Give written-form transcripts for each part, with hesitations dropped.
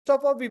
First of all we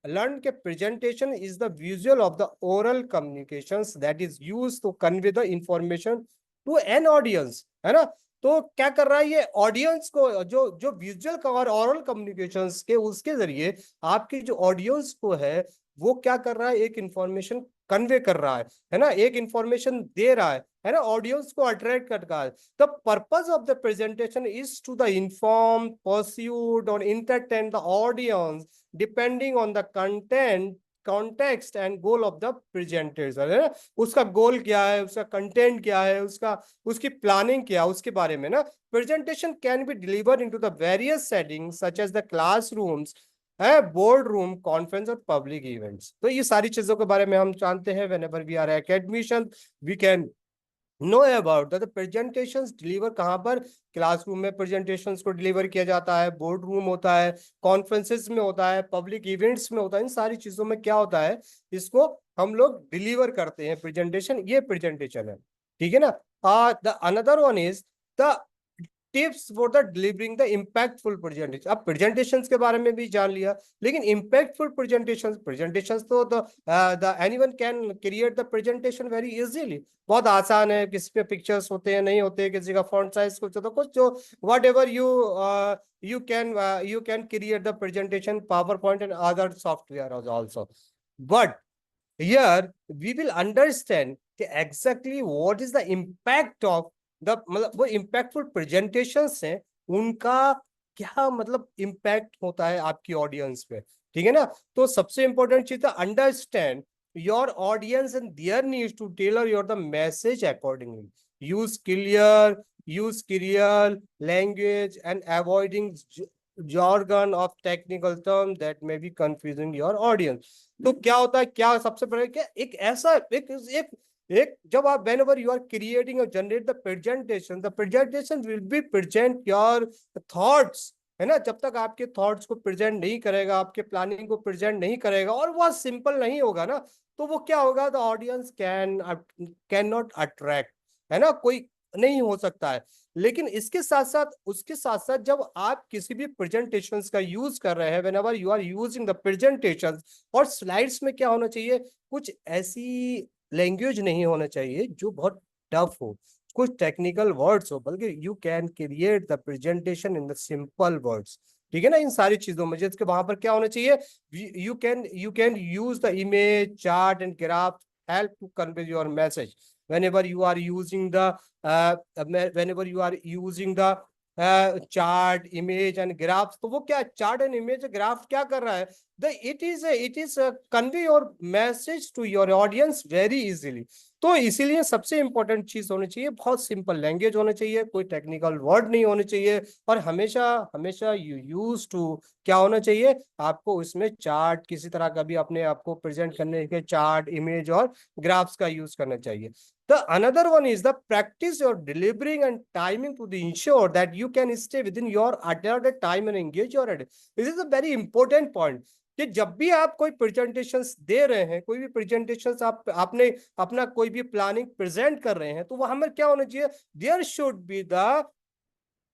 learn that presentation is the visual of the oral communications that is used to convey the information to an audience, है ना। तो क्या कर रहा है ये ऑडियंस को, जो जो विजुअल और ओरल कम्युनिकेशंस के उसके जरिए आपकी जो ऑडियंस को है वो क्या कर रहा है, एक इंफॉर्मेशन कन्वे कर रहा है ना, एक इंफॉर्मेशन दे रहा है ना, ऑडियंस को अट्रैक्ट कर रहा है। The purpose of the presentation is to the inform, persuade और entertain the audience depending on the content, context and goal of the presentation, है ना। उसका गोल क्या है, उसका कंटेंट क्या है, उसकी प्लानिंग क्या है, उसके बारे में ना। Presentation can be delivered into the various settings such as the classrooms, है बोर्ड रूम, कॉन्फ्रेंस और पब्लिक इवेंट्स। तो ये सारी चीजों के बारे में हम जानते हैं। Whenever we are academician we can know about the presentations deliver कहाँ पर, क्लासरूम में प्रेजेंटेशंस को डिलीवर किया जाता है, बोर्ड रूम होता है, कॉन्फ्रेंसेस में होता है, पब्लिक इवेंट्स में होता है। इन सारी चीजों में क्या होता है, इसको हम लोग डिलीवर करते हैं प्रेजेंटेशन, ये प्रेजेंटेशन है, ठीक है ना। The another one is the tips for the delivering the impactful presentation. अब प्रेजेंटेशंस के बारे में भी जान लिया, लेकिन इम्पैक्टफुल प्रेजेंटेशंस तो the anyone can create the presentation very easily. बहुत आसान है, किसी पे पिक्चर्स होते हैं नहीं होते, किसी का फॉन्ट साइज कुछ होता, कुछ जो what ever you can create the presentation PowerPoint and other software also, but here we will understand exactly what is the impact of the मतलब वो इम्पैक्टफुल प्रेजेंटेशंस हैं उनका क्या मतलब इम्पैक्ट होता है आपकी ऑडियंस पे, ठीक है ना। तो सबसे इंपॉर्टेंट चीज है understand your audience and their needs to tailor your the message accordingly, use clear language and avoiding jargon of technical term that may be confusing your audience। तो क्या होता है, क्या सबसे पहले क्या एक ऐसा एक जब आप whenever you are creating or generate the presentation will be present your thoughts, है ना। जब तक आपके थॉट्स को प्रेजेंट नहीं करेगा, आपके प्लानिंग को प्रेजेंट नहीं करेगा और वह सिंपल नहीं होगा ना, तो वो क्या होगा, the audience can not attract, है ना, कोई नहीं हो सकता है। लेकिन इसके साथ साथ उसके साथ साथ जब आप किसी भी प्रेजेंटेशंस का यूज कर रहे हैं, whenever you are using the presentations, और स्लाइड्स में क्या होना चाहिए, कुछ ऐसी लैंग्वेज नहीं होना चाहिए जो बहुत टफ हो, कुछ टेक्निकल वर्ड्स हो, बल्कि you can create the presentation in the simple words, ठीक है ना। इन सारी चीजों में जिसके वहां पर क्या होना चाहिए, you can use the image, chart and graph help to convey your message whenever you are using the chart, image and graphs। तो वो क्या चार्ट एंड इमेज ग्राफ क्या कर रहा है, it is convey your message to your audience very easily। तो इसीलिए सबसे इंपॉर्टेंट चीज होनी चाहिए, बहुत सिंपल लैंग्वेज होनी चाहिए, कोई टेक्निकल वर्ड नहीं होने चाहिए, और हमेशा हमेशा यू यूज टू क्या होना चाहिए, आपको उसमें चार्ट, किसी तरह का भी अपने आप को प्रेजेंट करने के चार्ट, इमेज और ग्राफ्स का यूज करना चाहिए। The another one is the practice your delivering and timing to ensure that you can stay within your allotted time and engage your audience। This is a very important point कि जब भी आप कोई presentations दे रहे हैं, कोई भी presentations आपने अपना कोई भी प्लानिंग प्रेजेंट कर रहे हैं, तो वहां में क्या होना चाहिए, there should be the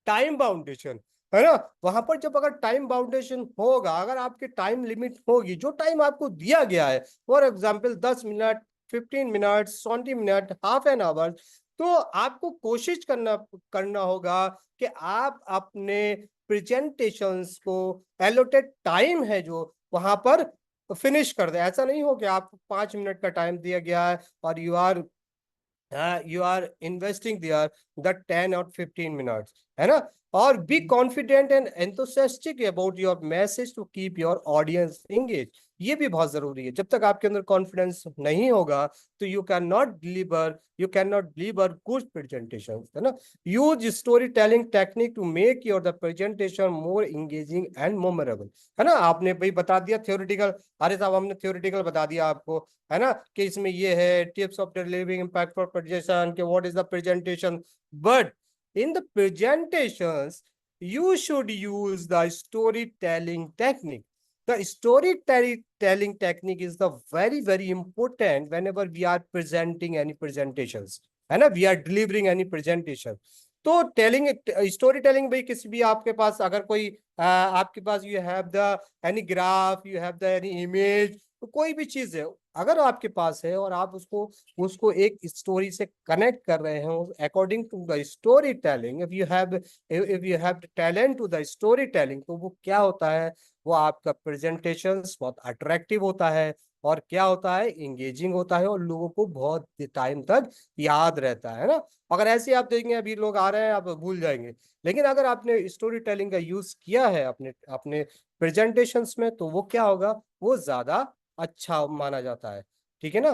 time boundation, है ना। वहां पर जब अगर टाइम बाउंडेशन होगा, अगर आपकी टाइम लिमिट होगी, जो टाइम आपको दिया गया है, for example 10 minute, 15 minute, 20 minute, half an hour, तो आपको कोशिश करना होगा कि आप अपने प्रेजेंटेशंस को एलोटेड टाइम है जो वहां पर फिनिश कर दे। ऐसा नहीं हो कि आपको 5 मिनट का टाइम दिया गया है और you are investing there the 10 or 15 minutes, है ना। और be confident and enthusiastic about your message to keep your audience engaged। ये भी बहुत जरूरी है। जब तक आपके अंदर कॉन्फिडेंस नहीं होगा तो you can not deliver good presentation, है ना। Use story telling technique to make your the presentation more engaging and memorable, है ना। आपने भाई बता दिया थ्योरेटिकल, अरे साहब हमने थ्योरेटिकल बता दिया आपको, है ना, कि इसमें ये है tips of delivering impact for presentation, कि what is the presentation, but in the presentations you should use the storytelling technique। The storytelling technique is the very important whenever we are presenting any presentations, है ना, we are delivering any presentation। तो telling, story telling भाई किसी भी आपके पास अगर कोई आपके पास you have the any graph, you have the any image, तो कोई भी चीज है अगर आपके पास है और आप उसको उसको एक स्टोरी से कनेक्ट कर रहे हैं according to the story telling, if you have talent to the story telling, तो वो क्या होता है, वो आपका प्रेजेंटेशन बहुत अट्रैक्टिव होता है और क्या होता है, इंगेजिंग होता है और लोगों को बहुत टाइम तक याद रहता है ना। अगर ऐसे आप देखेंगे अभी लोग आ रहे हैं आप भूल जाएंगे, लेकिन अगर आपने स्टोरी टेलिंग का यूज किया है अपने अपने प्रेजेंटेशंस में, तो वो क्या होगा, वो ज्यादा अच्छा माना जाता है। ठीक है ना।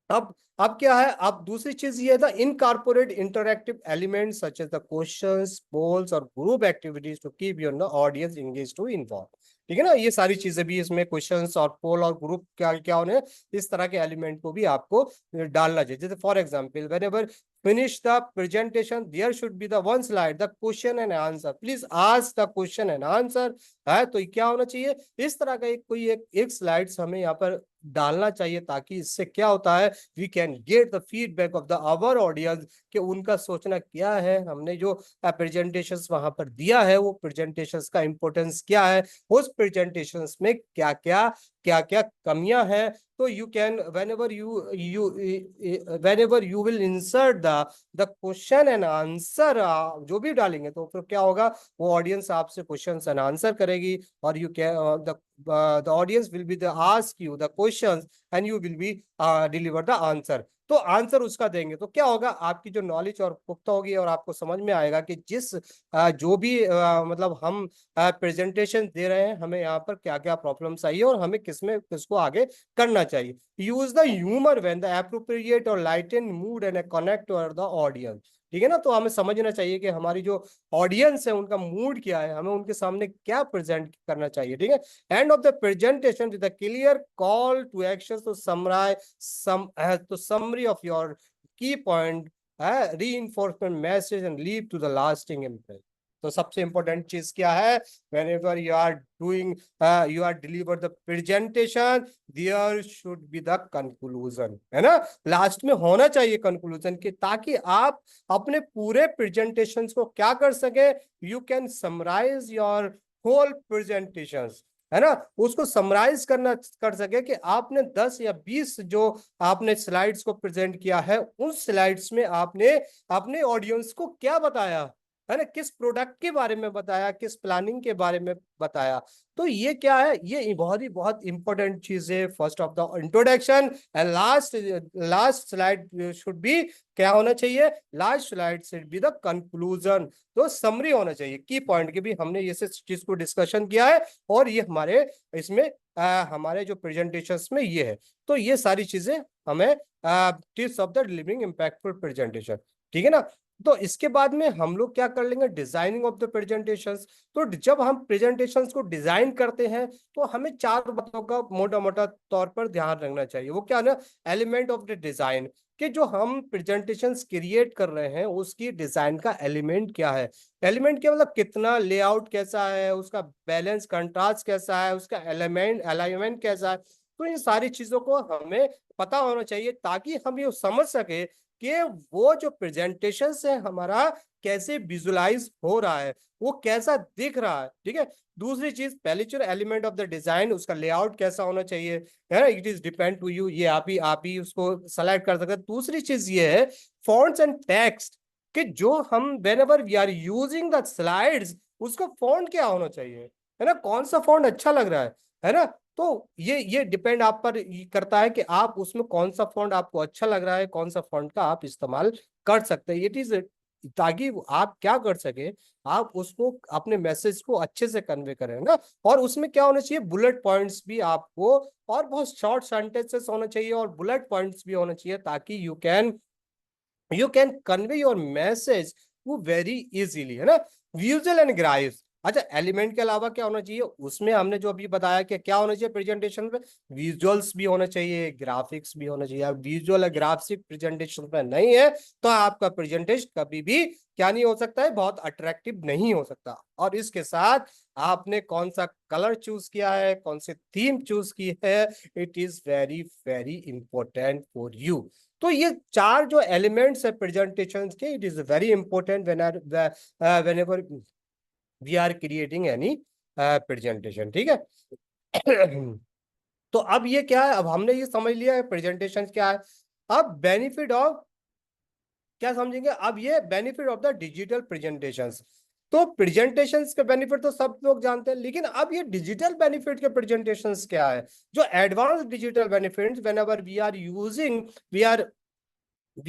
अब क्या है, अब दूसरी चीज ये है the incorporate interactive elements such as the questions, polls और group activities to keep your audience engage to involve. ठीक है ना, ये सारी चीजें भी इसमें क्वेश्चंस और पोल और ग्रुप क्या क्या होने, इस तरह के एलिमेंट को भी आपको डालना चाहिए। जैसे for example when ever finish the presentation there should be the one slide the question and answer, please ask the question and answer है। तो क्या होना चाहिए, इस तरह का एक स्लाइड्स हमें यहाँ पर डालना चाहिए, ताकि इससे क्या होता है, we can get the feedback of the our audience कि उनका सोचना क्या है, हमने जो प्रेजेंटेशंस वहां पर दिया है वो प्रेजेंटेशंस का इंपॉर्टेंस क्या है, उस प्रेजेंटेशंस में क्या क्या क्या कमियां हैं। तो you can whenever you will insert the question and answer, जो भी डालेंगे तो फिर क्या होगा, वो ऑडियंस आपसे क्वेश्चंस एंड आंसर करेगी और you can the audience will be the ask you the questions and you will be deliver the answer। तो आंसर उसका देंगे तो क्या होगा, आपकी जो नॉलेज और पुख्ता होगी और आपको समझ में आएगा कि जिस जो भी मतलब हम प्रेजेंटेशन दे रहे हैं, हमें यहाँ पर क्या क्या प्रॉब्लम्स आई है और हमें किसको आगे करना चाहिए। Use the humour when the appropriate और लाइटन मूड एंड कनेक्ट और द ऑडियंस। ठीक है ना, तो हमें समझना चाहिए कि हमारी जो ऑडियंस है उनका मूड क्या है, हमें उनके सामने क्या प्रेजेंट करना चाहिए। ठीक है, end of the presentation with the clear call to action to summarise तो summary of your key point, reinforcement message and leave to the lasting impression. तो सबसे इंपॉर्टेंट चीज क्या है, whenever you are doing you are deliver the presentation there should be the conclusion, है ना, last में होना चाहिए कंक्लूजन के, ताकि आप अपने पूरे प्रेजेंटेशन को क्या कर सके, you can summarise your whole presentation, है ना, उसको समराइज कर सके कि आपने 10 या 20 जो आपने स्लाइड्स को प्रेजेंट किया है, उन स्लाइड्स में आपने अपने ऑडियंस को क्या बताया, है ना, किस प्रोडक्ट के बारे में बताया, किस प्लानिंग के बारे में बताया। तो ये क्या है, ये बहुत इंपॉर्टेंट चीज है। First of the introduction and last slide should be क्या होना चाहिए, last slide should be the conclusion. तो समरी होना चाहिए की पॉइंट की भी, हमने ये चीज को डिस्कशन किया है और ये हमारे इसमें हमारे जो प्रेजेंटेशंस में ये है। तो ये सारी चीजें हमें tips of the delivering impactful presentation. ठीक है ना, तो इसके बाद में हम लोग क्या कर लेंगे, डिजाइनिंग ऑफ द प्रेजेंटेशंस। तो जब हम प्रेजेंटेशंस को डिजाइन करते हैं तो हमें 4 बातों का मोटा मोटा तौर पर ध्यान रखना चाहिए। वो क्या ना, एलिमेंट ऑफ द डिजाइन, कि जो हम प्रेजेंटेशंस क्रिएट कर रहे हैं उसकी डिजाइन का एलिमेंट क्या है। एलिमेंट क्या मतलब, कितना लेआउट कैसा है, उसका बैलेंस कंट्रास्ट कैसा है, उसका एलिमेंट अलाइनमेंट कैसा है। तो इन सारी चीजों को हमें पता होना चाहिए, ताकि हम ये समझ सके कि वो जो प्रेजेंटेशन है हमारा कैसे विजुलाइज हो रहा है, वो कैसा दिख रहा है। ठीक है, दूसरी चीज, पहली चीज एलिमेंट ऑफ द डिजाइन, उसका लेआउट कैसा होना चाहिए, है ना, it is depend to you, ये आप ही उसको सेलेक्ट कर सकते हैं। दूसरी चीज ये है फॉन्ट्स एंड टेक्स्ट, कि जो हम whenever we are using the slides, उसका फॉन्ट क्या होना चाहिए, है ना, कौन सा फॉन्ट अच्छा लग रहा है ना। तो ये डिपेंड आप पर करता है कि आप उसमें कौन सा फॉन्ट आपको अच्छा लग रहा है, कौन सा फॉन्ट का आप इस्तेमाल कर सकते हैं। इट इज ताकि आप क्या कर सके, आप उसको अपने मैसेज को अच्छे से कन्वे करें ना। और उसमें क्या होना चाहिए, बुलेट पॉइंट्स भी आपको, और बहुत शॉर्ट सेंटेंसेस होना चाहिए और बुलेट पॉइंट्स भी होना चाहिए, ताकि you can convey your message वो वेरी इजीली, है ना। विजुअल एंड ग्राइव्स, अच्छा, एलिमेंट के अलावा क्या होना चाहिए उसमें, हमने जो अभी बताया कि क्या होना चाहिए प्रेजेंटेशन में, विजुअल्स भी होना चाहिए, ग्राफिक्स भी होना चाहिए। अब विजुअल और ग्राफिक प्रेजेंटेशन में नहीं है तो आपका प्रेजेंटेशन कभी भी क्या नहीं हो सकता है, बहुत अट्रैक्टिव नहीं हो सकता। और इसके साथ आपने कौन सा कलर चूज किया है, कौन सी थीम चूज की है, it is very very important for you. तो ये चार जो एलिमेंट्स है प्रेजेंटेशन के, it is very important whenever we are creating any presentation, ठीक है। तो अब ये क्या है, अब हमने ये समझ लिया है प्रेजेंटेशन क्या है। अब बेनिफिट ऑफ क्या समझेंगे, अब ये benefit of the digital presentations. तो प्रेजेंटेशंस के बेनिफिट तो सब लोग जानते हैं, लेकिन अब ये डिजिटल बेनिफिट के प्रेजेंटेशंस क्या है, जो advance digital benefits whenever we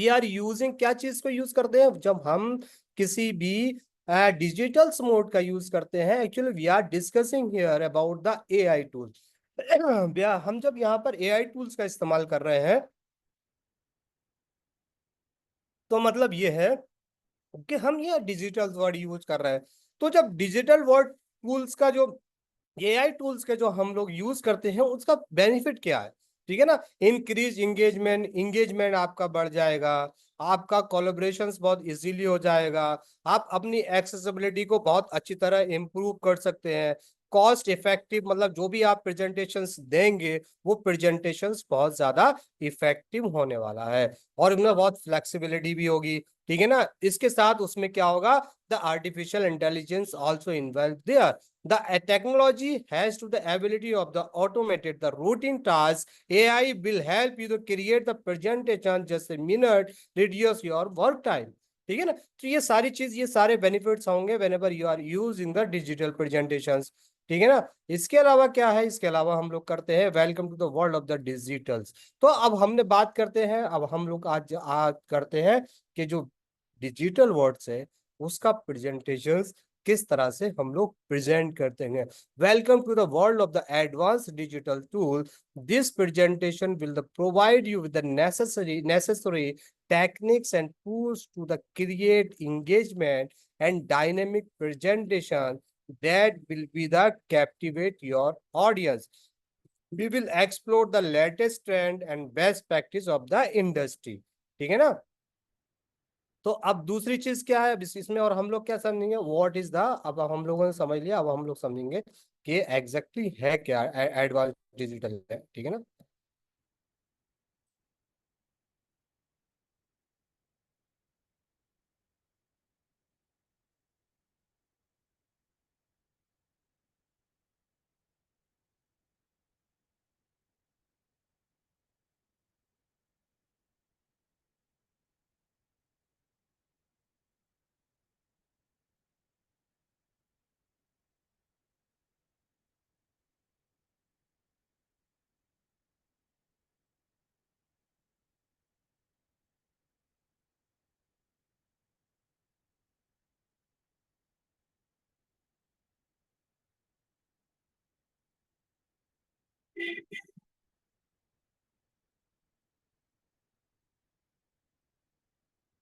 are using क्या चीज को यूज करते हैं, जब हम किसी भी डिजिटल मोड का यूज करते हैं। Actually we are discussing here about the AI tool. हम जब यहाँ पर एआई टूल्स का इस्तेमाल कर रहे हैं, तो मतलब ये है कि हम ये डिजिटल वर्ड यूज कर रहे हैं। तो जब डिजिटल वर्ड टूल्स का जो एआई टूल्स के जो हम लोग यूज करते हैं, उसका बेनिफिट क्या है, ठीक है ना। इंक्रीज एंगेजमेंट आपका बढ़ जाएगा, आपका कोलैबोरेशंस बहुत इजीली हो जाएगा, आप अपनी एक्सेसिबिलिटी को बहुत अच्छी तरह इंप्रूव कर सकते हैं। कॉस्ट इफेक्टिव, मतलब जो भी आप प्रेजेंटेशंस देंगे वो प्रेजेंटेशंस बहुत ज्यादा इफेक्टिव होने वाला है, और उनमें बहुत फ्लेक्सिबिलिटी भी होगी, ठीक है ना। इसके साथ उसमें क्या होगा, the artificial intelligence also involve there. The technology has to the ability of the automated the routine task. AI will help you to create the presentation just a minute, reduce your work time. ठीक है ना। तो ये सारी चीज, ये सारे benefits होंगे whenever you are using the digital presentations, ठीक है ना। इसके अलावा क्या है, इसके अलावा हम लोग करते हैं welcome to the world of the digitals. तो अब हमने बात करते हैं, अब हम लोग आज करते हैं कि जो डिजिटल वर्ड्स है उसका प्रेजेंटेशन किस तरह से हम लोग प्रेजेंट करते हैं। Welcome to the world of the advance digital tool. This presentation will provide you with the necessary techniques and tools to the create engagement and dynamic presentation that will be the captivate your audience. We will explore the latest trend and best practice of the industry, ठीक है ना। तो अब दूसरी चीज क्या है, अब इसमें और हम लोग क्या समझेंगे, व्हाट इज द, अब हम लोगों ने समझ लिया, अब हम लोग समझेंगे कि एग्जैक्टली है क्या एडवांस डिजिटल है, ठीक है ना।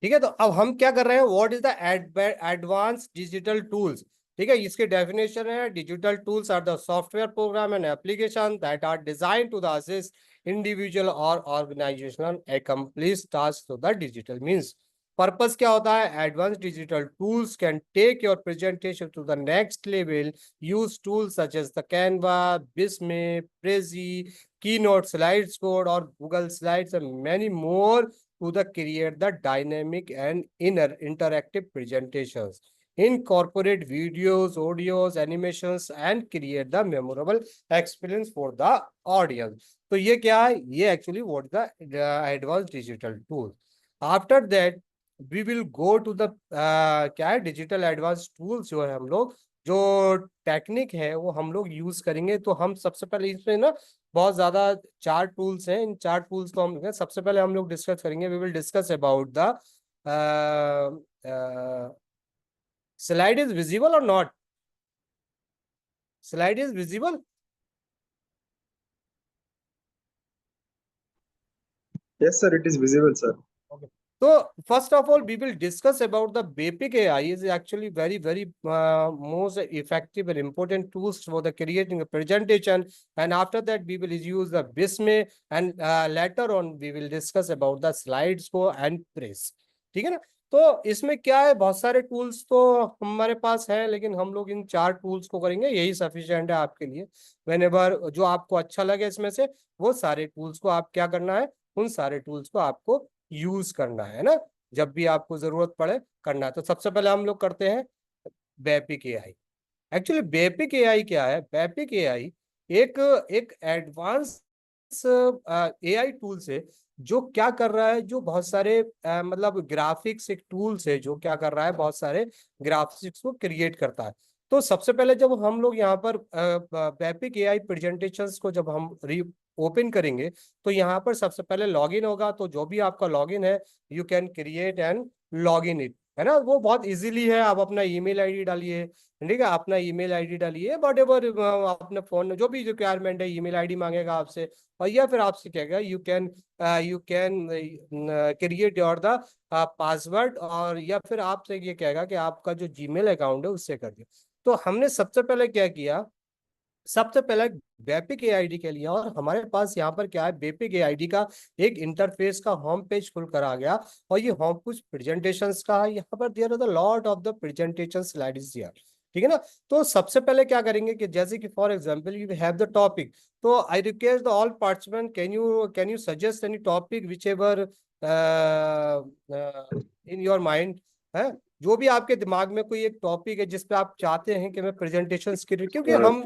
ठीक है, तो अब हम क्या कर रहे हैं, what is the advance digital tools. ठीक है, इसके डेफिनेशन है, digital tools are the software program and application that are design to the assist individual or organizational accomplish task to the digital means. Purpose क्या होता है, advance digital tools can take your presentation to the next level. Use tools such as the Canva, Visme, Prezi, Keynote, slides code और Google Slides and many more to the create the dynamic and inner interactive presentations, incorporate videos, audios, animations and create the memorable experience for the audience। तो ये क्या है, ये actually what the advance digital tool. After that we will go to the क्या है, digital advance tools जो है हम लोग, जो टेक्निक है वो हम लोग यूज करेंगे। तो हम सबसे पहले इसमें ना बहुत ज्यादा चार टूल्स हैं, इन चार टूल्स को हम सबसे पहले हम लोग डिस्कस करेंगे। We will discuss about the slide is visible or not, slide is visible. Yes, sir, it is visible, sir. तो first of all, we will discuss about the Basic AI is actually very most effective and important tools for the creating a presentation. And after that, we will use the Bisme, and later on we will discuss about the slides को and press. ठीक है ना? तो इसमें क्या है, बहुत सारे टूल्स तो हमारे पास है, लेकिन हम लोग इन 4 टूल्स को करेंगे, यही सफिशिएंट है आपके लिए। व्हेनेवर जो आपको अच्छा लगे इसमें से वो सारे टूल्स को आप क्या करना है, उन सारे टूल्स को आपको यूज करना है ना, जब भी आपको जरूरत पड़े करना है। तो सबसे पहले हम लोग करते हैं बेपिक एआई। एक्चुअली बेपिक एआई क्या है? बेपिक एआई एक एक एडवांस एआई टूल्स है, जो क्या कर रहा है, जो बहुत सारे मतलब ग्राफिक्स एक टूल्स है जो क्या कर रहा है, बहुत सारे ग्राफिक्स को क्रिएट करता है। तो सबसे पहले जब हम लोग यहाँ पर बेपिक एआई प्रेजेंटेशंस को जब हम री ओपन करेंगे, तो यहाँ पर सबसे पहले लॉगिन होगा। तो जो भी आपका लॉगिन है, you can create and login it, है ना। वो बहुत इजीली है, आप अपना ईमेल आईडी डालिए, ठीक है, अपना ईमेल आईडी डालिए, वट एवर अपने फोन में जो भी रिक्वायरमेंट है, ईमेल आईडी मांगेगा आपसे, और या फिर आपसे कहेगा you can create your the password, और या फिर आपसे ये कहेगा कि आपका जो जीमेल अकाउंट है उससे कर दिया। तो हमने सबसे पहले क्या किया, सबसे पहले बेपिक एआईडी के लिए, और हमारे पास यहाँ पर क्या है, बेपिक एआईडी का एक इंटरफेस का होम पेज खुल कर आ गया, और ये होम पेज प्रेजेंटेशंस का है। यहाँ पर there are the lot of the presentation slides here, ठीक है ना। तो सबसे पहले क्या करेंगे कि जैसे कि for example you have the topic, तो I request the all participant, can you suggest any topic which ever in your mind, है, जो भी आपके दिमाग में कोई एक टॉपिक है जिस पे आप चाहते हैं कि मैं प्रेजेंटेशन क्योंकि हम,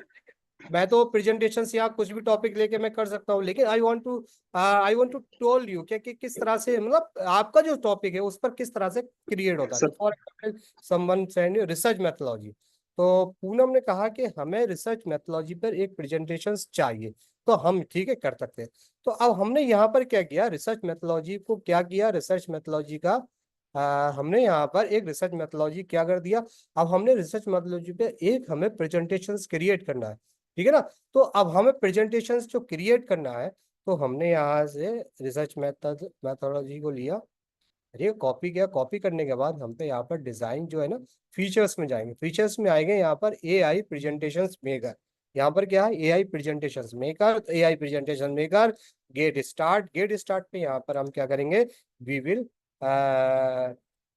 मैं तो प्रेजेंटेशन या कुछ भी टॉपिक लेके मैं कर सकता हूँ, लेकिन I want to tell you कि किस तरह से, मतलब आपका जो टॉपिक है उस पर किस तरह से क्रिएट होता है। तो for example someone said research methodology, तो पूनम ने कहा कि हमें रिसर्च मेथोलॉजी पर एक प्रेजेंटेशन चाहिए, तो हम ठीक है कर सकते हैं। तो अब हमने यहाँ पर क्या किया, रिसर्च मेथोलॉजी को क्या किया, रिसर्च मेथोलॉजी का हमने यहाँ पर एक रिसर्च मेथोलॉजी क्या कर दिया। अब हमने रिसर्च मेथोलॉजी पे एक हमें प्रेजेंटेशन क्रिएट करना है, ठीक है ना। तो अब हमें प्रेजेंटेशन जो क्रिएट करना है, तो हमने यहाँ से रिसर्च मेथोलॉजी को लिया, ये कॉपी किया। कॉपी करने के बाद हम पे यहाँ पर डिजाइन जो है ना, फीचर्स में जाएंगे, फीचर्स में आएंगे यहाँ पर एआई प्रेजेंटेशन मेकर। यहाँ पर क्या है, AI presentation maker, AI presentation maker, get start पे यहाँ पर हम क्या करेंगे, we will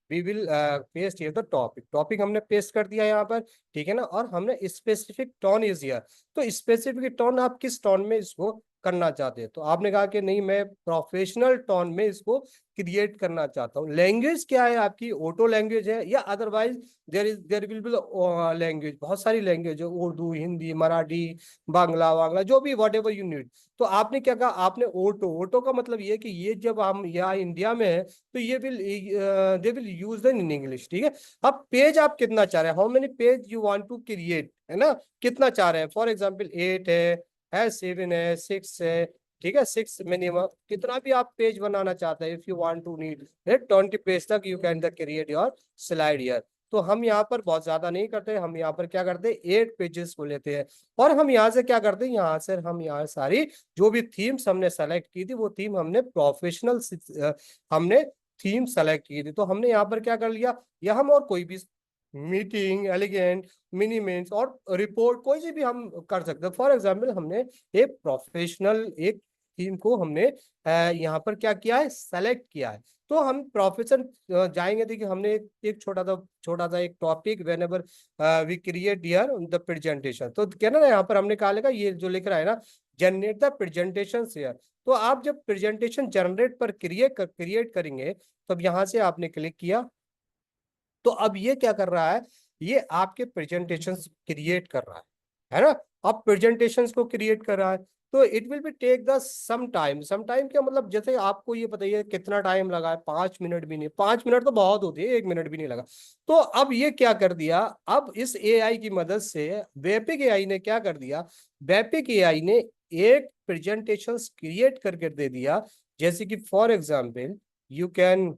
we will paste here the topic. Topic हमने पेस्ट कर दिया यहाँ पर, ठीक है ना। और हमने स्पेसिफिक टोन इज हियर, तो स्पेसिफिक टोन आप किस टोन में इसको करना चाहते हैं, तो आपने कहा कि नहीं मैं प्रोफेशनल टोन में इसको क्रिएट करना चाहता हूँ। लैंग्वेज क्या है आपकी, ऑटो लैंग्वेज है, या otherwise there will be language, बहुत सारी लैंग्वेज है, उर्दू, हिंदी, मराठी, बांग्ला वांग्ला, जो भी वट एवर यू नीड। तो आपने क्या कहा, आपने ऑटो का मतलब ये कि ये जब हम यहाँ इंडिया में है, तो ये will they will use the in English, ठीक है। अब पेज आप कितना चाह रहे हैं, how many page you want to create, है ना, कितना चाह रहे हैं। फॉर एग्जांपल 8 है 7 है 6 है, ठीक है, 6 मिनिमम, कितना भी आप पेज बनाना चाहते हैं, if you want to need 20 page तक you can the create your slide here. तो हम यहाँ पर बहुत ज्यादा नहीं करते, हम यहाँ पर क्या करते हैं, 8 पेजेस को लेते हैं, और हम यहाँ से क्या करते हैं, यहाँ से हम यहाँ सारी जो भी थीम्स हमने सेलेक्ट की थी, वो थीम हमने प्रोफेशनल हमने थीम सेलेक्ट की थी, तो हमने यहाँ पर क्या कर लिया, या हम और कोई भी मीटिंग, एलिगेंट, मिनीमेंट्स और रिपोर्ट कोई सी भी हम कर सकते हैं। फॉर एग्जांपल हमने एक प्रोफेशनल एक थीम को हमने यहाँ पर क्या किया है, सेलेक्ट किया है। तो हम प्रोफेशन जाएंगे, देखिए हमने एक छोटा सा एक topic whenever we create here the presentation, तो क्या ना यहाँ पर हमने कहा लेगा, ये जो लिख रहा है ना, जनरेट द प्रेजेंटेशन हियर। तो आप जब प्रेजेंटेशन जनरेट पर क्रिएट करेंगे, तो अब यहाँ से आपने क्लिक किया, तो अब ये क्या कर रहा है, ये आपके प्रेजेंटेशंस क्रिएट कर रहा है ना। अब प्रेजेंटेशंस को क्रिएट कर रहा है, तो it will be take the some time क्या मतलब, जैसे आपको ये बताइए कितना टाइम लगा है, 5 मिनट भी नहीं, 5 मिनट तो बहुत होती है, 1 मिनट भी नहीं लगा। तो अब ये क्या कर दिया, अब इस एआई की मदद से वेपिक एआई ने क्या कर दिया, वेपिक एआई ने एक प्रेजेंटेशन क्रिएट करके दे दिया। जैसे कि for example you can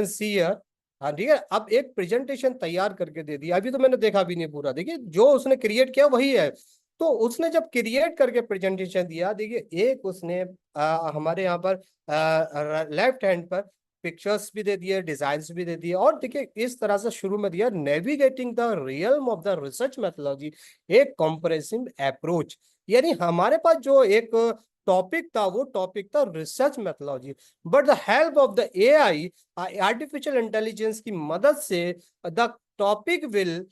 see here, हाँ ठीक है। अब एक प्रेजेंटेशन तैयार करके दे दिया, अभी तो मैंने देखा भी नहीं पूरा, देखिए जो उसने क्रिएट किया वही है। तो उसने जब क्रिएट करके प्रेजेंटेशन दिया, देखिए एक उसने हमारे यहाँ पर लेफ्ट हैंड पर पिक्चर्स भी दे दिए, डिजाइन्स भी दे दिए, और देखिए इस तरह से शुरू में दिया navigating the realm of the research methodology, एक कॉम्प्रेसिव अप्रोच। यानी हमारे पास जो एक टॉपिक था, वो टॉपिक था research methodology, but the help of the AI, artificial intelligence की मदद से द टॉपिक विल,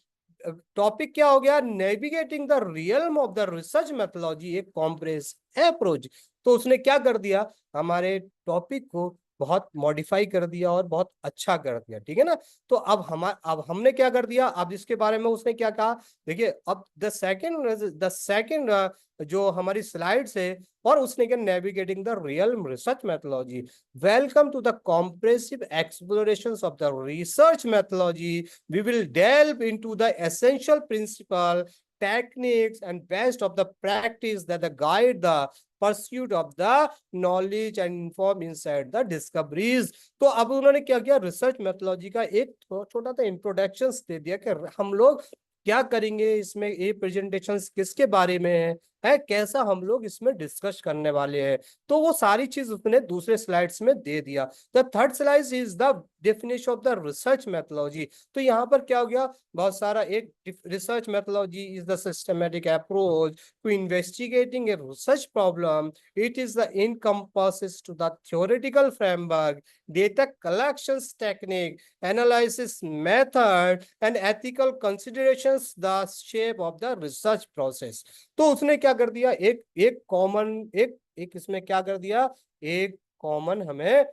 टॉपिक क्या हो गया, navigating the realm of the research methodology, एक कॉम्प्रेस अप्रोच। तो उसने क्या कर दिया, हमारे टॉपिक को बहुत मॉडिफाई कर दिया और बहुत अच्छा कर दिया, ठीक है ना। तो अब हमने क्या कर दिया, अब इसके बारे में उसने क्या कहा, देखिए अब द सेकंड जो हमारी स्लाइड्स है, और उसने क्या, navigating the real research methodology, welcome to the comprehensive explorations of the research methodology, we will delve into the essential principle, techniques, and best of the practice that guide the pursuit of the knowledge and inform inside the discoveries। तो अब उन्होंने क्या किया, research methodology का एक छोटा सा introduction दे दिया कि हम लोग क्या करेंगे इसमें, ये प्रेजेंटेशन किसके बारे में है, कैसा हम लोग इसमें डिस्कस करने वाले हैं। तो वो सारी चीज उसने दूसरे स्लाइड्स में दे दिया। The third slide is the definition of the research methodology. तो यहाँ पर क्या हो गया, बहुत सारा एक research methodology is the systematic approach to investigating a research problem. It is the encompasses to the theoretical framework, data collections technique, analysis method, and ethical considerations the shape of the research process। तो उसने क्या कर दिया, एक एक common एक एक इसमें क्या कर दिया, एक कॉमन हमें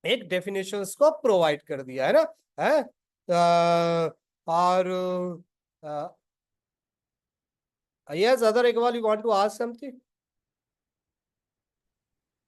एक डेफिनेशंस को प्रोवाइड कर दिया है ना, है और yes other Iqbal, you want to ask something?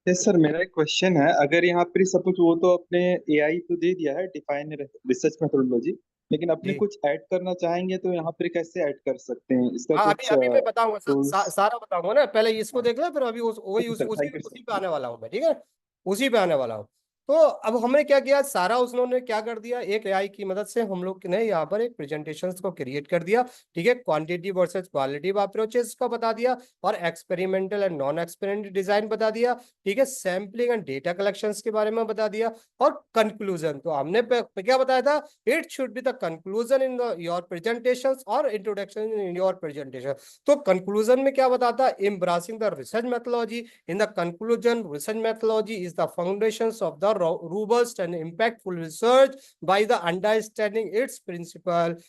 Yes sir, मेरा एक क्वेश्चन है। अगर यहाँ पर सपोज वो तो अपने एआई तो दे दिया है डिफाइन रिसर्च मेथोडोलॉजी, लेकिन अपने जी कुछ ऐड करना चाहेंगे तो यहाँ पर कैसे ऐड कर सकते हैं? इसका हाँ, अभी कुछ अभी मैं बताऊंगा, टूल्स? सारा बताऊंगा ना, पहले इसको देख ले, फिर अभी वही ओके सर, उसी थैंक यू उसी सर। पे आने वाला हूँ मैं, ठीक है, उसी पे आने वाला हूँ। तो अब हमने क्या किया, सारा उन्होंने क्या कर दिया, एक एआई की मदद से हम लोग ने यहाँ पर एक प्रेजेंटेशन को क्रिएट कर दिया, ठीक है, क्वांटिटी वर्सेस क्वालिटेटिव अप्रोचेस को बता दिया, और experimental and non experimental design बता दिया, ठीक है, सैम्पलिंग एंड डेटा कलेक्शन के बारे में बता दिया, और कंक्लूजन। तो हमने क्या बताया था, it should be the conclusion in your presentation और इंट्रोडक्शन इन योर प्रेजेंटेशन। तो कंक्लूजन में क्या बताता, embracing the research methodology. In the conclusion, research methodology is the foundations of the robust and impactful research by the understanding its principles,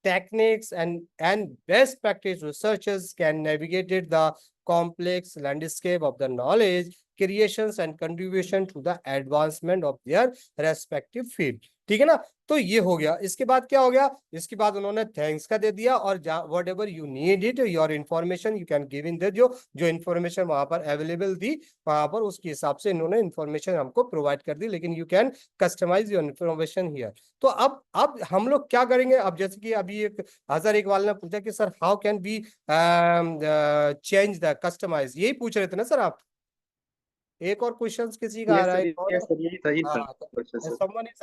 techniques, and best practice. Researchers can navigate the complex landscape of the knowledge creations and contribution to the advancement of their respective field। ठीक है ना। तो ये हो गया, इसके बाद क्या हो गया, इसके बाद उन्होंने थैंक्स का दे दिया, और what ever you need it your information you can give in the, जो जो इन्फॉर्मेशन वहां पर अवेलेबल थी, वहां पर उसके हिसाब से इन्होंने इन्फॉर्मेशन हमको प्रोवाइड कर दी, लेकिन you can customize your information here. तो अब हम लोग क्या करेंगे, अब जैसे कि अभी एक हजर इकबाल ने पूछा कि sir how can be change the customise, यही पूछ रहे थे ना सर आप? एक और क्वेश्चन किसी का आ यस रहा सर, है, कौन है? यस सर, यही था, यही था हाँ, क्वेश्चन सर। समवन इज,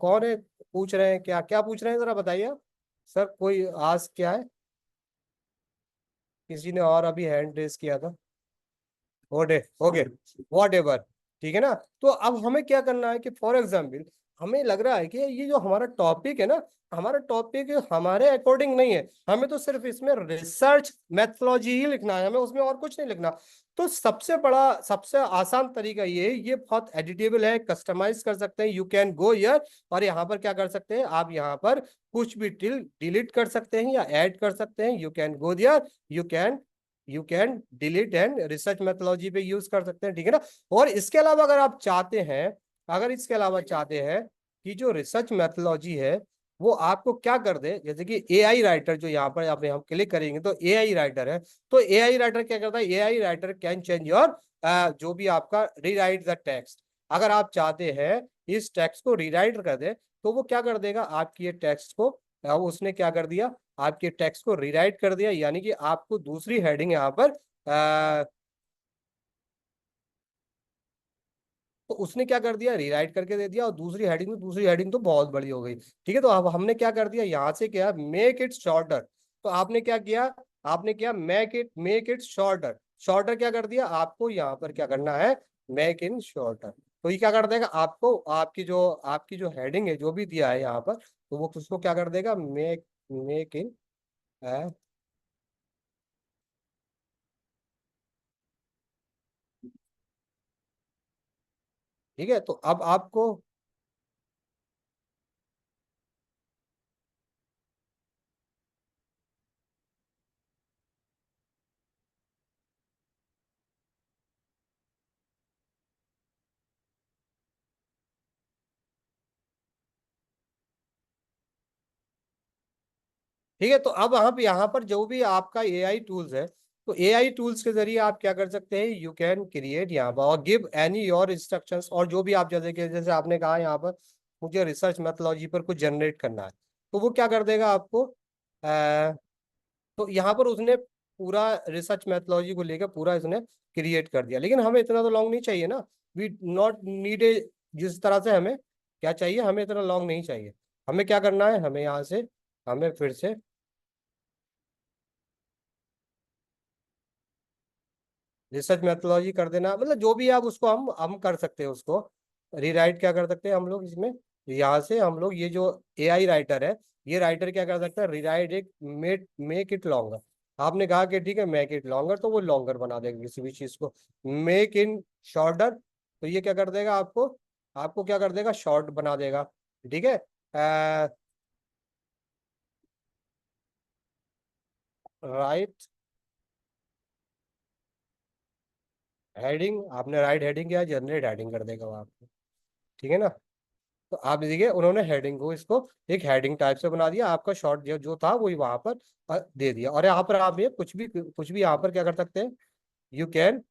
कौन है, पूछ रहे हैं, क्या क्या पूछ रहे हैं, जरा बताइए सर, कोई आज क्या है, किसी ने और अभी हैंड रेस किया था, ओके ओके, वॉट एवर, ठीक है ना। तो अब हमें क्या करना है कि फॉर एग्जाम्पल हमें लग रहा है कि ये जो हमारा टॉपिक है ना, हमारा टॉपिक हमारे अकॉर्डिंग नहीं है, हमें तो सिर्फ इसमें रिसर्च मेथोलॉजी ही लिखना है, हमें उसमें और कुछ नहीं लिखना। तो सबसे आसान तरीका ये बहुत एडिटेबल है, कस्टमाइज कर सकते हैं, यू कैन गो हियर, और यहाँ पर क्या कर सकते हैं आप, यहाँ पर कुछ भी डिलीट कर सकते हैं या ऐड कर सकते हैं, you can go there, you can delete and research methodology पे यूज कर सकते हैं, ठीक है ना। और इसके अलावा अगर आप चाहते हैं, अगर इसके अलावा चाहते हैं कि जो रिसर्च मेथोलॉजी है वो आपको क्या कर दे, जैसे कि एआई राइटर, जो यहाँ पर हम क्लिक करेंगे तो एआई राइटर है, तो एआई राइटर क्या करता है, AI writer can change your जो भी आपका रीराइट द टेक्स्ट। अगर आप चाहते हैं इस टेक्स्ट को रीराइट कर दे, तो वो क्या कर देगा, आपकी ये टेक्स्ट को उसने क्या कर दिया, आपके टेक्स्ट को रीराइट कर दिया, यानी कि आपको दूसरी हेडिंग यहाँ पर तो उसने क्या कर दिया, रीराइट करके दे दिया, और दूसरी हेडिंग तो बहुत बड़ी हो गई, ठीक है। तो अब हमने क्या कर दिया, यहाँ से क्या, मेक इट शॉर्टर। तो आपने क्या किया, आपने क्या, मेक इट शॉर्टर। शॉर्टर क्या कर दिया, आपको यहाँ पर क्या करना है, मेक इन शॉर्टर। तो ये क्या कर देगा आपको, आपकी जो हेडिंग है जो भी दिया है यहाँ पर, तो वो उसको क्या कर देगा, मेक इन, ठीक है। तो अब आपको, ठीक है। तो अब आप यहाँ पर जो भी आपका एआई टूल्स है, तो एआई टूल्स के जरिए आप क्या कर सकते हैं, यू कैन क्रिएट यहाँ पर और गिव एनी योर इंस्ट्रक्शंस, और जो भी आप जैसे आपने कहा यहाँ पर मुझे रिसर्च मेथोलॉजी पर कुछ जनरेट करना है, तो वो क्या कर देगा आपको, तो यहाँ पर उसने पूरा रिसर्च मेथोलॉजी को लेकर पूरा इसने क्रिएट कर दिया। लेकिन हमें इतना तो लॉन्ग नहीं चाहिए ना, वी नॉट नीड ए, जिस तरह से हमें क्या चाहिए, हमें इतना लॉन्ग नहीं चाहिए। हमें क्या करना है, हमें यहाँ से, हमें फिर से रिसर्च मेथोलॉजी कर देना, मतलब जो भी आप उसको हम कर सकते हैं उसको रीराइट, क्या कर सकते हैं हम लोग इसमें, यहाँ से हम लोग ये जो एआई राइटर है, ये राइटर क्या कर सकता है, रीराइट एक मेक इट लॉन्गर। आपने कहा कि ठीक है मेक इट लॉन्गर, तो वो लॉन्गर बना देगा किसी भी चीज को। मेक इन शॉर्टर, तो ये क्या कर देगा आपको, आपको क्या कर देगा, शॉर्ट बना देगा। ठीक है। राइट हेडिंग, आपने राइट हेडिंग किया, जनरेट हेडिंग कर देगा वो आपको। ठीक है ना। तो आप देखिए उन्होंने हेडिंग को, इसको एक हेडिंग टाइप से बना दिया, आपका शॉर्ट जो था वही वहां पर दे दिया। और यहाँ पर आप ये कुछ भी यहाँ पर क्या कर सकते हैं, यू कैन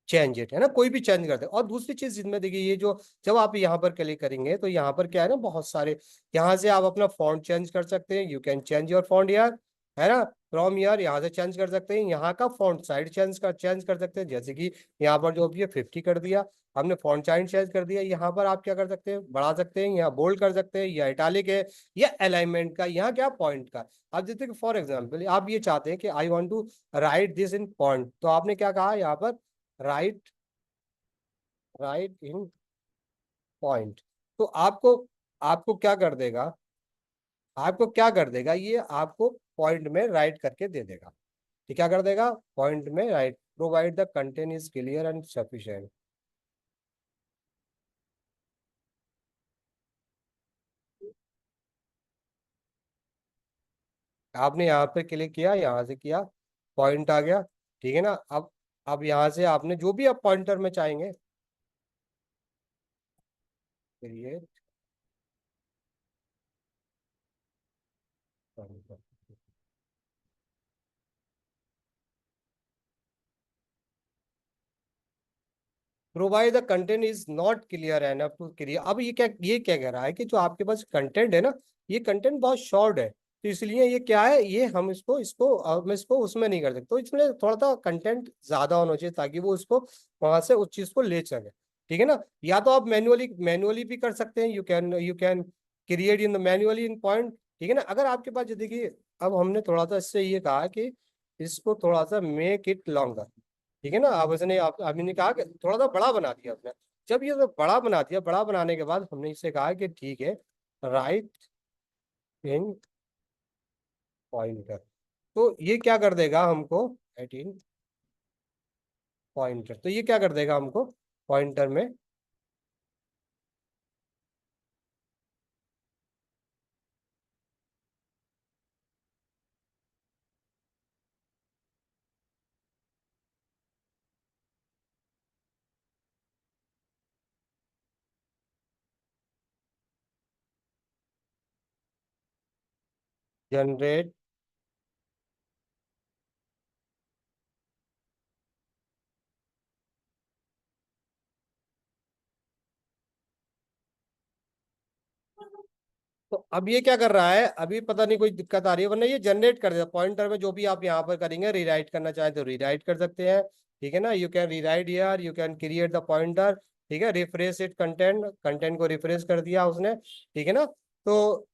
चेंज इट, है ना, कोई भी चेंज करते हैं। और दूसरी चीज इसमें देखिए, ये जो जब आप यहाँ पर क्लिक करेंगे तो यहाँ पर क्या है ना, बहुत सारे, यहाँ से आप अपना फॉन्ट चेंज कर सकते हैं, you can change your font यार, है ना, फ्रॉम यार, यहाँ से चेंज कर सकते हैं, यहाँ का फॉन्ट साइज चेंज कर सकते हैं, जैसे कि यहाँ पर जो भी है 50 कर दिया हमने, फॉन्ट साइज चेंज कर दिया। यहाँ पर आप क्या कर सकते हैं, बढ़ा सकते हैं, यहाँ बोल्ड कर सकते हैं, या इटालिक है, या अलाइनमेंट का, यहाँ क्या पॉइंट का। अब जैसे कि फॉर एग्जाम्पल आप ये चाहते हैं कि I want to write this in point, तो आपने क्या कहा यहाँ पर, राइट राइट इन पॉइंट। तो आपको आपको क्या कर देगा, आपको क्या कर देगा, ये आपको पॉइंट में राइट करके दे देगा। ये क्या कर देगा, पॉइंट में right, provide the content is clear and sufficient. आपने यहाँ पे क्लिक किया, यहाँ से किया, पॉइंट आ गया। ठीक है ना। अब यहाँ से आपने जो भी आप पॉइंटर में चाहेंगे, create pointer. Provide the content is not clear enough to clear. अब ये क्या कह रहा है कि जो आपके पास कंटेंट है ना, ये कंटेंट बहुत शॉर्ट है, तो इसलिए ये क्या है, ये हम इसको उसमें नहीं कर सकते, तो इसमें थोड़ा सा कंटेंट ज्यादा होना चाहिए ताकि वो उसको वहां से उस चीज को ले सके। ठीक है ना। या तो आप मैनुअली भी कर सकते हैं, you can create in the manually in point. ठीक है ना। अगर आपके पास देखिए, अब हमने थोड़ा सा इससे ये कहा कि इसको थोड़ा सा मेक इट लॉन्गर। ठीक है ना। अब उसने आपने कहा कि थोड़ा सा बड़ा बना दिया आपने। जब ये तो बड़ा बना दिया, बड़ा बनाने के बाद हमने इससे कहा कि ठीक है, राइट इन पॉइंटर, तो ये क्या कर देगा हमको, 18 पॉइंटर, तो ये क्या कर देगा हमको पॉइंटर में जनरेट। तो अब ये क्या कर रहा है, अभी पता नहीं कोई दिक्कत आ रही है, वरना ये जनरेट कर देगा पॉइंटर में, जो भी आप यहाँ पर करेंगे, रीराइट करना चाहें तो रीराइट कर सकते हैं। ठीक है ना। You can rewrite here, you can create the pointer. ठीक है। रिफ्रेश इट, कंटेंट कंटेंट को रिफ्रेश कर दिया उसने। ठीक है ना। तो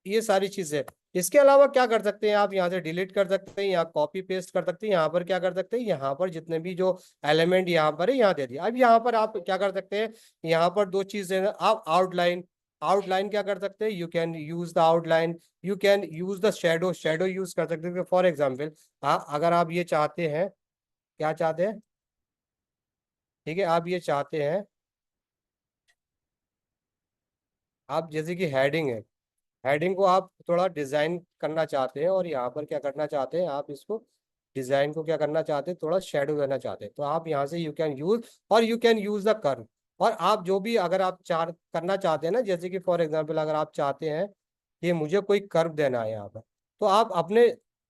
ये सारी चीजें, इसके अलावा क्या कर सकते हैं आप, यहाँ से डिलीट कर सकते हैं, यहाँ कॉपी पेस्ट कर सकते हैं, यहाँ पर क्या कर सकते हैं, यहाँ पर जितने भी जो एलिमेंट यहाँ पर है यहाँ दे दिया। अब यहाँ पर आप क्या कर सकते हैं, यहाँ पर दो चीजें आप आउटलाइन, आउटलाइन क्या कर सकते हैं, you can use the outline, you can use the shadow, shadow use कर सकते हैं। फॉर एग्जाम्पल अगर आप ये चाहते हैं, क्या चाहते हैं, ठीक है, आप ये चाहते हैं, आप जैसे कि हेडिंग है, हेडिंग को आप थोड़ा डिजाइन करना चाहते हैं और यहाँ पर क्या करना चाहते हैं, आप इसको डिजाइन को क्या करना चाहते हैं, थोड़ा शेडो देना चाहते हैं, तो आप यहाँ से यू कैन यूज, और you can use the curve. और आप जो भी अगर आप चार करना चाहते हैं ना, जैसे कि फॉर एग्जांपल अगर आप चाहते हैं कि मुझे कोई कर्व देना है यहाँ पर, तो आप अपने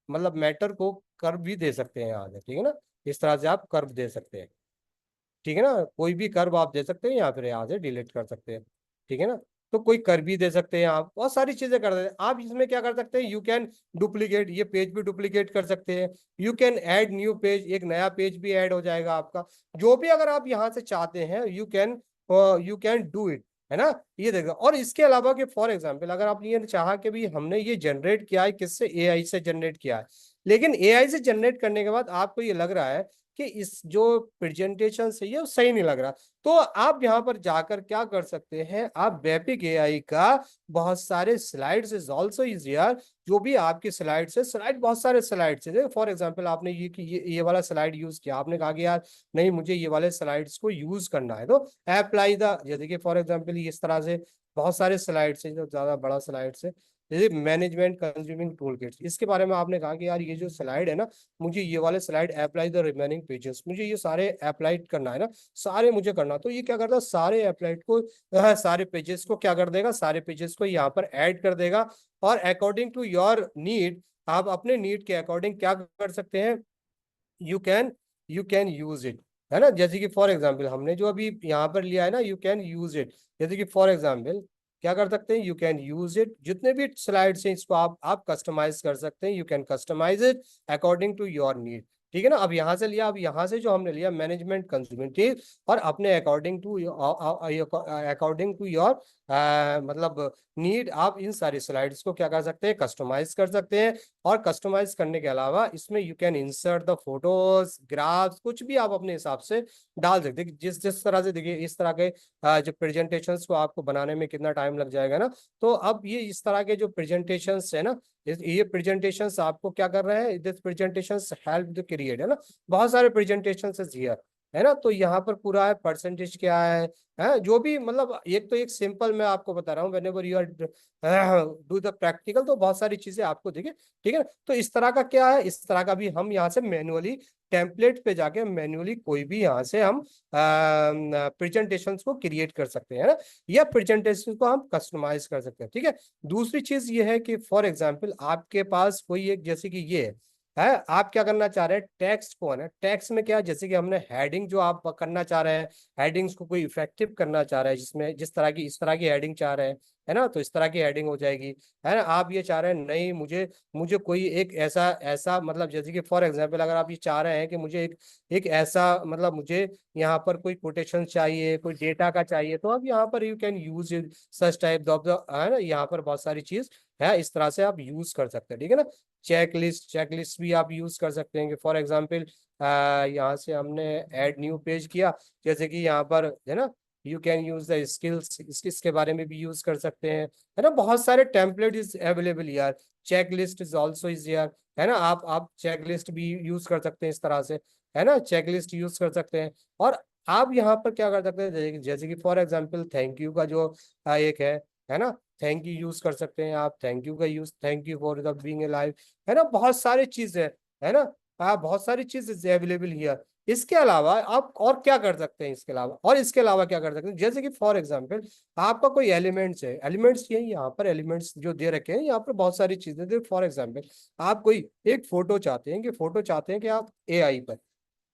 मतलब मैटर को कर्व भी दे सकते हैं यहाँ से, ठीक है ना, इस तरह से आप कर्व दे सकते हैं, ठीक है ना, कोई भी कर्व आप दे सकते हैं या फिर यहाँ से डिलीट कर सकते हैं, ठीक है ना। तो कोई कर भी दे सकते हैं आप, बहुत सारी चीजें कर सकते हैं आप। इसमें क्या कर सकते हैं, यू कैन डुप्लीकेट, ये पेज भी डुप्लीकेट कर सकते हैं, you can add new page, एक नया पेज भी ऐड हो जाएगा आपका, जो भी अगर आप यहाँ से चाहते हैं यू कैन डू इट, है ना, ये देखो। और इसके अलावा कि फॉर एग्जाम्पल अगर आप ये चाहा कि भी हमने ये जनरेट किया है किससे, एआई से जनरेट किया है, लेकिन एआई से जनरेट करने के बाद आपको ये लग रहा है कि इस जो प्रेजेंटेशन से ये सही नहीं लग रहा, तो आप यहाँ पर जाकर क्या कर सकते हैं, आप वेपिक एआई का बहुत सारे स्लाइड्स इज आल्सो इजियर, जो भी आपकी स्लाइड्स है, स्लाइड बहुत सारे स्लाइड्स है, फॉर एग्जांपल आपने ये वाला स्लाइड यूज किया, आपने कहा कि यार नहीं मुझे ये वाले स्लाइड्स को यूज करना है, तो अप्लाई द, जैसे कि फॉर एग्जांपल इस तरह से बहुत सारे स्लाइड्स है, जो ज्यादा बड़ा स्लाइड्स है, जैसे मैनेजमेंट कंज्यूमिंग टूल किट्स, इसके बारे में आपने कहा कि यार ये जो स्लाइड है ना, मुझे ये वाले slide apply the remaining pages, मुझे ये सारे अप्लाई करना है ना, सारे मुझे करना, तो ये क्या करता है, सारे अप्लाइड को सारे पेजेस को क्या कर देगा, सारे पेजेस को यहाँ पर ऐड कर देगा, और अकॉर्डिंग टू योर नीड, आप अपने नीड के अकॉर्डिंग क्या कर सकते हैं, you can you can use it, है ना। जैसे कि फॉर एग्जांपल हमने जो अभी यहाँ पर लिया है ना, यू कैन यूज इट, जैसे कि फॉर एग्जांपल क्या कर सकते हैं, यू कैन यूज इट, जितने भी स्लाइड्स हैं इसको आप कस्टमाइज कर सकते हैं, you can customize it according to your need, ठीक है ना। अब यहाँ से लिया, अब यहाँ से जो हमने लिया मैनेजमेंट कंज्यूमेटिव, और अपने अकॉर्डिंग टू योर मतलब नीड, आप इन सारी स्लाइड्स को क्या कर सकते हैं, कस्टमाइज कर सकते हैं। और कस्टमाइज करने के अलावा इसमें you can insert the photos, graphs, कुछ भी आप अपने हिसाब से डाल सकते हैं, जिस जिस तरह से, देखिए इस तरह के जो प्रेजेंटेशंस को आपको बनाने में कितना टाइम लग जाएगा ना, तो अब ये इस तरह के जो प्रेजेंटेशंस है ना, ये प्रेजेंटेशंस आपको क्या कर रहे हैं, this presentations help to create, है ना, बहुत सारे प्रेजेंटेशंस हियर, है ना। तो यहाँ पर पूरा है परसेंटेज क्या है जो भी, मतलब एक तो एक सिंपल मैं आपको बता रहा हूँ, whenever you are do the practical, तो बहुत सारी चीजें आपको देखिए, ठीक है ना। तो इस तरह का क्या है, इस तरह का भी हम यहाँ से मैनुअली टेम्पलेट पे जाके मैन्युअली कोई भी यहाँ से हम प्रेजेंटेशंस को क्रिएट कर सकते हैं ना, या प्रेजेंटेशन को हम कस्टमाइज कर सकते हैं, ठीक है। दूसरी चीज ये है कि फॉर एग्जांपल आपके पास कोई एक, जैसे कि ये है, आप क्या करना चाह रहे हैं, टेक्स्ट को, है ना, टेक्स्ट में क्या है, जैसे कि हमने हेडिंग जो आप करना चाह रहे हैं, हेडिंग्स को कोई इफेक्टिव करना चाह रहे हैं, जिसमें जिस तरह की इस तरह की हेडिंग चाह रहे हैं, है ना, तो इस तरह की हेडिंग हो जाएगी, है ना। आप ये चाह रहे हैं नहीं, मुझे मुझे कोई एक ऐसा ऐसा मतलब, जैसे कि फॉर एग्जांपल अगर आप ये चाह रहे हैं कि मुझे एक एक ऐसा मतलब, मुझे यहाँ पर कोई कोटेशन चाहिए, कोई डेटा का चाहिए, तो अब यहाँ पर you can use such type of the, है ना, यहाँ पर बहुत सारी चीज है, इस तरह से आप यूज कर सकते हैं, ठीक है ना। चेक लिस्ट भी आप यूज कर सकते हैं कि फॉर एग्जांपल यहाँ से हमने ऐड न्यू पेज किया, जैसे कि यहाँ पर, है ना, you can use the skills, इसके बारे में भी यूज कर सकते हैं, है ना। बहुत सारे टेम्पलेट इज अवेलेबल यार, check list is also is यार, है ना। आप चेक लिस्ट भी यूज कर सकते हैं इस तरह से, है ना, चेक लिस्ट यूज कर सकते हैं। और आप यहाँ पर क्या कर सकते हैं, जैसे कि फॉर एग्जांपल थैंक यू का जो एक है ना, थैंक यू यूज कर सकते हैं आप, थैंक यू का use, thank you for the being alive, है ना, बहुत सारी चीजें है ना, बहुत सारी चीज अवेलेबल हियर। इसके अलावा आप और क्या कर सकते हैं, इसके अलावा, और इसके अलावा क्या कर सकते हैं, जैसे कि फॉर एग्जांपल आपका कोई एलिमेंट्स है, एलिमेंट्स ये यहाँ पर एलिमेंट्स जो दे रखे हैं, यहाँ पर बहुत सारी चीजें दे, फॉर एग्जांपल आप कोई एक फोटो चाहते हैं, कि फोटो चाहते हैं कि आप एआई पर,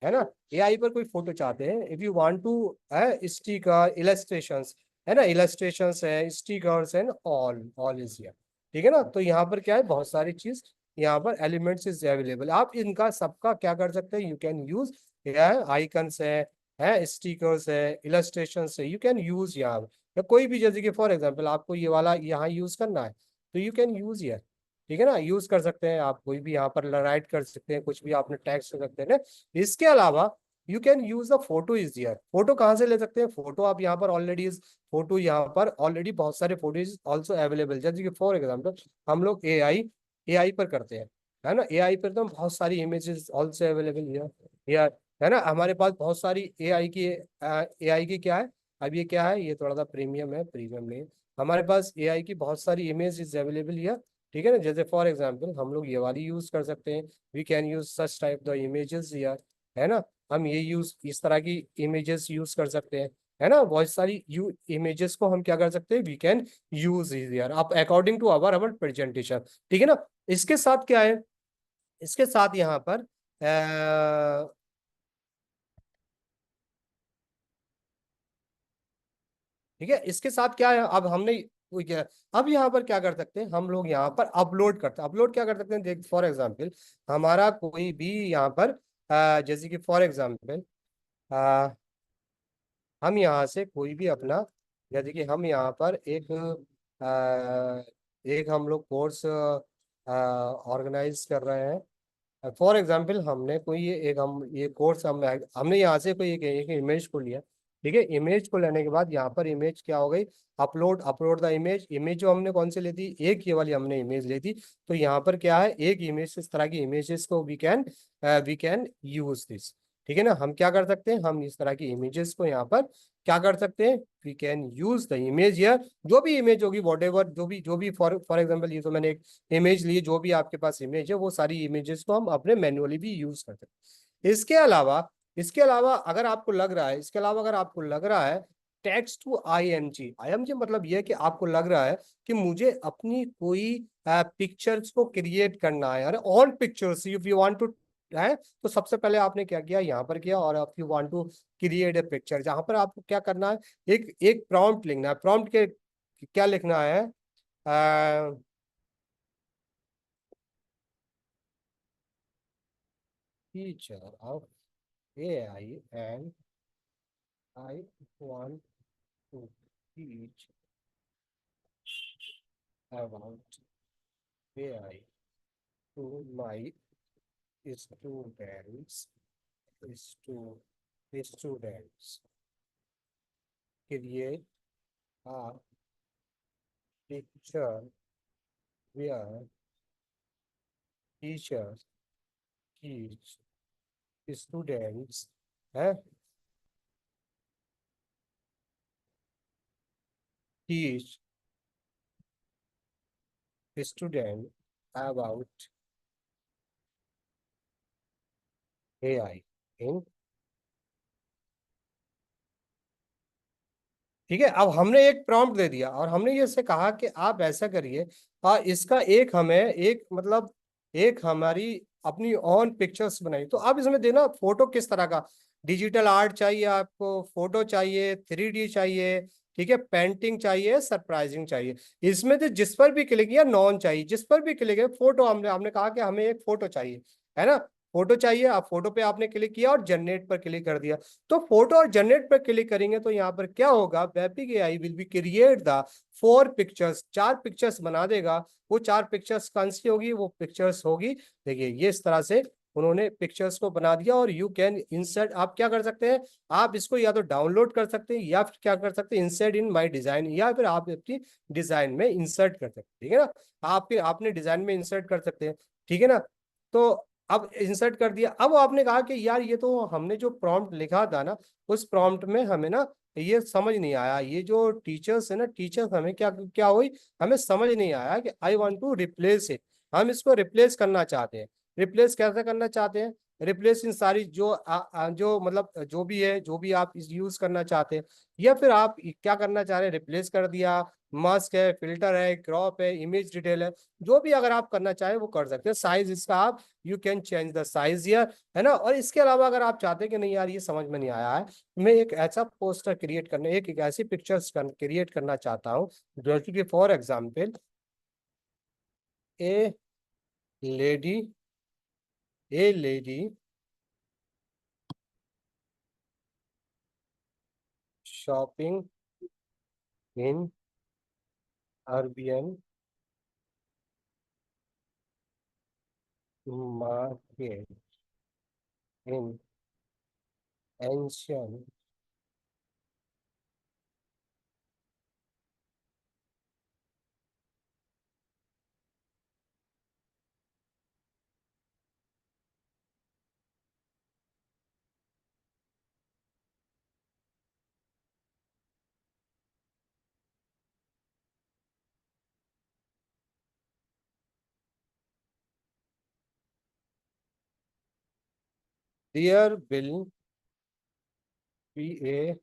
है ना, एआई पर कोई फोटो चाहते हैं, if you want to sticker illustrations, है ना, इलस्ट्रेशंस है, stickers and all is here, ठीक है ना। तो यहाँ पर क्या है, बहुत सारी चीज यहाँ पर एलिमेंट्स इज अवेलेबल, आप इनका सबका क्या कर सकते हैं, यू कैन यूज, आइकन्स है स्टिकर्स है, इलस्ट्रेशन है, यू कैन यूज यहाँ, या कोई भी, जैसे कि फॉर एग्जाम्पल आपको ये वाला यहाँ यूज करना है, तो यू कैन यूज हियर, ठीक है ना, यूज कर सकते हैं आप, कोई भी यहाँ पर राइट कर सकते हैं, कुछ भी आपने टैक्स कर सकते हैं ना। इसके अलावा you can use the photo is here. Photo कहाँ से ले सकते हैं, फोटो आप यहाँ पर ऑलरेडी, फोटो यहाँ पर ऑलरेडी बहुत सारे फोटोज ऑल्सो अवेलेबल, जैसे कि फॉर एग्जाम्पल हम लोग एआई पर करते हैं, है ना, एआई पर तो बहुत सारी इमेजेस ऑल्सो अवेलेबल हियर, है ना, हमारे पास बहुत सारी एआई की क्या है, अब ये क्या है, ये थोड़ा सा प्रीमियम है, प्रीमियम नहीं है। हमारे पास एआई की बहुत सारी इमेज अवेलेबल हियर, ठीक है ना, जैसे फॉर एग्जाम्पल हम लोग ये वाली यूज कर सकते हैं, we can use such type the images here, है ना, हम ये यूज इस तरह की इमेजेस यूज कर सकते हैं, है ना, बहुत सारी यू इमेजेस को हम क्या कर सकते हैं, वी कैन यूज हियर आप according to our our presentation, ठीक है ना। इसके साथ क्या है, इसके साथ यहाँ पर ठीक है, इसके साथ क्या है, अब हमने वो क्या, अब यहाँ पर क्या कर सकते हैं हम लोग, यहाँ पर अपलोड करते हैं, अपलोड क्या कर सकते हैं, देख फॉर एग्जांपल हमारा कोई भी यहाँ पर जैसे कि फॉर एग्जांपल हम यहाँ से कोई भी अपना, जैसे कि हम यहाँ पर एक हम लोग कोर्स ऑर्गेनाइज कर रहे हैं, फॉर एग्जाम्पल हमने कोई एक हम ये कोर्स हमने यहाँ से कोई एक इमेज को लिया, ठीक है, इमेज को लेने के बाद यहाँ पर इमेज क्या हो गई, upload, upload the image, image जो हमने कौन सी ली थी, एक ये वाली हमने इमेज ली थी, तो यहाँ पर क्या है, एक इमेज, इस तरह की इमेजेस को वी कैन यूज दिस, ठीक है ना, हम क्या कर सकते हैं, हम इस तरह की इमेजेस को यहाँ पर क्या कर सकते हैं, we can use the image here, जो भी इमेज होगी वॉट एवर, जो भी फॉर फॉर एग्जाम्पल ये तो मैंने एक इमेज ली, जो भी आपके पास इमेज है वो सारी इमेजेस को हम अपने मैन्युअली भी यूज करते हैं। इसके अलावा अगर आपको लग रहा है, इसके अलावा अगर आपको लग रहा है, टेक्स्ट टू आईएमजी मतलब ये है कि आपको लग रहा है कि मुझे अपनी कोई पिक्चर्स को क्रिएट करना है, अरे all pictures if you want to है, तो सबसे पहले आपने क्या किया, यहाँ पर किया, और if you want to create a picture, जहां पर आपको क्या करना है, एक एक प्रॉम्प्ट लिखना है, प्रॉम्प्ट के क्या लिखना है, teacher of AI and I want to teach about AI to my students, stu students, create a picture where teacher teach students है, teach student about AI in, ठीक है, अब हमने एक प्रॉम्प्ट दे दिया और हमने ये से कहा कि आप ऐसा करिए, और इसका एक हमें एक मतलब एक हमारी अपनी ऑन पिक्चर्स बनाई, तो आप इसमें देना फोटो किस तरह का, डिजिटल आर्ट चाहिए आपको, फोटो चाहिए, 3D चाहिए, ठीक है, पेंटिंग चाहिए, सरप्राइजिंग चाहिए, इसमें से जिस पर भी क्लिक, या नॉन चाहिए, जिस पर भी क्लिक है, फोटो हमने हमने कहा कि हमें एक फोटो चाहिए, है ना, फोटो चाहिए, आप फोटो पे आपने क्लिक किया और जनरेट पर क्लिक कर दिया, तो फोटो और जनरेट पर क्लिक करेंगे तो यहाँ पर क्या होगा, Wepik AI will be create the 4 pictures, 4 pictures बना देगा, वो 4 पिक्चर्स कौन सी होगी, वो पिक्चर्स होगी, देखिए ये इस तरह से उन्होंने पिक्चर्स को बना दिया, और यू कैन इंसर्ट, आप क्या कर सकते हैं, आप इसको या तो डाउनलोड कर सकते हैं, या फिर क्या कर सकते हैं, इंसर्ट इन माय डिजाइन, या फिर आप अपनी डिजाइन में इंसर्ट कर सकते हैं, ठीक है ना, आपके आपने डिजाइन में इंसर्ट कर सकते हैं, ठीक है ना, तो अब इंसर्ट कर दिया, अब आपने कहा कि यार ये तो हमने जो प्रॉम्प्ट लिखा था ना, उस प्रॉम्प्ट में हमें ना ये समझ नहीं आया, ये जो टीचर्स है ना, टीचर्स हमें क्या क्या हुई, हमें समझ नहीं आया कि I want to replace it, हम इसको रिप्लेस करना चाहते हैं, रिप्लेस कैसे करना चाहते हैं, रिप्लेस इन सारी जो मतलब जो भी है, जो भी आप यूज करना चाहते हैं, या फिर आप क्या करना चाह रहे हैं, रिप्लेस कर दिया, मास्क है, फिल्टर है, क्रॉप है, इमेज डिटेल है, जो भी अगर आप करना चाहें वो कर सकते हैं, साइज इसका आप you can change the size here, है ना, और इसके अलावा अगर आप चाहते हैं कि नहीं यार ये समझ में नहीं आया है, मैं एक ऐसा पोस्टर क्रिएट करने, एक ऐसी पिक्चर्स क्रिएट करना चाहता हूँ, जो कि for example a lady a lady shopping in Arabian market in ancient. There will be a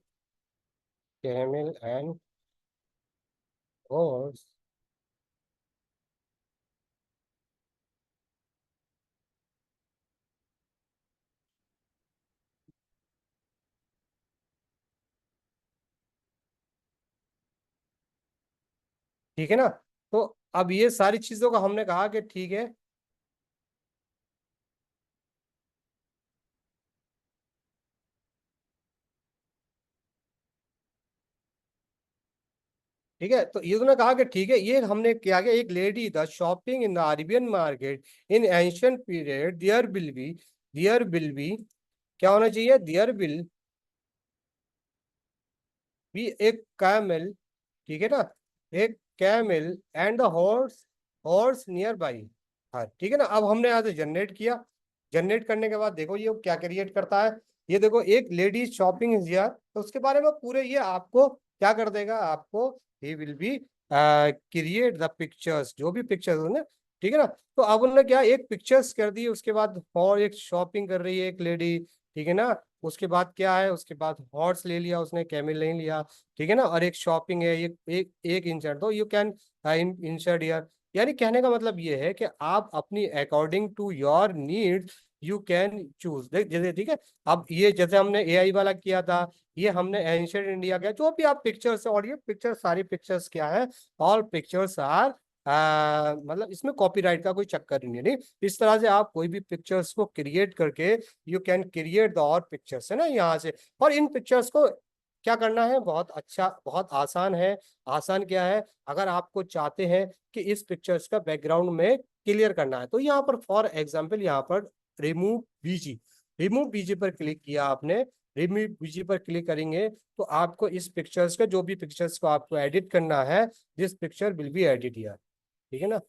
camel and horse. ठीक है ना। तो अब ये सारी चीजों का हमने कहा कि ठीक है। ठीक है, तो ये तूने कहा कि ठीक है, ये हमने क्या किया, एक lady the shopping in the Arabian market in ancient period, there will be क्या होना चाहिए, देयर विल बी एक कैमल। ठीक है ना, एक camel and the horse, horse near by. हाँ ठीक है ना। अब हमने यहाँ से जनरेट किया, जनरेट करने के बाद देखो ये क्या क्रिएट करता है। ये देखो, एक लेडी शॉपिंग इज हियर, तो उसके बारे में पूरे ये आपको क्या कर देगा, आपको he will be create the pictures, जो भी पिक्चर्स होंगे। ठीक है ना। तो अब उन्होंने क्या, एक पिक्चर्स कर दी, उसके बाद और एक शॉपिंग कर रही है एक लेडी। ठीक है ना। उसके बाद क्या है, उसके बाद हॉर्स ले लिया उसने, कैमल नहीं लिया। ठीक है ना। और एक शॉपिंग है, एक इंसर्ट दो, यू कैन इंसर्ट ईयर। यानी कहने का मतलब ये है कि आप अपनी according to your need you can choose. देख जैसे, ठीक है। अब ये जैसे हमने एआई वाला किया था, ये हमने एंशियंट इंडिया किया, जो भी आप पिक्चर्स, और ये पिक्चर सारी पिक्चर्स क्या है, ऑल पिक्चर्स आर मतलब इसमें कॉपीराइट का कोई चक्कर नहीं है। नहीं, इस तरह से आप कोई भी पिक्चर्स को क्रिएट करके यू कैन क्रिएट द और पिक्चर्स, है ना, यहाँ से। और इन पिक्चर्स को क्या करना है, बहुत अच्छा, बहुत आसान है। आसान क्या है, अगर आपको चाहते हैं कि इस पिक्चर्स का बैकग्राउंड में क्लियर करना है, तो यहाँ पर फॉर एग्जांपल यहाँ पर रिमूव बीजी, रिमूव बीजी पर क्लिक किया आपने। रिमूव बीजी पर क्लिक करेंगे तो आपको इस पिक्चर्स का, जो भी पिक्चर्स को आपको एडिट करना है, this picture will be edit here. ठीक है ना।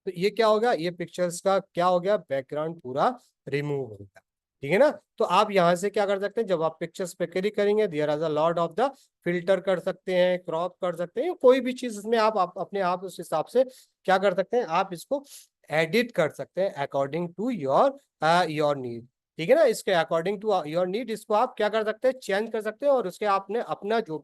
तो ये क्या होगा, ये पिक्चर्स का क्या हो गया, बैकग्राउंड पूरा रिमूव हो गया। ठीक है ना। तो आप यहाँ से क्या कर सकते हैं, जब आप पिक्चर्स पे क्लिक करेंगे, there are a lot of the filter कर सकते हैं, क्रॉप कर सकते हैं, कोई भी चीज इसमें आप अपने आप उस हिसाब से क्या कर सकते हैं, आप इसको एडिट कर सकते हैं अकॉर्डिंग टू योर नीड। ठीक है ना। इसके अकॉर्डिंग टू योर नीड इसको आप क्या कर सकते हैं, चेंज कर सकते हैं, और उसके आपने अपना जो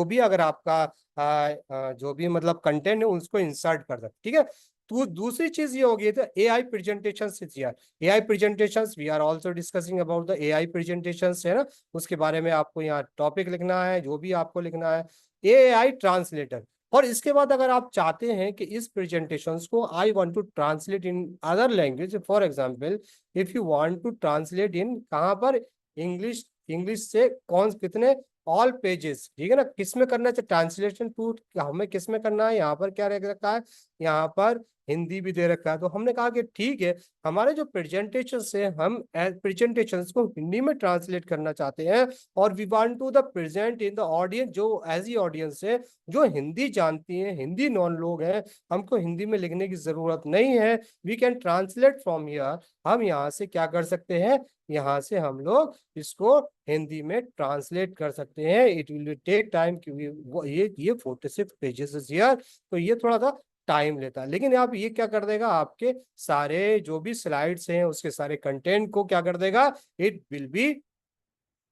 भी अगर आपका जो भी मतलब कंटेंट है उसको इंसर्ट कर सकते। ठीक है। तो दूसरी चीज ये होगी, तो एआई प्रेजेंटेशन यार, AI presentations we are also discussing about the AI presentations, है ना। उसके बारे में आपको यहाँ टॉपिक लिखना है, जो भी आपको लिखना है, एआई ट्रांसलेटर। और इसके बाद अगर आप चाहते हैं कि इस प्रेजेंटेशंस को I want to translate in other language, for example if you want to translate in कहाँ पर, इंग्लिश, इंग्लिश से कौन कितने, ऑल पेजेस। ठीक है ना, किस में करना है ट्रांसलेशन टू, हमें किस में करना है, यहाँ पर क्या रख रखा है, यहाँ पर हिंदी भी दे रखा है। तो हमने कहा कि ठीक है, हमारे जो प्रेजेंटेशन है, हम प्रेजेंटेशन को हिंदी में ट्रांसलेट करना चाहते हैं, और we want to the present in the audience, जो ऐसी ऑडियंस है जो हिंदी जानती है, हिंदी नॉन लोग हैं, हमको हिंदी में लिखने की जरूरत नहीं है, we can translate from here. हम यहाँ से क्या कर सकते हैं, यहाँ से हम लोग इसको हिंदी में ट्रांसलेट कर सकते हैं। इट विल टेक टाइम, क्योंकि वो ये 46 पेजेस यार, तो ये थोड़ा सा टाइम लेता है। लेकिन आप ये क्या कर देगा, आपके सारे जो भी स्लाइड्स हैं उसके सारे कंटेंट को क्या कर देगा, इट विल बी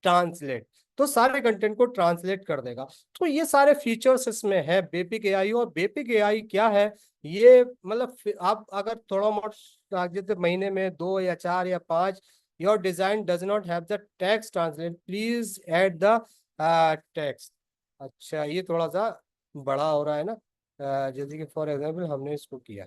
ट्रांसलेट। तो सारे कंटेंट को ट्रांसलेट कर देगा। तो ये सारे फीचर्स इसमें है बेसिक एआई। और बेसिक एआई क्या है, ये मतलब आप अगर थोड़ा मोट जैसे महीने में 2 या 4 या 5, your design does not have the text translate, please add the text. अच्छा, ये थोड़ा सा बड़ा हो रहा है ना। जैसे कि फॉर एग्जाम्पल हमने इसको किया,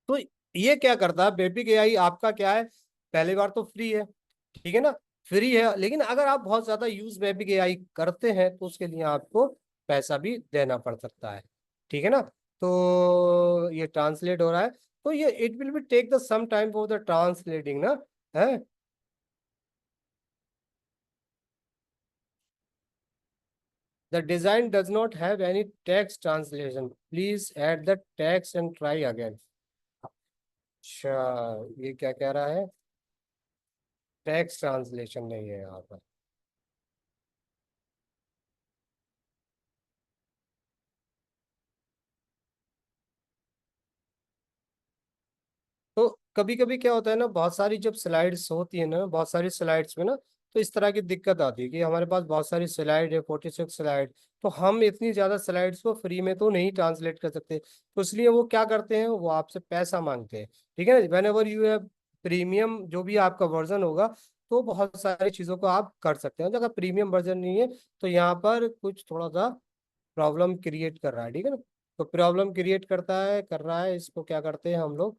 तो ये क्या करता है बेसिक एआई आपका क्या है, पहली बार तो फ्री है, ठीक है ना, फ्री है, लेकिन अगर आप बहुत ज्यादा यूज में भी एआई करते हैं तो उसके लिए आपको पैसा भी देना पड़ सकता है, ठीक है ना। तो ये ट्रांसलेट हो रहा है, तो ये it will be take the some time for the translating ना, है। The design does not have any text translation. Please add the text and try again. अच्छा, ये क्या कह रहा है, टेक्स्ट ट्रांसलेशन नहीं है यहाँ पर। तो कभी कभी क्या होता है ना, बहुत सारी जब स्लाइड्स होती है ना, बहुत सारी स्लाइड्स में ना, तो इस तरह की दिक्कत आती है कि हमारे पास बहुत सारी स्लाइड है, 46 स्लाइड, तो हम इतनी ज्यादा स्लाइड्स को फ्री में तो नहीं ट्रांसलेट कर सकते, तो इसलिए वो क्या करते हैं, वो आपसे पैसा मांगते हैं, ठीक है ना। When ever you have premium, जो भी आपका वर्जन होगा, तो बहुत सारी चीजों को आप कर सकते हैं। तो अगर प्रीमियम वर्जन नहीं है तो यहाँ पर कुछ थोड़ा सा प्रॉब्लम क्रिएट कर रहा है, ठीक है ना। तो प्रॉब्लम क्रिएट करता है, कर रहा है, इसको क्या करते हैं हम लोग,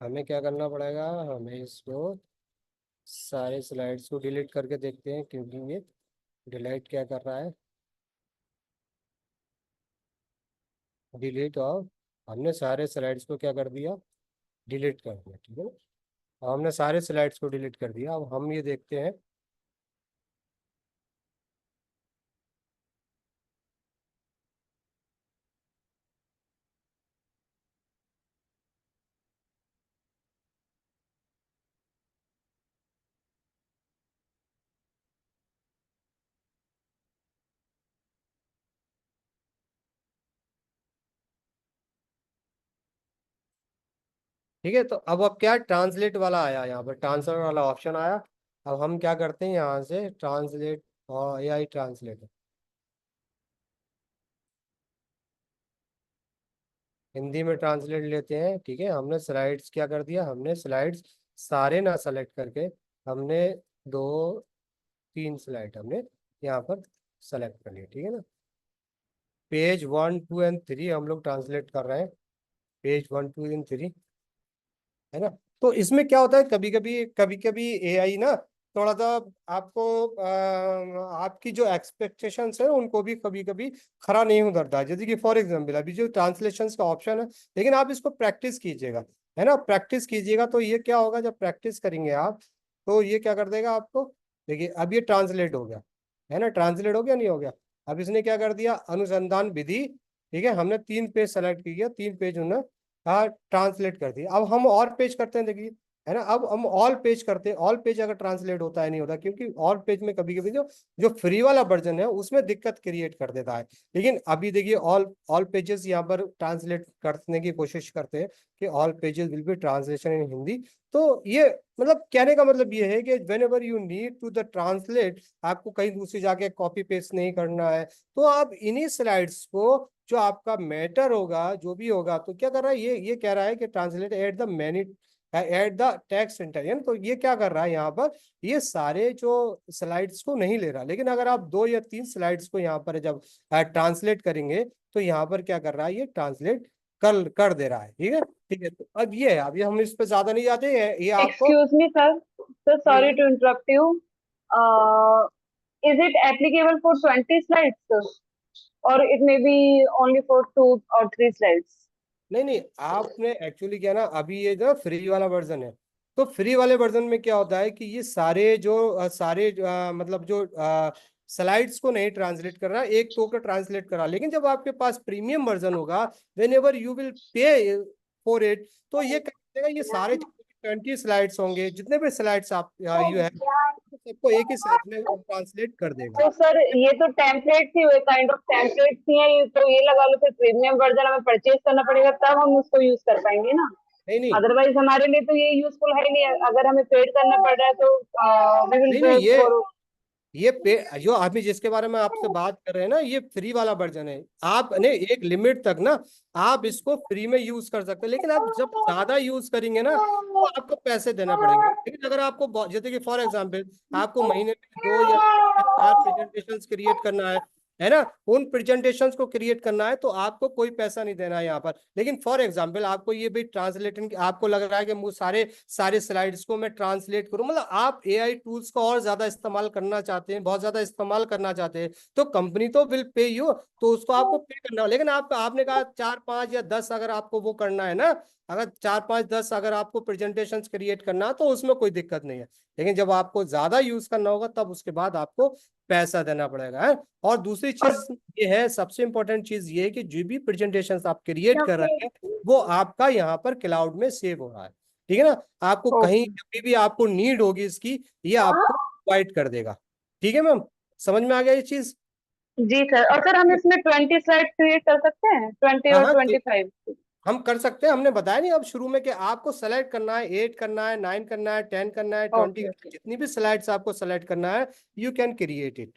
हमें क्या करना पड़ेगा, हमें इसको सारे स्लाइड्स को डिलीट करके देखते हैं, क्योंकि ये डिलीट क्या कर रहा है, डिलीट, और हमने सारे स्लाइड्स को क्या कर दिया, डिलीट कर दिया, ठीक है ना। हमने सारे स्लाइड्स को डिलीट कर दिया, अब हम ये देखते हैं। ठीक है, तो अब क्या ट्रांसलेट वाला आया, यहाँ पर ट्रांसलेट वाला ऑप्शन आया। अब हम क्या करते हैं, यहाँ से ट्रांसलेट और एआई ट्रांसलेट हिंदी में ट्रांसलेट लेते हैं, ठीक है। हमने स्लाइड्स क्या कर दिया, हमने स्लाइड्स सारे ना सेलेक्ट करके, हमने दो तीन स्लाइड हमने यहाँ पर सेलेक्ट कर लिया, ठीक है ना। पेज 1 2 एंड 3 हम लोग ट्रांसलेट कर रहे हैं, पेज 1 2 एंड 3, है ना। तो इसमें क्या होता है, कभी कभी एआई ना थोड़ा सा आपको आपकी जो एक्सपेक्टेशंस है उनको भी कभी कभी खरा नहीं उतरता है। जैसे कि फॉर एग्जांपल अभी जो ट्रांसलेशन का ऑप्शन है, लेकिन आप इसको प्रैक्टिस कीजिएगा, है ना, प्रैक्टिस कीजिएगा, तो ये क्या होगा, जब प्रैक्टिस करेंगे आप, तो ये क्या कर देगा आपको। देखिए अब ये ट्रांसलेट हो गया, है ना, ट्रांसलेट हो गया, नहीं हो गया। अब इसने क्या कर दिया, अनुसंधान विधि, ठीक है, हमने 3 पेज सेलेक्ट किया, 3 पेज उन्होंने हाँ ट्रांसलेट कर दिया। अब हम और पेज करते हैं, देखिए, है ना, अब हम ऑल पेज करते हैं। ऑल पेज अगर ट्रांसलेट होता है, नहीं होता, क्योंकि ऑल पेज में कभी कभी जो जो फ्री वाला वर्जन है उसमें दिक्कत क्रिएट कर देता है। लेकिन अभी देखिए ऑल ऑल पेजेस यहाँ पर ट्रांसलेट करने की कोशिश करते हैं कि all pages will be translation in Hindi. तो ये मतलब कहने का मतलब ये है कि whenever you need to the translate, आपको कहीं दूसरी जाके कॉपी पेस्ट नहीं करना है, तो आप इन्हीं स्लाइड्स को, जो आपका मैटर होगा, जो भी होगा, तो क्या कर रहा है, ये कह रहा है कि translate at the many at the text इंटेरियन। तो ये क्या कर रहा है यहाँ पर, ये सारे जो स्लाइड्स को नहीं ले रहा, लेकिन अगर आप 2 या 3 स्लाइड्स को यहाँ पर जब ट्रांसलेट करेंगे, तो यहाँ पर क्या कर रहा है, ये ट्रांसलेट कर कर दे रहा है, ठीक है, ठीक है। तो अब ये है, अभी हम इस पे ज्यादा नहीं जाते हैं, ये आपको। Excuse me, sir. Sir, sorry hmm, to interrupt you. Uh, is it applicable for 20 slides, sir? Or it may be only for 2 or 3 slides? नहीं नहीं, आपने एक्चुअली क्या ना, अभी ये जो फ्री वाला वर्जन है, तो फ्री वाले वर्जन में क्या होता है कि ये सारे जो मतलब जो स्लाइड्स को नहीं ट्रांसलेट कर रहा, एक तो का ट्रांसलेट कर रहा। लेकिन जब आपके पास प्रीमियम वर्जन होगा, when ever you will pay for it, तो ये कर देगा, ये सारे 20 स्लाइड्स होंगे, जितने भी स्लाइड्स आप यू है, सबको एक ही साथ में ट्रांसलेट कर देगा। तो सर ये तो टेम्पलेट ही हुए, काइंड ऑफ टेम्पलेट ही है ये, तो ये लगा लो फिर प्रीमियम वर्जन हमें परचेज करना पड़ेगा तब हम उसको यूज कर पाएंगे ना। नहीं नहीं, अदरवाइज हमारे लिए तो ये यूजफुल है ही नहीं, अगर हमें पेड करना पड़ रहा है तो वी विल नहीं गो नहीं, फॉर। ये पे जो अभी जिसके बारे में आपसे बात कर रहे हैं ना, ये फ्री वाला वर्जन है। आप ने एक लिमिट तक ना आप इसको फ्री में यूज कर सकते हैं, लेकिन आप जब ज्यादा यूज करेंगे ना, तो आपको पैसे देना पड़ेंगे। लेकिन अगर आपको जैसे कि फॉर एग्जांपल आपको महीने में 2 या 4 प्रेजेंटेशंस क्रिएट करना है ना, उन प्रेजेंटेशंस को क्रिएट करना है तो आपको कोई पैसा नहीं देना है यहाँ पर। लेकिन फॉर एग्जांपल आपको ये भी ट्रांसलेटिंग, आपको लग रहा है कि मुझे सारे सारे स्लाइड्स को मैं ट्रांसलेट करूं, मतलब आप एआई टूल्स को और ज्यादा इस्तेमाल करना चाहते हैं, बहुत ज्यादा इस्तेमाल करना चाहते हैं, तो कंपनी तो विल पे यू, तो उसको आपको पे करना हो। लेकिन आपने कहा 4 5 या 10 अगर आपको वो करना है ना, अगर 4 5 10 अगर आपको प्रेजेंटेशन क्रिएट करना है तो उसमें कोई दिक्कत नहीं है। लेकिन जब आपको ज्यादा यूज करना होगा तब उसके बाद आपको पैसा देना पड़ेगा है। और दूसरी चीज ये है, सबसे इंपॉर्टेंट चीज ये है कि जो भी प्रेजेंटेशन आप क्रिएट कर रहे हैं वो आपका यहाँ पर क्लाउड में सेव हो रहा है, ठीक है ना। आपको कहीं ओके कभी भी आपको नीड होगी इसकी, ये आपको प्रोवाइड कर देगा। ठीक है मैम, समझ में आ गया ये चीज? जी सर। और सर हम इसमें 20 स्लाइड क्रिएट कर सकते हैं, 20 हाँ और हाँ, 25? हम कर सकते हैं। हमने बताया नहीं अब शुरू में कि आपको सेलेक्ट करना है, 8 करना है, 9 करना है, 10 करना है, 20 ओके करना है, ओके जितनी भी स्लाइड्स आपको सेलेक्ट करना है यू कैन क्रिएट इट।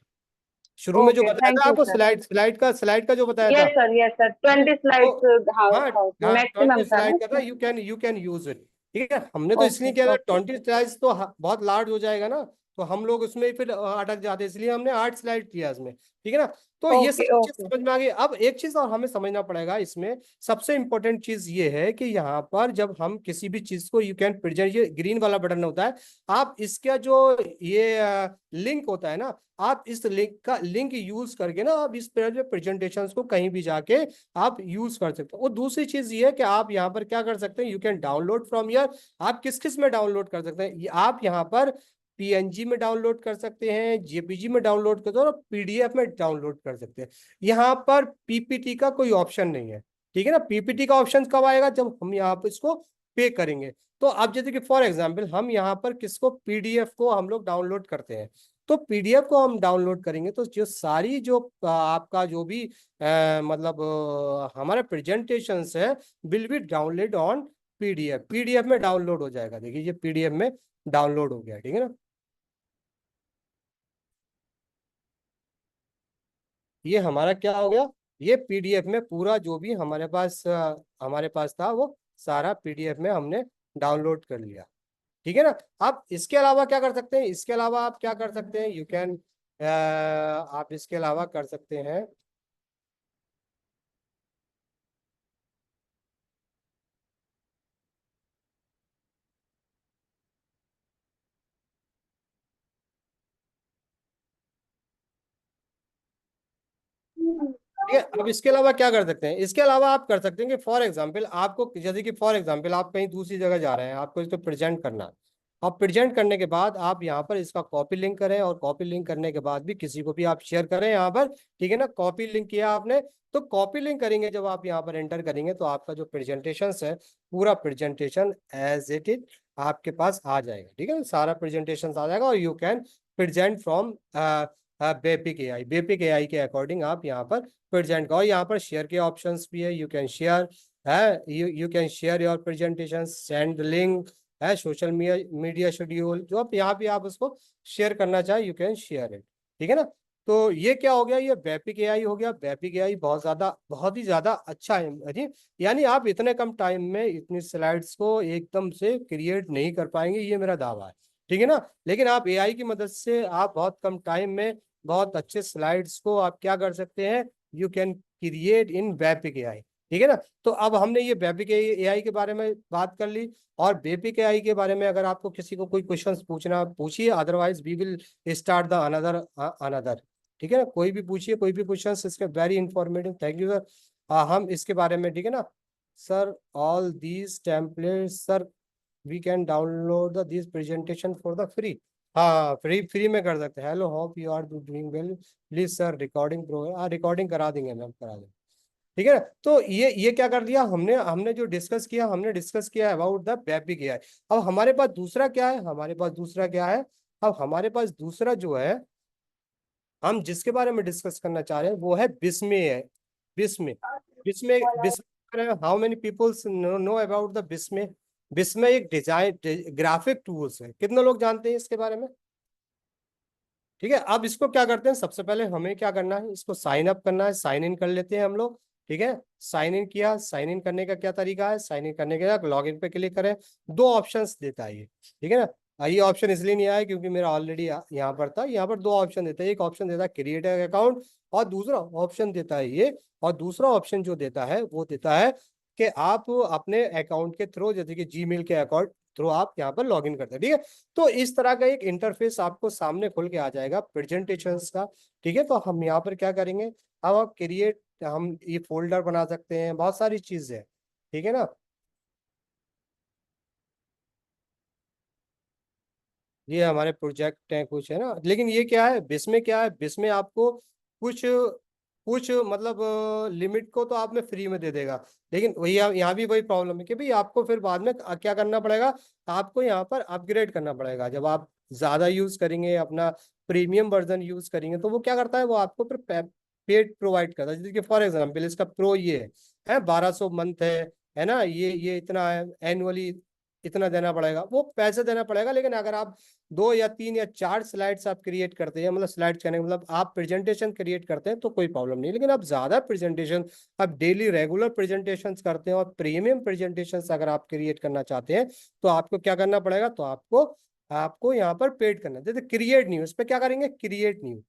शुरू में जो ओके, बताया थैंक था यू आपको, सर। स्लाइड का जो बताया था, यस सर, ठीक है, 20 तो स्लाइड्स, हाँ हाँ हाँ, हाँ, मैक्सिमम 20 था ना स्लाइड का था, इसमें। You can use it. ठीक है, हमने तो ओके इसलिए किया था, ओके 20 स्लाइड्स तो बहुत लार्ज हो जाएगा ना, तो हम लोग उसमें फिर अटक जाते, इसलिए हमने 8 स्लाइड किया इसमें। ठीक है ना, तो ये सब ओके चीज ओके। समझ में आ गई। अब एक चीज और हमें समझना पड़ेगा इसमें, सबसे इंपॉर्टेंट चीज ये है कि यहाँ पर जब हम किसी भी चीज को यू कैन प्रेजेंट, ये ग्रीन वाला बटन होता है, आप इसका जो ये लिंक होता है ना, आप इस लिंक यूज करके ना आप इस तरह के प्रेजेंटेशंस को कहीं भी जाके आप यूज कर सकते हो। और दूसरी चीज ये है कि आप यहाँ पर क्या कर सकते हैं, यू कैन डाउनलोड फ्रॉम यर। आप किस किस में डाउनलोड कर सकते हैं, आप यहाँ पर पीएनजी में डाउनलोड कर सकते हैं, जेपीजी में डाउनलोड कर दो, और पीडीएफ में डाउनलोड कर सकते हैं। यहाँ पर पीपीटी का कोई ऑप्शन नहीं है। ठीक है ना, पीपीटी का ऑप्शन कब आएगा, जब हम यहाँ पर इसको पे करेंगे। तो आप जैसे कि फॉर एग्जाम्पल हम यहाँ पर किसको, पीडीएफ को हम लोग डाउनलोड करते हैं, तो पीडीएफ को हम डाउनलोड करेंगे तो जो सारी जो आपका जो भी मतलब हमारे प्रेजेंटेशंस है will be download on PDF, PDF में डाउनलोड हो जाएगा। देखिए ये पीडीएफ में डाउनलोड हो गया, ठीक है ना। ये हमारा क्या हो गया, ये पीडीएफ में पूरा जो भी हमारे पास था वो सारा पीडीएफ में हमने डाउनलोड कर लिया। ठीक है ना। आप इसके अलावा क्या कर सकते हैं, इसके अलावा आप क्या कर सकते हैं, यू कैन आप इसके अलावा कर सकते हैं, ठीक है। अब इसके अलावा क्या कर सकते हैं, इसके अलावा आप कर सकते हैं कि फॉर एग्जांपल आपको, जैसे कि फॉर एग्जांपल आप कहीं दूसरी जगह जा रहे हैं, आपको इसको प्रेजेंट करना है। अब प्रेजेंट करने के बाद आप यहाँ पर इसका कॉपी लिंक करें, और कॉपी लिंक करने के बाद भी किसी को भी आप शेयर करें यहाँ पर। ठीक है ना, कॉपी लिंक किया आपने, तो कॉपी लिंक करेंगे जब आप यहाँ पर एंटर करेंगे तो आपका जो प्रेजेंटेशन है, पूरा प्रेजेंटेशन एज इट इज आपके पास आ जाएगा। ठीक है ना, सारा प्रेजेंटेशन आ जाएगा, और you can present from Wepik AI के अकॉर्डिंग आप यहाँ पर प्रेजेंट का। और यहाँ पर शेयर के ऑप्शंस भी है, यू कैन शेयर है, you can share your presentation, send link है, सोशल मीडिया शेड्यूल, जो आप यहाँ पे आप उसको शेयर करना चाहे यू कैन शेयर इट। ठीक है ना, तो ये क्या हो गया, ये वेपिक एआई हो गया। वेपिक एआई बहुत ही ज्यादा अच्छा है अजी, यानी आप इतने कम टाइम में इतनी स्लाइड्स को एकदम से क्रिएट नहीं कर पाएंगे, ये मेरा दावा है। ठीक है ना, लेकिन आप एआई की मदद से आप बहुत कम टाइम में बहुत अच्छे स्लाइड्स को आप क्या कर सकते हैं, you can create in Wepik AI. ठीक है ना, तो अब हमने ये वेपिक एआई के बारे में बात कर ली। और बेपिक एआई के बारे में अगर आपको किसी को कोई क्वेश्चंस पूछना पूछिए, otherwise we will start the another. ठीक है ना, कोई भी पूछिए, कोई भी क्वेश्चंस, इसके very informative, thank you sir. हम इसके बारे में, ठीक है ना sir, all these templates sir we can download the this presentation for the free. हाँ, फ्री में कर सकते हैं। Hello, hope you are doing well, please sir recording pro, recording करा देंगे मैम, करा देंगे। ठीक है ना, तो ये क्या कर दिया हमने हमने जो डिस्कस किया, हमने डिस्कस किया अबाउट द वेपिक एआई। अब हमारे पास दूसरा क्या है, हमारे पास दूसरा क्या है, अब हमारे पास दूसरा जो है, हम जिसके बारे में डिस्कस करना चाह रहे हैं वो है बिस्मे है। Visme, Visme, Visme, how many peoples know about the Visme? Visme एक डिजाइन ग्राफिक टूल्स है, कितने लोग जानते हैं इसके बारे में? ठीक है, अब इसको क्या करते हैं, सबसे पहले हमें क्या करना है, इसको साइन अप करना है, साइन इन कर लेते हैं हम लोग। ठीक है, साइन इन किया, साइन इन करने का क्या तरीका है, साइन इन करने के बाद लॉग इन पे क्लिक करें, दो ऑप्शंस देता है ये। ठीक है ना, ये ऑप्शन इसलिए नहीं आया क्योंकि मेरा ऑलरेडी यहाँ पर था। यहाँ पर दो ऑप्शन देता है, एक ऑप्शन देता है क्रिएट अकाउंट और दूसरा ऑप्शन देता है ये, और दूसरा ऑप्शन जो देता है वो देता है कि आप अपने अकाउंट के थ्रू, जैसे कि जीमेल के अकाउंट थ्रू आप यहाँ पर लॉग इन करते हैं। ठीक है, तो इस तरह का एक इंटरफेस आपको सामने खुल के आ जाएगा प्रेजेंटेशन का। ठीक है, तो हम यहाँ पर क्या करेंगे, अब आप क्रिएट, हम ये फोल्डर बना सकते हैं, बहुत सारी चीजें हैं। ठीक है ना, ये हमारे प्रोजेक्ट हैं कुछ, है ना, लेकिन ये क्या है, बिस्म क्या है, बिस्म आपको कुछ कुछ मतलब लिमिट को तो आप में फ्री में दे देगा, लेकिन वही यहाँ भी वही प्रॉब्लम है कि भाई आपको फिर बाद में क्या करना पड़ेगा, आपको यहाँ पर अपग्रेड करना पड़ेगा। जब आप ज्यादा यूज करेंगे, अपना प्रीमियम वर्जन यूज करेंगे, तो वो क्या करता है, वो आपको फिर पेड प्रोवाइड करता है। जैसे कि फॉर एग्जाम्पल इसका प्रो ये है 1200 मंथ है ना, ये इतना है एनुअली, इतना देना पड़ेगा, वो पैसे देना पड़ेगा। लेकिन अगर आप 2 या 3 या 4 स्लाइड्स आप क्रिएट करते हैं, मतलब स्लाइड्स कहने का मतलब आप प्रेजेंटेशन क्रिएट करते हैं, तो कोई प्रॉब्लम नहीं। लेकिन आप ज्यादा प्रेजेंटेशन, आप डेली रेगुलर प्रेजेंटेशन करते हैं और प्रीमियम प्रेजेंटेशन अगर आप क्रिएट करना चाहते हैं, तो आपको क्या करना पड़ेगा, तो आपको आपको यहाँ पर पेड करना है। जैसे क्रिएट न्यू, इस पर क्या करेंगे, क्रिएट न्यू।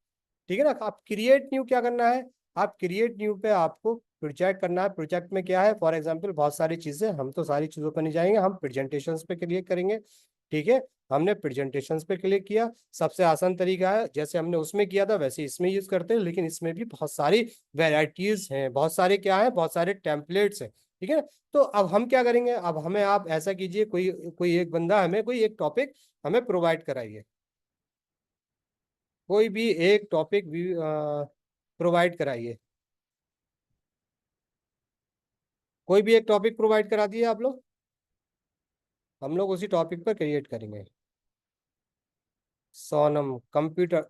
ठीक है ना, आप क्रिएट न्यू क्या करना है, आप क्रिएट न्यू पे आपको प्रोजेक्ट करना है। प्रोजेक्ट में क्या है, फॉर एग्जांपल बहुत सारी चीजें, हम तो सारी चीजों पर नहीं जाएंगे, हम प्रेजेंटेशंस पे क्लिक करेंगे। ठीक है, हमने प्रेजेंटेशंस पे क्लिक किया, सबसे आसान तरीका है, जैसे हमने उसमें किया था वैसे इसमें यूज करते हैं, लेकिन इसमें भी बहुत सारी वेराइटीज हैं, बहुत सारे क्या है, बहुत सारे टेम्पलेट्स हैं। ठीक है ना, तो अब हम क्या करेंगे, अब हमें आप ऐसा कीजिए, कोई कोई एक बंदा हमें कोई एक टॉपिक हमें प्रोवाइड कराइए, कोई भी एक टॉपिक भी प्रोवाइड कराइए, कोई भी एक टॉपिक प्रोवाइड करा दिए आप लोग, हम लोग उसी टॉपिक पर क्रिएट करेंगे। Sonam computer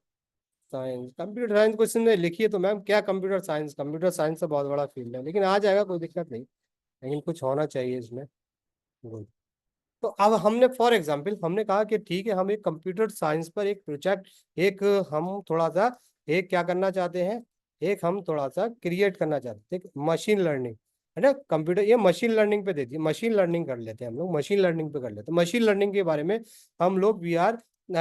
science, computer science question में लिखिए तो मैम क्या, कंप्यूटर साइंस, कंप्यूटर साइंस से बहुत बड़ा फील्ड है, लेकिन आ जाएगा, कोई दिक्कत नहीं, लेकिन कुछ होना चाहिए इसमें। गुड। तो अब हमने फॉर एग्जांपल हमने कहा कि ठीक है, हम एक कंप्यूटर साइंस पर एक प्रोजेक्ट, एक हम थोड़ा सा एक क्या करना चाहते हैं, एक हम थोड़ा सा क्रिएट करना चाहते हैं, मशीन लर्निंग, है ना, कंप्यूटर ये मशीन लर्निंग पे देती है, मशीन लर्निंग कर लेते हैं हम लोग, मशीन लर्निंग पे कर लेते हैं, मशीन लर्निंग के बारे में हम लोग we are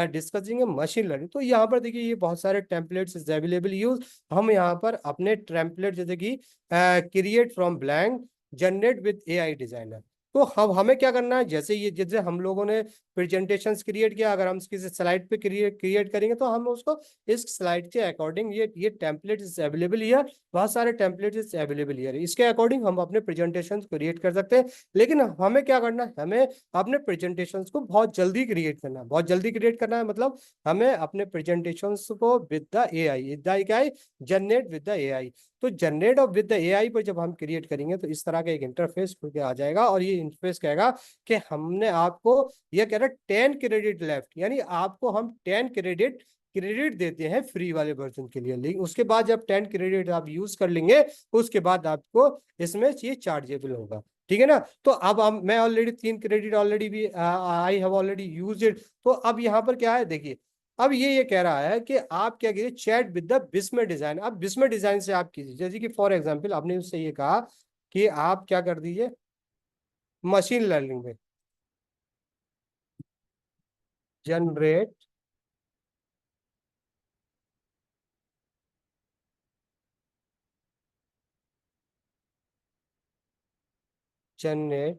discussing machine learning. तो यहाँ पर देखिए, ये बहुत सारे टेम्पलेट्स अवेलेबल यूज, हम यहाँ पर अपने टेम्पलेट जैसे कि create from blank, generate with AI designer. तो हम हमें क्या करना है, जैसे ये जैसे हम लोगों ने प्रेजेंटेशंस क्रिएट किया, अगर हम किसी स्लाइड पे क्रिएट करेंगे, तो हम उसको इस स्लाइड के अकॉर्डिंग, ये टेम्पलेट इज अवेलेबल हियर, बहुत सारे टेम्पलेट इज अवेलेबल हियर, इसके अकॉर्डिंग हम अपने प्रेजेंटेशन क्रिएट कर सकते हैं। लेकिन हमें क्या करना है, हमें अपने प्रेजेंटेशन को बहुत जल्दी क्रिएट करना है, बहुत जल्दी क्रिएट करना है, मतलब हमें अपने प्रेजेंटेशन को with the AI, generate with the AI. तो जनरेट और विद द एआई पर जब हम क्रिएट करेंगे, तो इस तरह का एक इंटरफेस खुल के आ जाएगा, और ये इंटरफेस कहेगा कि हमने आपको, ये कह रहा है 10 क्रेडिट लेफ्ट, यानी आपको हम 10 क्रेडिट देते हैं फ्री वाले वर्जन के लिए, लेकिन उसके बाद जब 10 क्रेडिट आप यूज कर लेंगे, उसके बाद आपको इसमें ये चार्जेबल होगा। ठीक है ना, तो अब मैं ऑलरेडी 3 क्रेडिट ऑलरेडी भी I have already use it. तो अब यहाँ पर क्या है देखिए, अब ये कह रहा है कि आप क्या कीजिए, चैट विद द बिस्म डिजाइन। अब बिस्म डिजाइन से आप कीजिए, जैसे कि फॉर एग्जांपल आपने उससे ये कहा कि आप क्या कर दीजिए, मशीन लर्निंग में generate, generation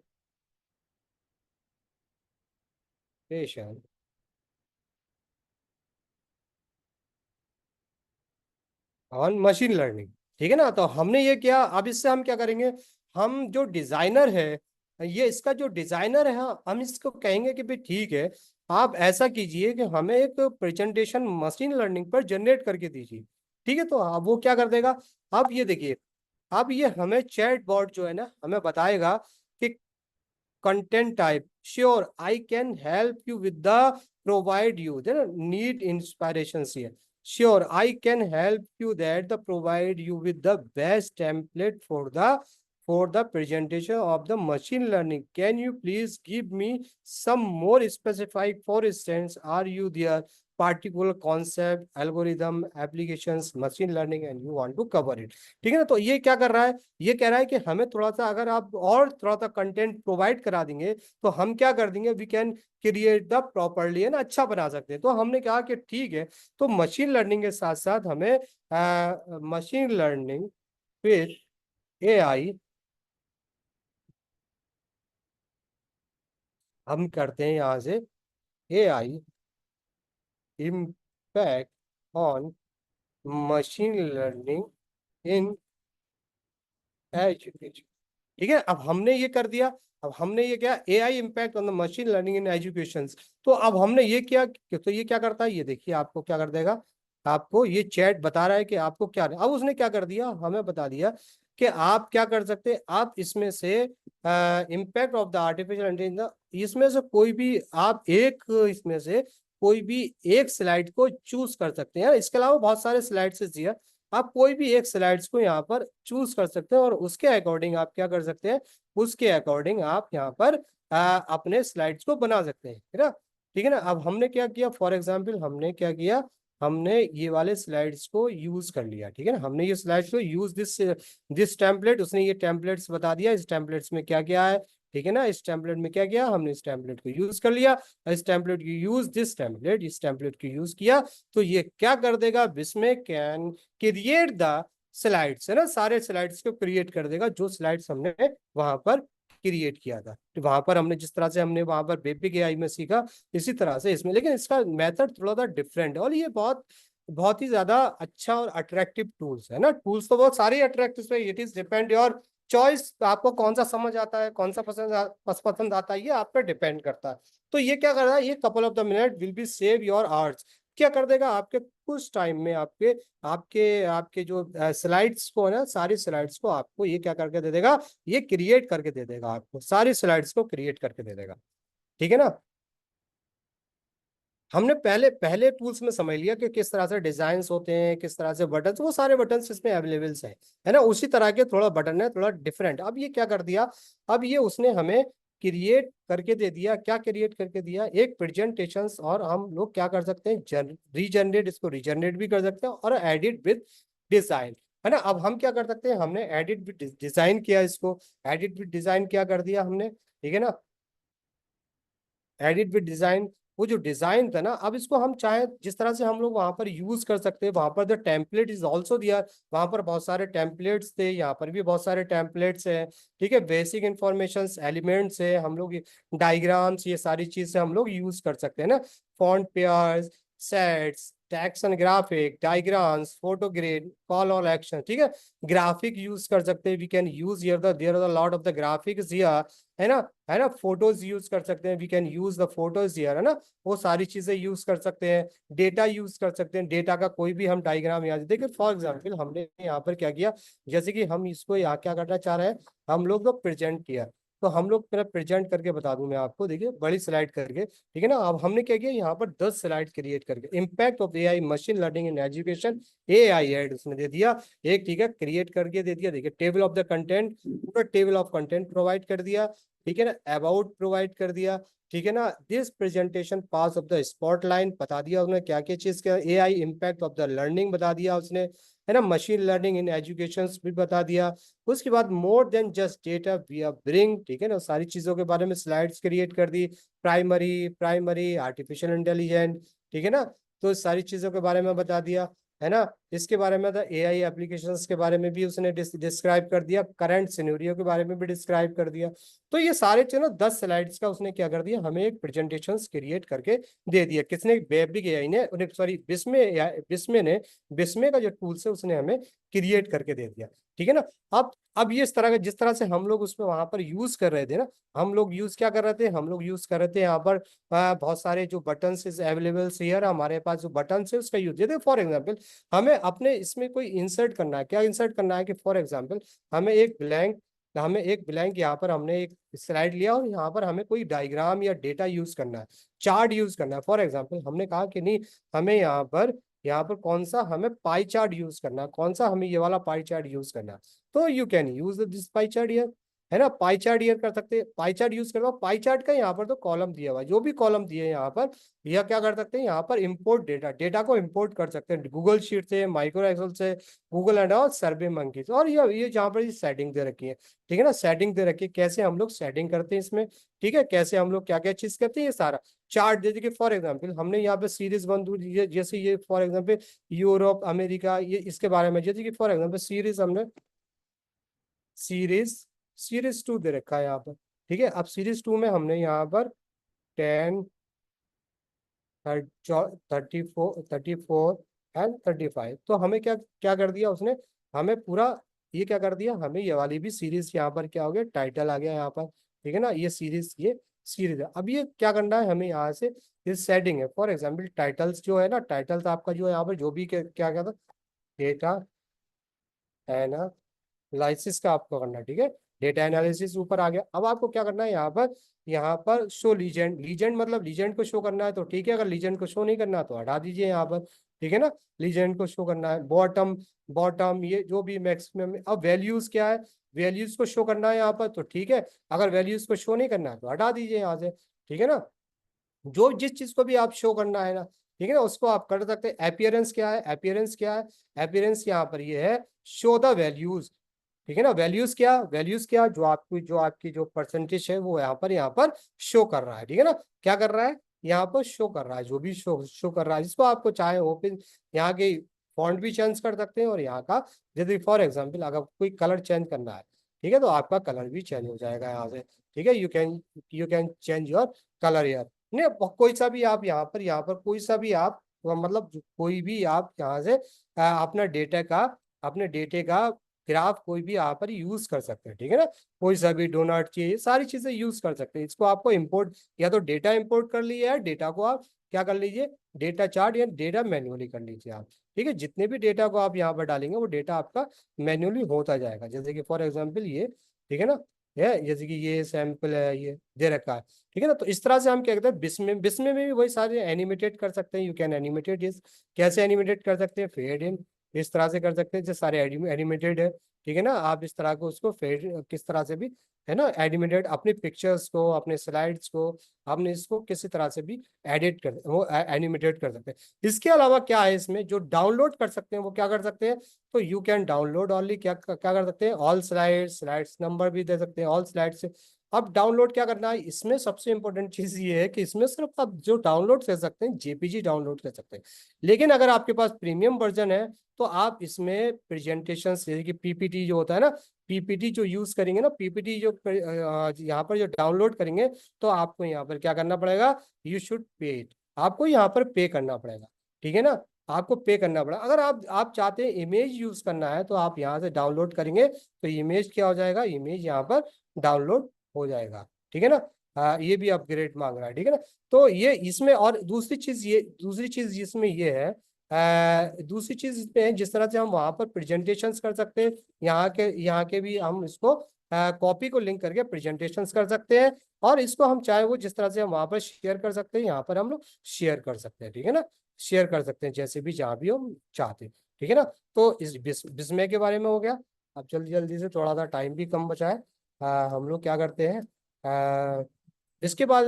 on machine learning. ठीक है ना, तो हमने ये किया, अब इससे हम क्या करेंगे, हम जो डिजाइनर है, ये इसका जो डिजाइनर है, हम इसको कहेंगे कि भाई ठीक है, आप ऐसा कीजिए कि हमें एक प्रेजेंटेशन मशीन लर्निंग पर जनरेट करके दीजिए। ठीक है, तो अब वो क्या कर देगा, अब ये देखिए, अब ये हमें चैट बॉट जो है ना, हमें बताएगा कि content type, sure I can help you with the provide you the need inspirations here, sure I can help you that the provide you with the best template for the presentation of the machine learning, can you please give me some more specific, for instance are you there particular concept, algorithm, applications, machine learning and you want to cover it. ठीक है ना। तो ये क्या कर रहा है, ये कह रहा है कि हमें थोड़ा सा अगर आप और थोड़ा सा कंटेंट प्रोवाइड करा देंगे तो हम क्या कर देंगे, we can create the properly, है ना, अच्छा बना सकते हैं। तो हमने कहा कि ठीक है, तो मशीन लर्निंग के साथ साथ हमें मशीन लर्निंग फिर एआई हम करते हैं यहाँ से, AI impact on machine learning in education. ठीक है, अब हमने ये कर दिया, अब हमने ये क्या, AI impact on the machine learning in education. तो अब हमने ये किया, तो ये क्या करता है, ये देखिए आपको क्या कर देगा, आपको ये चैट बता रहा है कि आपको क्या, अब उसने क्या कर दिया, हमें बता दिया कि आप क्या कर सकते हैं, आप इसमें से impact of the artificial intelligence, इसमें से कोई भी आप एक, इसमें से कोई भी एक स्लाइड को चूज कर सकते हैं। इसके अलावा बहुत सारे स्लाइड्स दिया, आप कोई भी एक स्लाइड्स को यहाँ पर चूज कर सकते हैं और उसके अकॉर्डिंग आप क्या कर सकते हैं, उसके अकॉर्डिंग आप यहाँ पर अपने स्लाइड्स को बना सकते हैं, है ना। ठीक है ना। अब हमने क्या किया, फॉर एग्जांपल हमने क्या किया, हमने ये वाले स्लाइड्स को यूज कर लिया। ठीक है ना, हमने ये स्लाइड्स को यूज दिस टेम्पलेट, उसने ये टेम्पलेट्स बता दिया, इस टेम्पलेट्स में क्या क्या है। ठीक है ना, इस टेम्पलेट में क्या किया, हमने इस टेम्पलेट को यूज कर लिया, इस टेम्पलेट की यूज, दिस टेम्पलेट, इस टेम्पलेट की यूज किया, तो ये क्या कर देगा, इसमें कैन क्रिएट द स्लाइड्स, है ना, सारे स्लाइड्स को क्रिएट कर देगा जो स्लाइड्स हमने वहां पर क्रिएट किया था। तो वहां पर हमने जिस तरह से हमने वहां पर बेसिक एआई में सीखा, इसी तरह से इसमें, लेकिन इसका मेथड थोड़ा सा डिफरेंट है और ये बहुत बहुत ही ज्यादा अच्छा और अट्रैक्टिव टूल्स है ना। टूल्स तो बहुत सारे अट्रैक्टिव है, it is depend your choice, आपको कौन सा समझ आता है, कौन सा पसंद आता है, ये आप पे डिपेंड करता है। तो ये क्या कर रहा है, ये couple of the minute will be save your hours, क्या कर देगा, आपके कुछ टाइम में आपके आपके आपके जो स्लाइड्स को है ना, सारी स्लाइड्स को आपको ये क्या करके दे देगा, ये क्रिएट करके दे देगा, आपको सारी स्लाइड्स को क्रिएट करके दे देगा। ठीक है ना। हमने पहले पहले टूल्स में समझ लिया कि किस तरह से डिजाइन्स होते हैं, किस तरह से बटन, वो सारे बटन इसमें अवेलेबल हैं, है ना। उसी तरह के थोड़ा बटन है, थोड़ा डिफरेंट। अब ये क्या कर दिया, अब ये उसने हमें क्रिएट करके दे दिया, क्या क्रिएट करके दिया, एक प्रेजेंटेशन, और हम लोग क्या कर सकते हैं, रीजनरेट, इसको रीजनरेट भी कर सकते हैं और एडिट विद डिजाइन, है ना। अब हम क्या कर सकते हैं, हमने एडिट विद डिजाइन किया, इसको एडिट विद डिजाइन क्या कर दिया हमने, ठीक है ना, एडिट विद डिजाइन, वो जो डिजाइन था ना, अब इसको हम चाहे जिस तरह से हम लोग वहां पर यूज कर सकते हैं, वहां पर द टेम्पलेट इज ऑल्सो दिया, वहां पर बहुत सारे टेम्पलेट्स थे, यहाँ पर भी बहुत सारे टेम्पलेट्स हैं। ठीक है, बेसिक इंफॉर्मेशन एलिमेंट्स है, हम लोग डायग्राम्स, ये सारी चीजें हम लोग यूज कर सकते हैं ना, font pairs, sets, text and graphic, diagrams, photo grid, call all action. ठीक है, ग्राफिक यूज कर सकते हैं, we can use here the, there are a lot of the graphics here, है ना, है ना। फोटोज यूज कर सकते हैं, we can use the photos here, है ना, वो सारी चीजें यूज कर सकते हैं। डेटा यूज कर सकते हैं, डेटा का कोई भी हम डायग्राम यहाँ देखिए, फॉर एग्जांपल हमने यहाँ पर क्या किया, जैसे कि हम इसको यहाँ क्या करना चाह रहे हैं, हम लोग तो प्रेजेंट किया, तो हम लोग मेरा प्रेजेंट करके बता दूं मैं आपको, देखिए बड़ी स्लाइड करके, ठीक है ना। अब हमने क्या किया, यहाँ पर 10 स्लाइड क्रिएट करके, impact of AI machine learning in education, AI ed उसने दे दिया एक, ठीक है, क्रिएट करके दे दिया। देखिए टेबल ऑफ द कंटेंट, पूरा टेबल ऑफ कंटेंट प्रोवाइड कर दिया, ठीक है ना, अबाउट प्रोवाइड कर दिया, ठीक है ना, this presentation pass of the spotlight बता दिया उसने, क्या क्या चीज का, AI impact of the learning बता दिया उसने, है ना, मशीन लर्निंग इन एजुकेशन भी बता दिया। उसके बाद more than just data we are bring, ठीक है ना, सारी चीजों के बारे में स्लाइड्स क्रिएट कर दी, प्राइमरी प्राइमरी आर्टिफिशियल इंटेलिजेंट, ठीक है ना, तो सारी चीजों के बारे में बता दिया, है ना। इसके बारे में था एआई एप्लीकेशंस के बारे में भी उसने डिस्क्राइब कर दिया, करंट सिनेरियो के बारे में भी डिस्क्राइब कर दिया। तो ये सारे चीज 10 स्लाइड्स का उसने क्या कर दिया, हमें एक प्रेजेंटेशन क्रिएट करके दे दिया, किसने, बेबिग एआई ने, सॉरी बिस्मे ने, बिस्मे का जो टूल्स है उसने हमें क्रिएट करके दे दिया। ठीक है ना। अब ये इस तरह का, जिस तरह से हम लोग उसमें वहां पर यूज कर रहे थे ना, हम लोग यूज क्या कर रहे थे, हम लोग यूज कर रहे थे यहाँ पर बहुत सारे जो बटन अवेलेबल हियर, हमारे पास जो बटन है उसका यूज, जैसे फॉर एग्जाम्पल हमें अपने इसमें कोई इंसर्ट करना है, क्या इंसर्ट करना है कि फॉर एग्जाम्पल हमें एक ब्लैंक यहाँ पर हमने एक स्लाइड लिया और यहाँ पर हमें कोई डायग्राम या डेटा यूज करना है, चार्ट यूज करना है। फॉर एग्जाम्पल हमने कहा कि नहीं, हमें यहाँ पर कौन सा हमें पाई चार्ट यूज करना है, कौन सा हमें ये वाला पाई चार्ट यूज करना है, तो you can use this pie chart here, है ना। पाई चार्ट यूज कर सकते हैं, पाई चार्ट यूज करवा, पाई चार्ट का यहाँ पर तो कॉलम दिया हुआ है, जो भी कॉलम दिए हैं यहाँ पर, यह क्या कर सकते हैं यहाँ पर इंपोर्ट डेटा, डेटा को इंपोर्ट कर सकते हैं गूगल शीट से, माइक्रो एक्सेल से, गूगल एंड और सर्वे मंकी से। और ये जहाँ पर सेटिंग दे रखी है, ठीक है ना, सेटिंग दे रखी है, कैसे हम लोग सेटिंग करते हैं इसमें, ठीक है, कैसे हम लोग क्या क्या चीज करते हैं, ये सारा चार्ट। जैसे कि फॉर एग्जांपल हमने यहाँ पे सीरीज वन जैसे ये फॉर एग्जांपल यूरोप अमेरिका, ये इसके बारे में, जैसे कि फॉर एग्जांपल सीरीज हमने सीरीज सीरीज टू दे रखा है यहाँ पर, ठीक है। अब सीरीज टू में हमने यहाँ पर 10, 34 एंड 35, तो हमें क्या क्या कर दिया उसने, हमें पूरा ये क्या कर दिया, हमें ये वाली भी सीरीज यहाँ पर क्या हो गया, टाइटल आ गया यहाँ पर, ठीक है ना, ये सीरीज है। अब ये क्या करना है हमें यहाँ से, ये सेटिंग है। फॉर एग्जाम्पल टाइटल्स जो है ना, टाइटल्स आपका जो है यहाँ पर जो भी क्या क्या था, डेटा एनालिसिस का आपको करना है, ठीक है, डेटा एनालिसिस ऊपर आ गया। अब आपको क्या करना है यहाँ पर शो लीजेंड, लीजेंड मतलब लीजेंड को शो करना है तो ठीक है, अगर लीजेंड को शो नहीं करना तो हटा दीजिए यहाँ पर, ठीक है ना। लीजेंड को शो करना है, बॉटम बॉटम ये जो भी मैक्सिमम। अब वैल्यूज क्या है, वैल्यूज को शो करना है यहाँ पर तो ठीक है, अगर वैल्यूज को शो नहीं करना है तो हटा दीजिए यहाँ से, ठीक है ना। जो जिस चीज को भी आप शो करना है ना, ठीक है ना, उसको आप कर सकते हैं। अपीयरेंस क्या है, अपीयरेंस क्या है, अपीयरेंस यहाँ पर ये है शो द वैल्यूज, ठीक है ना। वैल्यूज क्या जो आपकी जो परसेंटेज है वो यहाँ पर शो कर रहा है, ठीक है ना। क्या कर रहा है यहाँ पर, शो कर रहा है, जो भी शो कर रहा है, जिसको आपको चाहे ओपन यहाँ के फॉन्ट भी चेंज कर सकते हैं, और यहाँ का जैसे फॉर एग्जांपल अगर कोई कलर चेंज करना है, ठीक है, तो आपका कलर भी चेंज हो जाएगा यहाँ से, ठीक है। You can change your colour यार, नहीं कोई सा भी आप कोई सा भी आप मतलब कोई भी आप यहाँ से अपने डेटे का ग्राफ कोई भी यहाँ पर यूज कर सकते हैं, ठीक है ना। कोई सा भी डोनट चाहिए, सारी चीजें यूज कर सकते हैं। इसको आपको इंपोर्ट या तो डेटा इंपोर्ट कर लीजिए, या डेटा को आप क्या कर लीजिए, डेटा चार्ट या डेटा मैन्युअली कर लीजिए आप, ठीक है। जितने भी डेटा को आप यहाँ पर डालेंगे वो डेटा आपका मैन्युअली होता जाएगा। जैसे कि फॉर एग्जाम्पल ये, ठीक है ना, है जैसे कि ये सैंपल है, ये दे रखा है, ठीक है ना। तो इस तरह से हम क्या कहते हैं, बिस्मे में भी वही सारे एनिमेटेड कर सकते हैं। यू कैन एनिमेटेड इस, कैसे एनिमेटेड कर सकते हैं, फेड इन, इस तरह से कर सकते हैं, जो सारे एनिमेटेड है, ठीक है ना। आप इस तरह को उसको फेड किस तरह से भी, है ना, एनिमेटेड अपने पिक्चर्स को, अपने स्लाइड्स को, आपने इसको किसी तरह से भी एडिट कर, वो एनिमेटेड कर सकते हैं। इसके अलावा क्या है इसमें, जो डाउनलोड कर सकते हैं वो क्या कर सकते हैं, तो यू कैन डाउनलोड ऑनली, क्या क्या कर सकते हैं, ऑल स्लाइड्स नंबर भी दे सकते हैं, ऑल स्लाइड्स। अब डाउनलोड क्या करना है इसमें, सबसे इंपॉर्टेंट चीज ये है कि इसमें सिर्फ आप जो डाउनलोड कर सकते हैं जेपीजी डाउनलोड कर सकते हैं। लेकिन अगर आपके पास प्रीमियम वर्जन है तो आप इसमें प्रेजेंटेशन जैसे कि पीपीटी जो होता है ना, पीपीटी जो यूज करेंगे ना, पीपीटी जो यहाँ पर जो डाउनलोड करेंगे, तो आपको यहाँ पर क्या करना पड़ेगा, यू शुड पे इट, आपको यहाँ पर पे करना पड़ेगा, ठीक है ना। आपको पे करना पड़ेगा। अगर आप चाहते हैं इमेज यूज करना है तो आप यहाँ से डाउनलोड करेंगे तो इमेज क्या हो जाएगा, इमेज यहाँ पर डाउनलोड हो जाएगा, ठीक है ना। ये भी अपग्रेड मांग रहा है, ठीक है ना। तो ये इसमें, और दूसरी चीज इसमें ये है, दूसरी चीज इसमें है, जिस तरह से हम वहां पर प्रेजेंटेशंस कर सकते हैं, यहाँ के भी हम इसको कॉपी को लिंक करके प्रेजेंटेशंस कर सकते हैं, और इसको हम चाहे वो जिस तरह से हम वहां पर शेयर कर सकते हैं, यहाँ पर हम लोग शेयर कर सकते हैं, ठीक है ना। शेयर कर सकते हैं जैसे भी, जहाँ भी हम चाहते हैं, ठीक है ना। तो इस बिस्मे के बारे में हो गया। अब जल्दी जल्दी से, थोड़ा सा टाइम भी कम बचा है, हम लोग क्या करते हैं, इसके बाद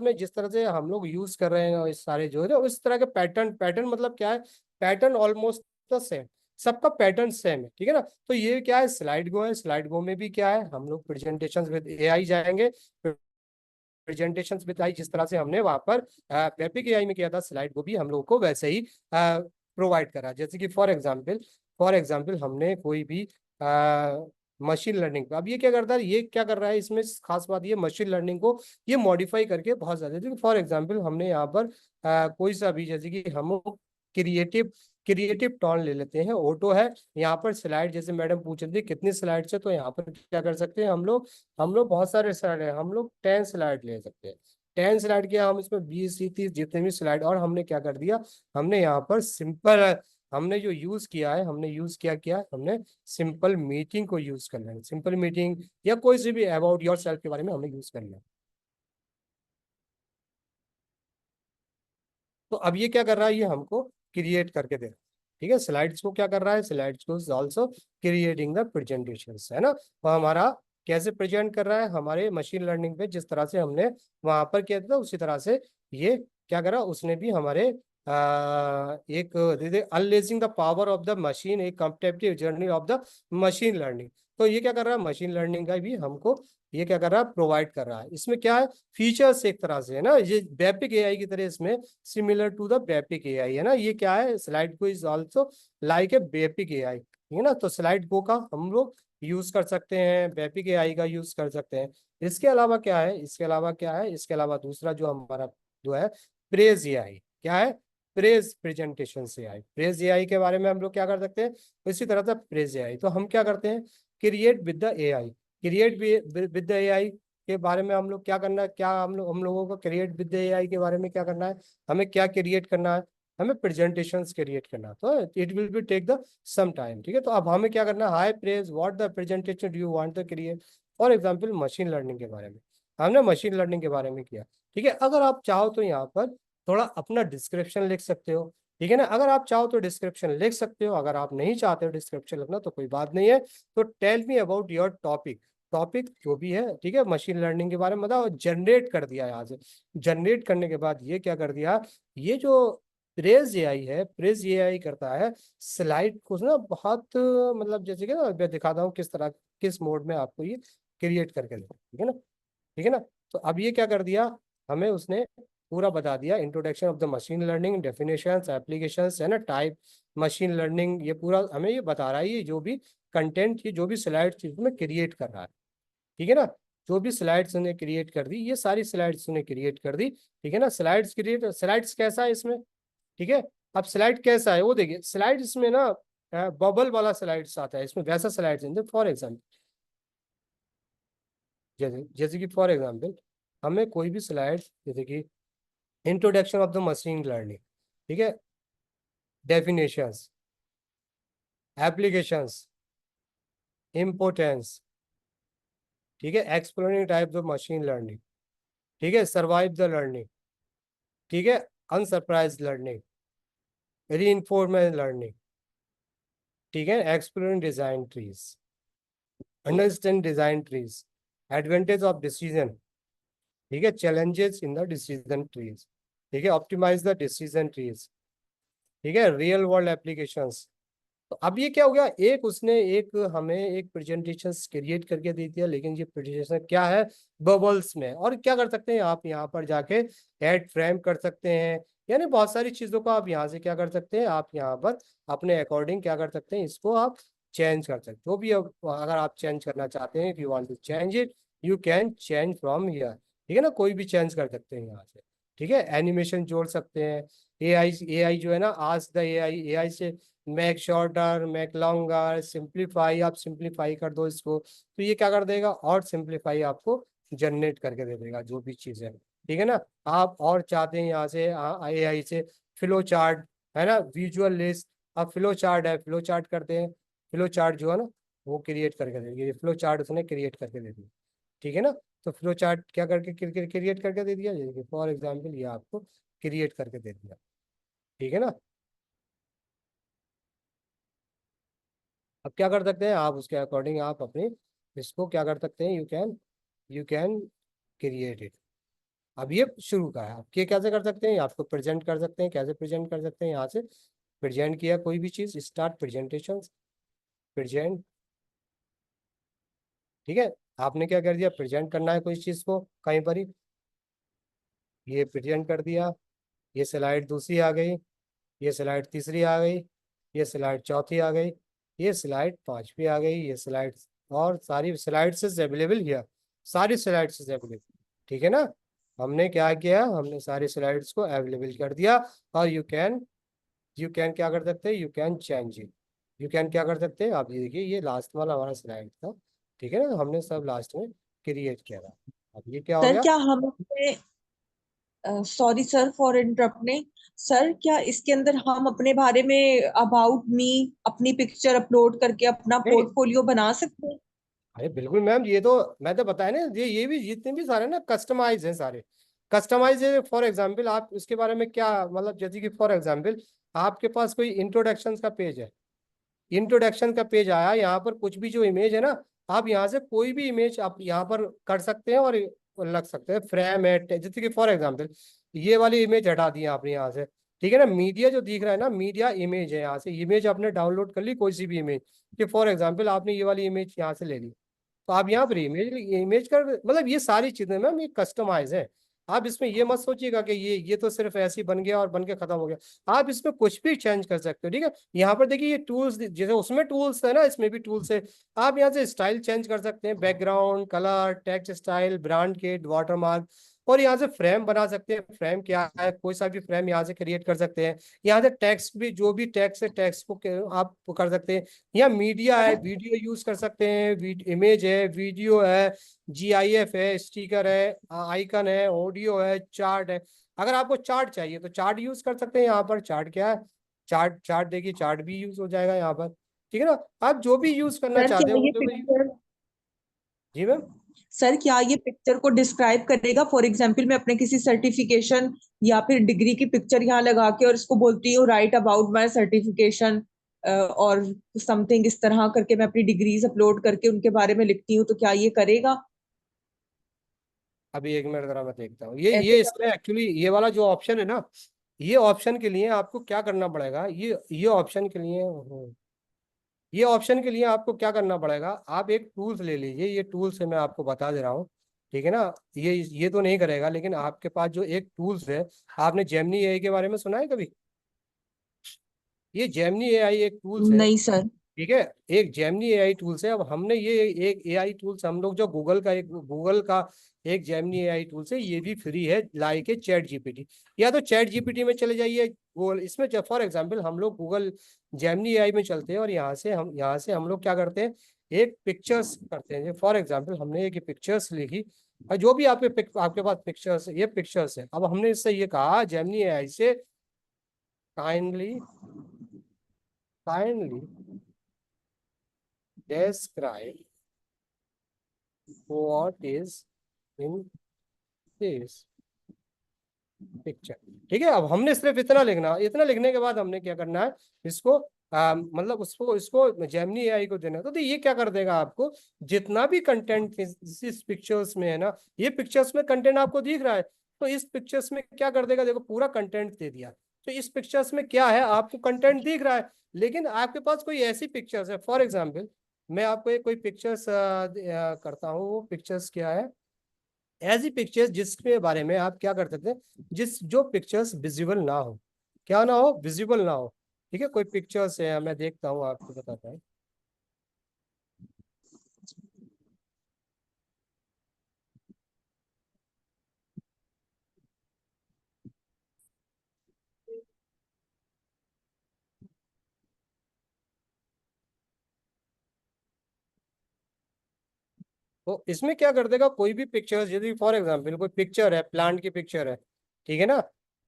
में जिस तरह से हम लोग यूज कर रहे हैं इस सारे जो है उस तरह के पैटर्न मतलब क्या है, पैटर्न ऑलमोस्ट द सेम, सबका पैटर्न सेम है, ठीक है ना। तो ये क्या है, स्लाइड गो है, स्लाइड गो में भी क्या है, हम लोग प्रेजेंटेशन विद एआई जाएंगे, प्रेजेंटेशन विद आई, जिस तरह से हमने वहां पर एपिक एआई में किया था, स्लाइड को भी हम लोग को वैसे ही प्रोवाइड करा। जैसे कि फॉर एग्जाम्पल हमने कोई भी मशीन लर्निंग पे, अब ये क्या करता है, ये क्या कर रहा है इसमें खास बात, ये मशीन लर्निंग को ये मॉडिफाई करके बहुत ज्यादा, फॉर एग्जांपल हमने यहाँ पर कोई सा भी, जैसे कि हम क्रिएटिव क्रिएटिव टॉन ले लेते हैं, ऑटो है, यहाँ पर स्लाइड, जैसे मैडम पूछ रही थी कितनी स्लाइड है, तो यहाँ पर क्या कर सकते हैं हम लोग बहुत सारे स्लाइड है, हम लोग 10 स्लाइड ले सकते हैं। 10 स्लाइड किया हम इसमें 20 30 जितने भी स्लाइड, और हमने क्या कर दिया, हमने यहाँ पर सिंपल, हमने जो यूज किया है, हमने यूज किया हमने सिंपल मीटिंग को यूज कर लिया, सिंपल मीटिंग या कोई सी भी अबाउट योर सेल्फ के बारे में हमने यूज कर लिया। तो अब ये क्या कर रहा है, ये हमको क्रिएट करके दे रहा है, ठीक है। स्लाइड्स को क्या कर रहा है, स्लाइड्स को ऑल्सो क्रिएटिंग द प्रेजेंटेशन, है ना। तो हमारा कैसे प्रेजेंट कर रहा है हमारे मशीन लर्निंग पे, जिस तरह से हमने वहां पर किया था उसी तरह से ये क्या करा उसने भी हमारे एक unleashing the power of the machine, एक competitive journey of the machine learning. तो ये क्या कर रहा है मशीन लर्निंग का भी हमको ये क्या कर रहा है प्रोवाइड कर रहा है। इसमें क्या है फीचर्स एक तरह से है ना, ये बेपिक एआई की तरह इसमें similar to the Wepik AI है ना। ये क्या है स्लाइड को is also like a Wepik AI, ठीक है ना। तो स्लाइड गो का हम लोग यूज कर सकते हैं, बेपिक एआई का यूज कर सकते हैं। इसके अलावा क्या है, इसके अलावा क्या है, इसके अलावा दूसरा जो हमारा जो है प्रेज एआई, क्या है praise presentation AI. Praise AI के बारे में हम लोग क्या कर सकते हैं, इसी तरह से प्रेज एआई। तो हम क्या करते हैं create with the AI, create with the AI के बारे में हम लोग क्या करना है, क्या हम लोगों को क्रिएट विद द एआई के बारे में क्या करना है, हमें क्या क्रिएट करना है, हमें प्रेजेंटेशंस क्रिएट करना है। तो it will be take the some time, ठीक है। तो अब हमें क्या करना है हाई प्रेज what the presentation do you want to create. For example machine learning के बारे में हमने मशीन लर्निंग के बारे में किया, ठीक है। अगर आप चाहो तो यहाँ पर थोड़ा अपना डिस्क्रिप्शन लिख सकते हो, ठीक है ना। अगर आप चाहो तो डिस्क्रिप्शन लिख सकते हो, अगर आप नहीं चाहते हो डिस्क्रिप्शन लिखना तो कोई बात नहीं है। तो tell me about your topic, topic जो भी है, ठीक है। मशीन लर्निंग के बारे में बताओ, जनरेट कर दिया यहाँ से। जनरेट करने के बाद ये क्या कर दिया, ये जो प्रेज एआई है, प्रेज एआई करता है स्लाइड को ना बहुत मतलब जैसे कि ना मैं दिखाता हूँ किस तरह किस मोड में आपको ये क्रिएट करके दे, ठीक है ना, ठीक है ना। तो अब ये क्या कर दिया हमें उसने पूरा बता दिया introduction of the machine learning, definitions, applications है ना, टाइप मशीन लर्निंग, ये पूरा हमें ये बता रहा है। ये जो भी कंटेंट, ये जो भी स्लाइड्स में क्रिएट कर रहा है, ठीक है ना। जो भी स्लाइड्स उन्हें क्रिएट कर दी, ये सारी स्लाइड्स उन्हें क्रिएट कर दी, ठीक है ना। स्लाइड्स क्रिएट, स्लाइड्स कैसा है इसमें, ठीक है। अब स्लाइड कैसा है वो देखिए, स्लाइड इसमें ना बबल वाला स्लाइड्स आता है इसमें, वैसा स्लाइड्स फॉर एग्जाम्पल जैसे जैसे कि फॉर एग्जाम्पल हमें कोई भी स्लाइड जैसे कि introduction of the machine learning, ठीक है, डेफिनेशंस, एप्लीकेशंस, इम्पोर्टेंस, ठीक है, exploring types of machine learning, ठीक है, सर्वाइव द लर्निंग, ठीक है, अनसरप्राइज लर्निंग, रीइंफोर्समेंट लर्निंग, ठीक है, exploring design trees, understand design trees, advantage of decision, ठीक है, challenges in the decision trees, ठीक है, ऑप्टिमाइज द डिसीजन ट्रीज, ठीक है, रियल वर्ल्ड एप्लीकेशंस। तो अब ये क्या हो गया, एक उसने एक हमें एक प्रेजेंटेशन क्रिएट करके दे दिया, लेकिन ये प्रेजेंटेशन क्या है बबल्स में। और क्या कर सकते हैं आप यहाँ पर जाके ऐड फ्रेम कर सकते हैं, यानी बहुत सारी चीजों को आप यहाँ से क्या कर सकते हैं, आप यहाँ पर अपने अकॉर्डिंग क्या कर सकते हैं, इसको आप चेंज कर सकते हैं। जो भी अगर आप चेंज करना चाहते हैं, if you want to change it you can change from here, ठीक है ना, कोई भी चेंज कर सकते हैं यहाँ से, ठीक है। एनिमेशन जोड़ सकते हैं, एआई जो है ना, आज द एआई से make shorter, make longer, simplify, आप सिंप्लीफाई कर दो इसको तो ये क्या कर देगा और सिंप्लीफाई आपको जनरेट करके दे देगा जो भी चीज़ है, ठीक है ना। आप और चाहते हैं यहाँ से एआई से फ्लो चार्ट है ना, विजुअल लिस्ट, अब फ्लो चार्ट है, फ्लो चार्ट करते हैं, फ्लो चार्ट जो है ना वो क्रिएट करके दे दिया, फ्लो चार्ट उसने क्रिएट करके दे दिया, ठीक है ना। तो फ्लो चार्ट क्या करके क्रिएट करके दे दिया, जैसे फॉर एग्जाम्पल ये आपको क्रिएट करके दे दिया, ठीक है ना। अब क्या कर सकते हैं आप उसके अकॉर्डिंग आप अपने इसको क्या कर सकते हैं, यू कैन क्रिएट इट। अब ये शुरू का है, आप ये कैसे कर सकते हैं, आपको प्रेजेंट कर सकते हैं, कैसे प्रेजेंट कर सकते हैं, यहाँ से प्रेजेंट किया कोई भी चीज, स्टार्ट प्रेजेंटेशन, प्रेजेंट, ठीक है। आपने क्या कर दिया, प्रेजेंट करना है कोई चीज को कहीं पर ही, ये प्रेजेंट कर दिया, ये स्लाइड दूसरी आ गई, ये स्लाइड तीसरी आ गई, ये स्लाइड चौथी आ गई, ये स्लाइड पांचवी आ गई, ये स्लाइड, और सारी स्लाइड्स अवेलेबल हियर, सारी स्लाइड्स अवेलेबल, ठीक है ना। हमने क्या किया, हमने सारी स्लाइड्स को अवेलेबल कर दिया। और यू कैन क्या कर सकते हैं, you can change it, you can क्या कर सकते हैं आप, ये देखिए ये लास्ट वाला हमारा स्लाइड था, ठीक है ना, हमने सब लास्ट में क्रिएट किया था। अब ये क्या हो सर गया, क्या हम अपने sorry sir for interrupting sir, क्या इसके अंदर हम अपने बारे में अबाउट मी अपनी पिक्चर अपलोड करके अपना नहीं पोर्टफोलियो बना सकते हैं? अरे बिल्कुल मैम, ये तो मैं तो बताया ना, ये भी जितने भी सारे ना कस्टमाइज हैं, सारे कस्टमाइज है। फॉर एग्जांपल आप इसके बारे में क्या मतलब, जैसे कि फॉर एग्जांपल आपके पास कोई इंट्रोडक्शन का पेज है, इंट्रोडक्शन का पेज आया, यहाँ पर कुछ भी जो इमेज है ना आप यहाँ से कोई भी इमेज आप यहाँ पर कर सकते हैं और लग सकते हैं। फ्रेम है, जैसे कि फॉर एग्जाम्पल ये वाली इमेज हटा दी आपने यहाँ से, ठीक है ना। मीडिया जो दिख रहा है ना, मीडिया इमेज है, यहाँ से इमेज आपने डाउनलोड कर ली कोई सी भी इमेज, कि फॉर एग्जाम्पल आपने ये वाली इमेज यहाँ से ले ली, तो आप यहाँ पर इमेज इमेज कर, मतलब ये सारी चीजें मैम ये कस्टमाइज है। आप इसमें ये मत सोचिएगा कि ये तो सिर्फ ऐसे ही बन गया और बन के खत्म हो गया। आप इसमें कुछ भी चेंज कर सकते हो, ठीक है। यहाँ पर देखिए ये टूल्स, जैसे उसमें टूल्स है ना, इसमें भी टूल्स है। आप यहाँ से स्टाइल चेंज कर सकते हैं, background, colour, text style, brand kit, watermark, और यहाँ से फ्रेम बना सकते हैं। फ्रेम क्या है, कोई सा भी फ्रेम यहाँ से क्रिएट कर सकते हैं। यहाँ से टेक्स्ट भी, जो भी टेक्स्ट है टेक्स्ट को आप कर सकते हैं। यहाँ मीडिया है, वीडियो यूज कर सकते हैं, इमेज है, वीडियो है, GIF है, स्टिकर है, आइकन है, ऑडियो है, चार्ट है। अगर आपको चार्ट चाहिए तो चार्ट यूज कर सकते हैं। यहाँ पर चार्ट क्या है, चार्ट चार्ट देखिए, चार्ट भी यूज हो जाएगा यहाँ पर, ठीक है ना। आप जो भी यूज करना सर चाहते क्या हैं ये वो पिक्चर जी मैम। सर क्या ये पिक्चर को डिस्क्राइब करेगा? फॉर एग्जाम्पल मैं अपने किसी सर्टिफिकेशन या फिर डिग्री की पिक्चर यहाँ लगा के और इसको बोलती हूँ राइट अबाउट माय सर्टिफिकेशन और समथिंग इस तरह करके मैं अपनी डिग्रीज अपलोड करके उनके बारे में लिखती हूँ, तो क्या ये करेगा? अभी एक मिनट जरा मैं देखता हूँ। ये ऐसे इसमें एक्चुअली ये वाला जो ऑप्शन है ना, ये ऑप्शन के लिए आपको क्या करना पड़ेगा, ये ऑप्शन के लिए, ये ऑप्शन के लिए आपको क्या करना पड़ेगा, आप एक टूल्स ले लीजिए। ये टूल्स है, मैं आपको बता दे रहा हूँ, ठीक है ना। ये तो नहीं करेगा, लेकिन आपके पास जो एक टूल्स है, आपने जेमिनी AI के बारे में सुना है कभी? ये जेमिनी AI एक टूल्स है, नहीं सर। ठीक है। एक जेमिनी AI टूल्स है। अब हमने ये एक AI टूल्स हम लोग जो गूगल का एक जेमिनी AI टूल्स है, ये भी फ्री है, लाइक है चैट जीपीटी। या तो चैट जीपीटी में चले जाइए गूगल, इसमें फॉर एग्जांपल हम लोग गूगल जेमिनी AI में चलते हैं और यहाँ से हम लोग क्या करते हैं, एक पिक्चर्स करते हैं। फॉर एग्जाम्पल हमने एक पिक्चर्स लिखी, और जो भी आपके पास पिक्चर्स है, ये पिक्चर्स है। अब हमने इससे ये कहा जेमिनी AI से, kindly kindly describe what is in this picture, ठीक है। अब हमने सिर्फ इतना लिखना, इतना लिखने के बाद हमने क्या करना है, इसको मतलब उसको इसको जेमिनी AI को देना है। तो ये क्या कर देगा, आपको जितना भी कंटेंट इस पिक्चर्स में है ना, ये पिक्चर्स में कंटेंट आपको दिख रहा है, तो इस पिक्चर्स में क्या कर देगा, देखो पूरा कंटेंट दे दिया। तो इस पिक्चर्स में क्या है, आपको कंटेंट दिख रहा है, लेकिन आपके पास कोई ऐसी पिक्चर्स है, फॉर एग्जाम्पल मैं आपको कोई पिक्चर्स करता हूँ। वो पिक्चर्स क्या है, ऐसी पिक्चर्स जिसके बारे में आप क्या कर सकते हैं, जो पिक्चर्स विजिबल ना हो, क्या ना हो, विजिबल ना हो, ठीक है। कोई पिक्चर्स है, मैं देखता हूँ, आपको बताता हूँ। तो इसमें क्या कर देगा, कोई भी पिक्चर्स, यदि फॉर एग्जांपल कोई पिक्चर है, प्लांट की पिक्चर है, ठीक है ना,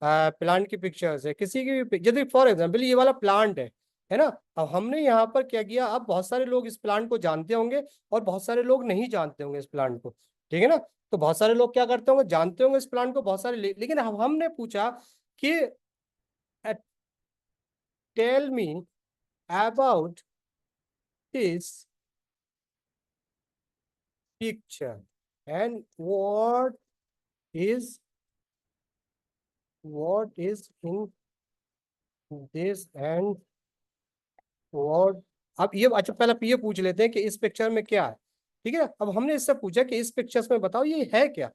प्लांट की पिक्चर्स है, किसी की भी, यदि फॉर एग्जांपल ये वाला प्लांट है ना। अब हमने यहाँ पर क्या किया, अब बहुत सारे लोग इस प्लांट को जानते होंगे और बहुत सारे लोग नहीं जानते होंगे इस प्लांट को, ठीक है ना। तो बहुत सारे लोग क्या करते होंगे, जानते होंगे इस प्लांट को, बहुत सारे लेकिन अब हमने पूछा कि tell me about this picture and is what is in this and what। अब ये अच्छा, पहले ये पूछ लेते हैं कि इस पिक्चर में क्या है, ठीक है। अब हमने इससे पूछा कि इस पिक्चर्स में बताओ ये है क्या,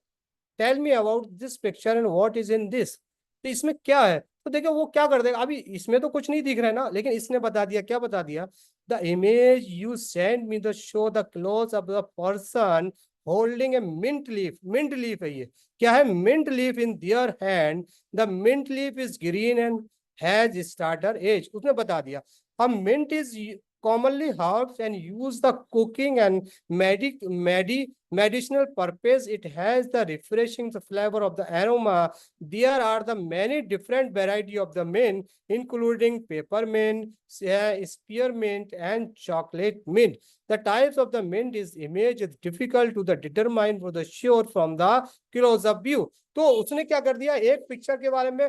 tell me about this picture and what is in this, तो इसमें क्या है। तो देखो वो क्या कर देगा, अभी इसमें तो कुछ नहीं दिख रहा है ना, लेकिन इसने बता दिया, क्या बता दिया, the image you send me the show the close of the person holding a mint leaf. Mint leaf है, ये क्या है, mint leaf in their hand, the mint leaf is green and has starter edge, उसने बता दिया। अब mint is commonly herbs and used the cooking and medicinal purpose. It has the refreshing flavor of the aroma. There are the many different variety of the mint, including peppermint, spearmint, and chocolate mint. The types of the mint is image is difficult to the determine for the sure from the close up view. तो उसने क्या कर दिया, एक picture के बारे में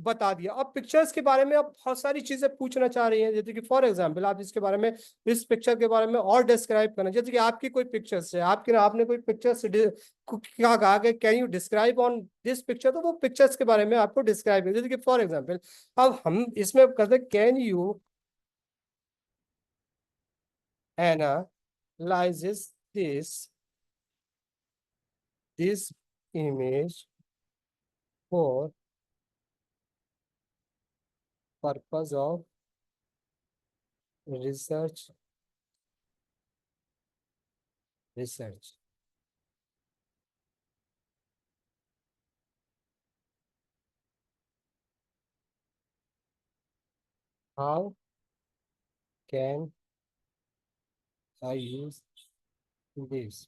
बता दिया। अब पिक्चर्स के बारे में आप बहुत सारी चीजें पूछना चाह रही हैं, जैसे कि फॉर एग्जांपल आप इसके बारे में, इस पिक्चर के बारे में और डिस्क्राइब करना, जैसे कि आपकी कोई पिक्चर्स है, आपने कोई पिक्चर्स क्या कहा कि can you describe on this picture, तो वो पिक्चर्स के बारे में आपको डिस्क्राइब है। जैसे कि फॉर एग्जाम्पल अब हम इसमें करते can you analyzes this image for purpose of research. How can I use this?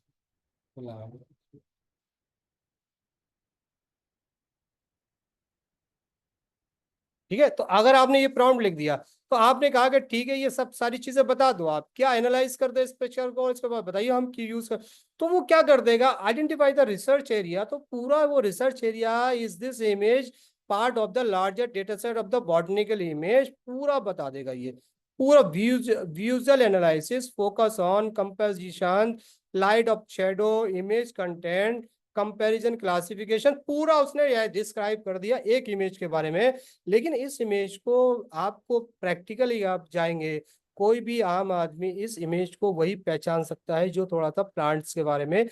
ठीक है, तो अगर आपने ये प्रॉम्प्ट लिख दिया तो आपने कहा कि ठीक है ये सब सारी चीजें बता दो, आप क्या एनालाइज कर दे इस पिक्चर को, इसके बाद बताइए हम की यूज कर, तो वो क्या कर देगा, आइडेंटिफाई द रिसर्च एरिया। तो पूरा वो research area is this image part of the larger data set of the botanical image, पूरा बता देगा ये पूरा visual analysis, focus on composition, light of shadow, image content, comparison, classification, पूरा उसने डिस्क्राइब कर दिया एक इमेज के बारे में। लेकिन इस इमेज को आपको प्रैक्टिकली आप जाएंगे, कोई भी आम आदमी इस इमेज को वही पहचान सकता है जो थोड़ा सा प्लांट्स के बारे में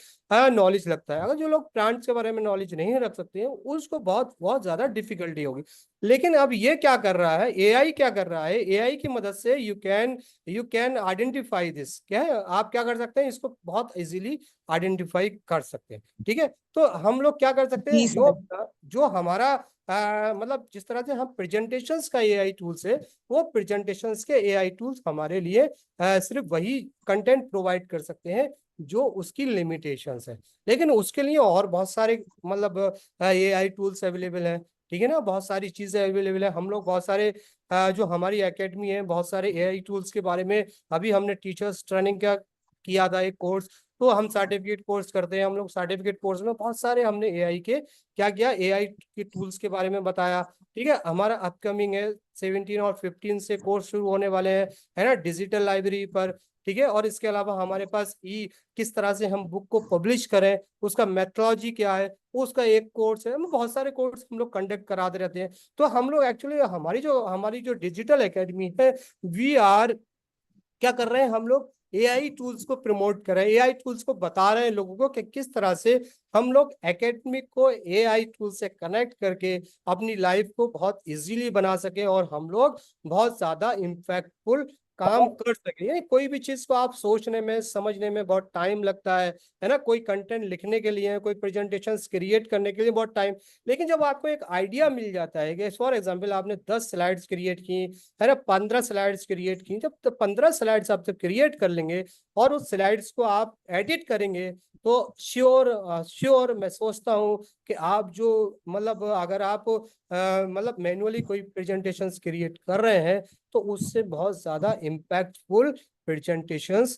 नॉलेज लगता है। अगर जो लोग प्लांट्स के बारे में नॉलेज नहीं रख सकते हैं उसको बहुत बहुत ज्यादा डिफिकल्टी होगी। लेकिन अब ये क्या कर रहा है, एआई क्या कर रहा है, एआई की मदद से यू कैन आइडेंटिफाई दिस, क्या है आप क्या कर सकते हैं, इसको बहुत इजीली आइडेंटिफाई कर सकते हैं। ठीक है, तो हम लोग क्या कर सकते हैं, जी सर। जो हमारा मतलब जिस तरह से हम प्रेजेंटेशंस का एआई टूल्स है, वो प्रेजेंटेशंस के एआई टूल्स हमारे लिए सिर्फ वही कंटेंट प्रोवाइड कर सकते हैं जो उसकी लिमिटेशंस है। लेकिन उसके लिए और बहुत सारे मतलब एआई टूल्स अवेलेबल हैं। ठीक है ना, बहुत सारी चीजें अवेलेबल है। हम लोग बहुत सारे जो हमारी एकेडमी है, बहुत सारे एआई टूल्स के बारे में अभी हमने टीचर्स ट्रेनिंग का किया था एक कोर्स, तो हम सर्टिफिकेट कोर्स करते हैं। हम लोग सर्टिफिकेट कोर्स में बहुत सारे हमने एआई के क्या किया, एआई के टूल्स के बारे में बताया। ठीक है, हमारा अपकमिंग है 17 और 15 से कोर्स शुरू होने वाले हैं, है ना, डिजिटल लाइब्रेरी पर। ठीक है, और इसके अलावा हमारे पास किस तरह से हम बुक को पब्लिश करें, उसका मेथोलॉजी क्या है, उसका एक कोर्स है। हम बहुत सारे कोर्स हम लोग कंडक्ट कराते रहते हैं। तो हम लोग एक्चुअली हमारी जो डिजिटल एकेडमी है, वी आर क्या कर रहे हैं, हम लोग एआई टूल्स को प्रमोट कर रहे हैं, एआई टूल्स को बता रहे हैं लोगों को कि किस तरह से हम लोग एकेडमिक को एआई टूल से कनेक्ट करके अपनी लाइफ को बहुत इजीली बना सके और हम लोग बहुत ज्यादा इम्पैक्टफुल काम कर सके। यानी कोई भी चीज को आप सोचने में समझने में बहुत टाइम लगता है ना, कोई कंटेंट लिखने के लिए, कोई प्रेजेंटेशन क्रिएट करने के लिए बहुत टाइम। लेकिन जब आपको एक आइडिया मिल जाता है कि फॉर एग्जाम्पल आपने 10 स्लाइड्स क्रिएट की, है ना, 15 स्लाइड्स क्रिएट की, जब तो 15 स्लाइड्स आप जब क्रिएट कर लेंगे और उस स्लाइड्स को आप एडिट करेंगे, तो श्योर मैं सोचता हूँ कि आप जो मतलब अगर आप मतलब मैनुअली कोई प्रेजेंटेशंस क्रिएट कर रहे हैं तो उससे बहुत ज्यादा इम्पैक्टफुल प्रेजेंटेशंस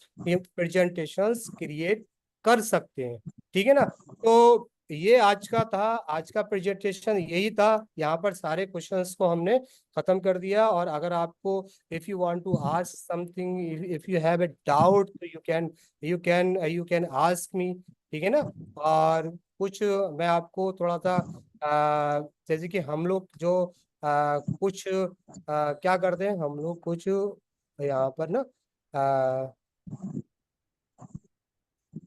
क्रिएट कर सकते हैं। ठीक है ना, तो ये आज का था, आज का प्रेजेंटेशन यही था। यहाँ पर सारे क्वेश्चंस को हमने खत्म कर दिया। और अगर आपको if you want to ask something, if you have a doubt, तो यू कैन आस्क मी। ठीक है ना, और कुछ मैं आपको थोड़ा सा जैसे कि हम लोग जो कुछ क्या करते हैं, हम लोग कुछ यहाँ पर ना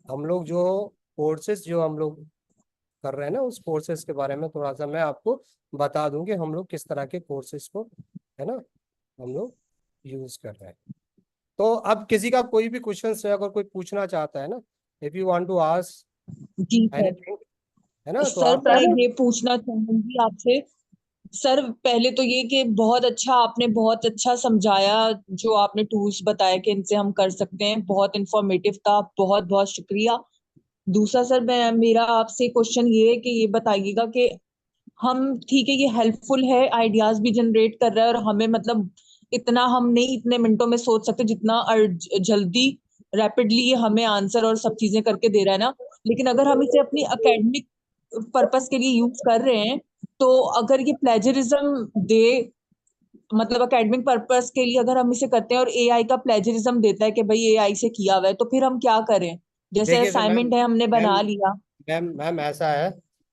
हम लोग जो कोर्सेज जो हम लोग कर रहे हैं ना, उस कोर्सेज के बारे में थोड़ा सा मैं आपको बता दूं कि हम लोग किस तरह के कोर्सेज को, है ना, हम लोग यूज कर रहे हैं। तो अब किसी का कोई भी क्वेश्चन है, अगर कोई पूछना चाहता है ना, if you want to ask जी सर। एनीथिंग, है ना, तो सर आप मैं ये पूछना चाहूंगी आपसे, सर पहले तो ये कि आपने बहुत अच्छा समझाया, जो आपने टूल्स बताए कि इनसे हम कर सकते हैं, बहुत इंफॉर्मेटिव था, बहुत बहुत शुक्रिया। दूसरा सर मेरा आपसे क्वेश्चन ये है कि ये बताइएगा कि हम ठीक है, ये हेल्पफुल है, आइडियाज भी जनरेट कर रहा है और हमें मतलब इतना हम नहीं इतने मिनटों में सोच सकते जितना जल्दी रैपिडली ये हमें आंसर और सब चीजें करके दे रहा है ना। लेकिन अगर हम इसे अपनी एकेडमिक पर्पस के लिए यूज कर रहे हैं तो अगर ये प्लेजरिज्म दे, मतलब एकेडमिक पर्पस के लिए अगर हम इसे करते हैं और एआई का प्लेजरिज्म देता है कि भाई एआई से किया हुआ है, तो फिर हम क्या करें? जैसे देखिए तो मैम असाइनमेंट है, हमने मैम बना लिया। मैम मैम ऐसा है।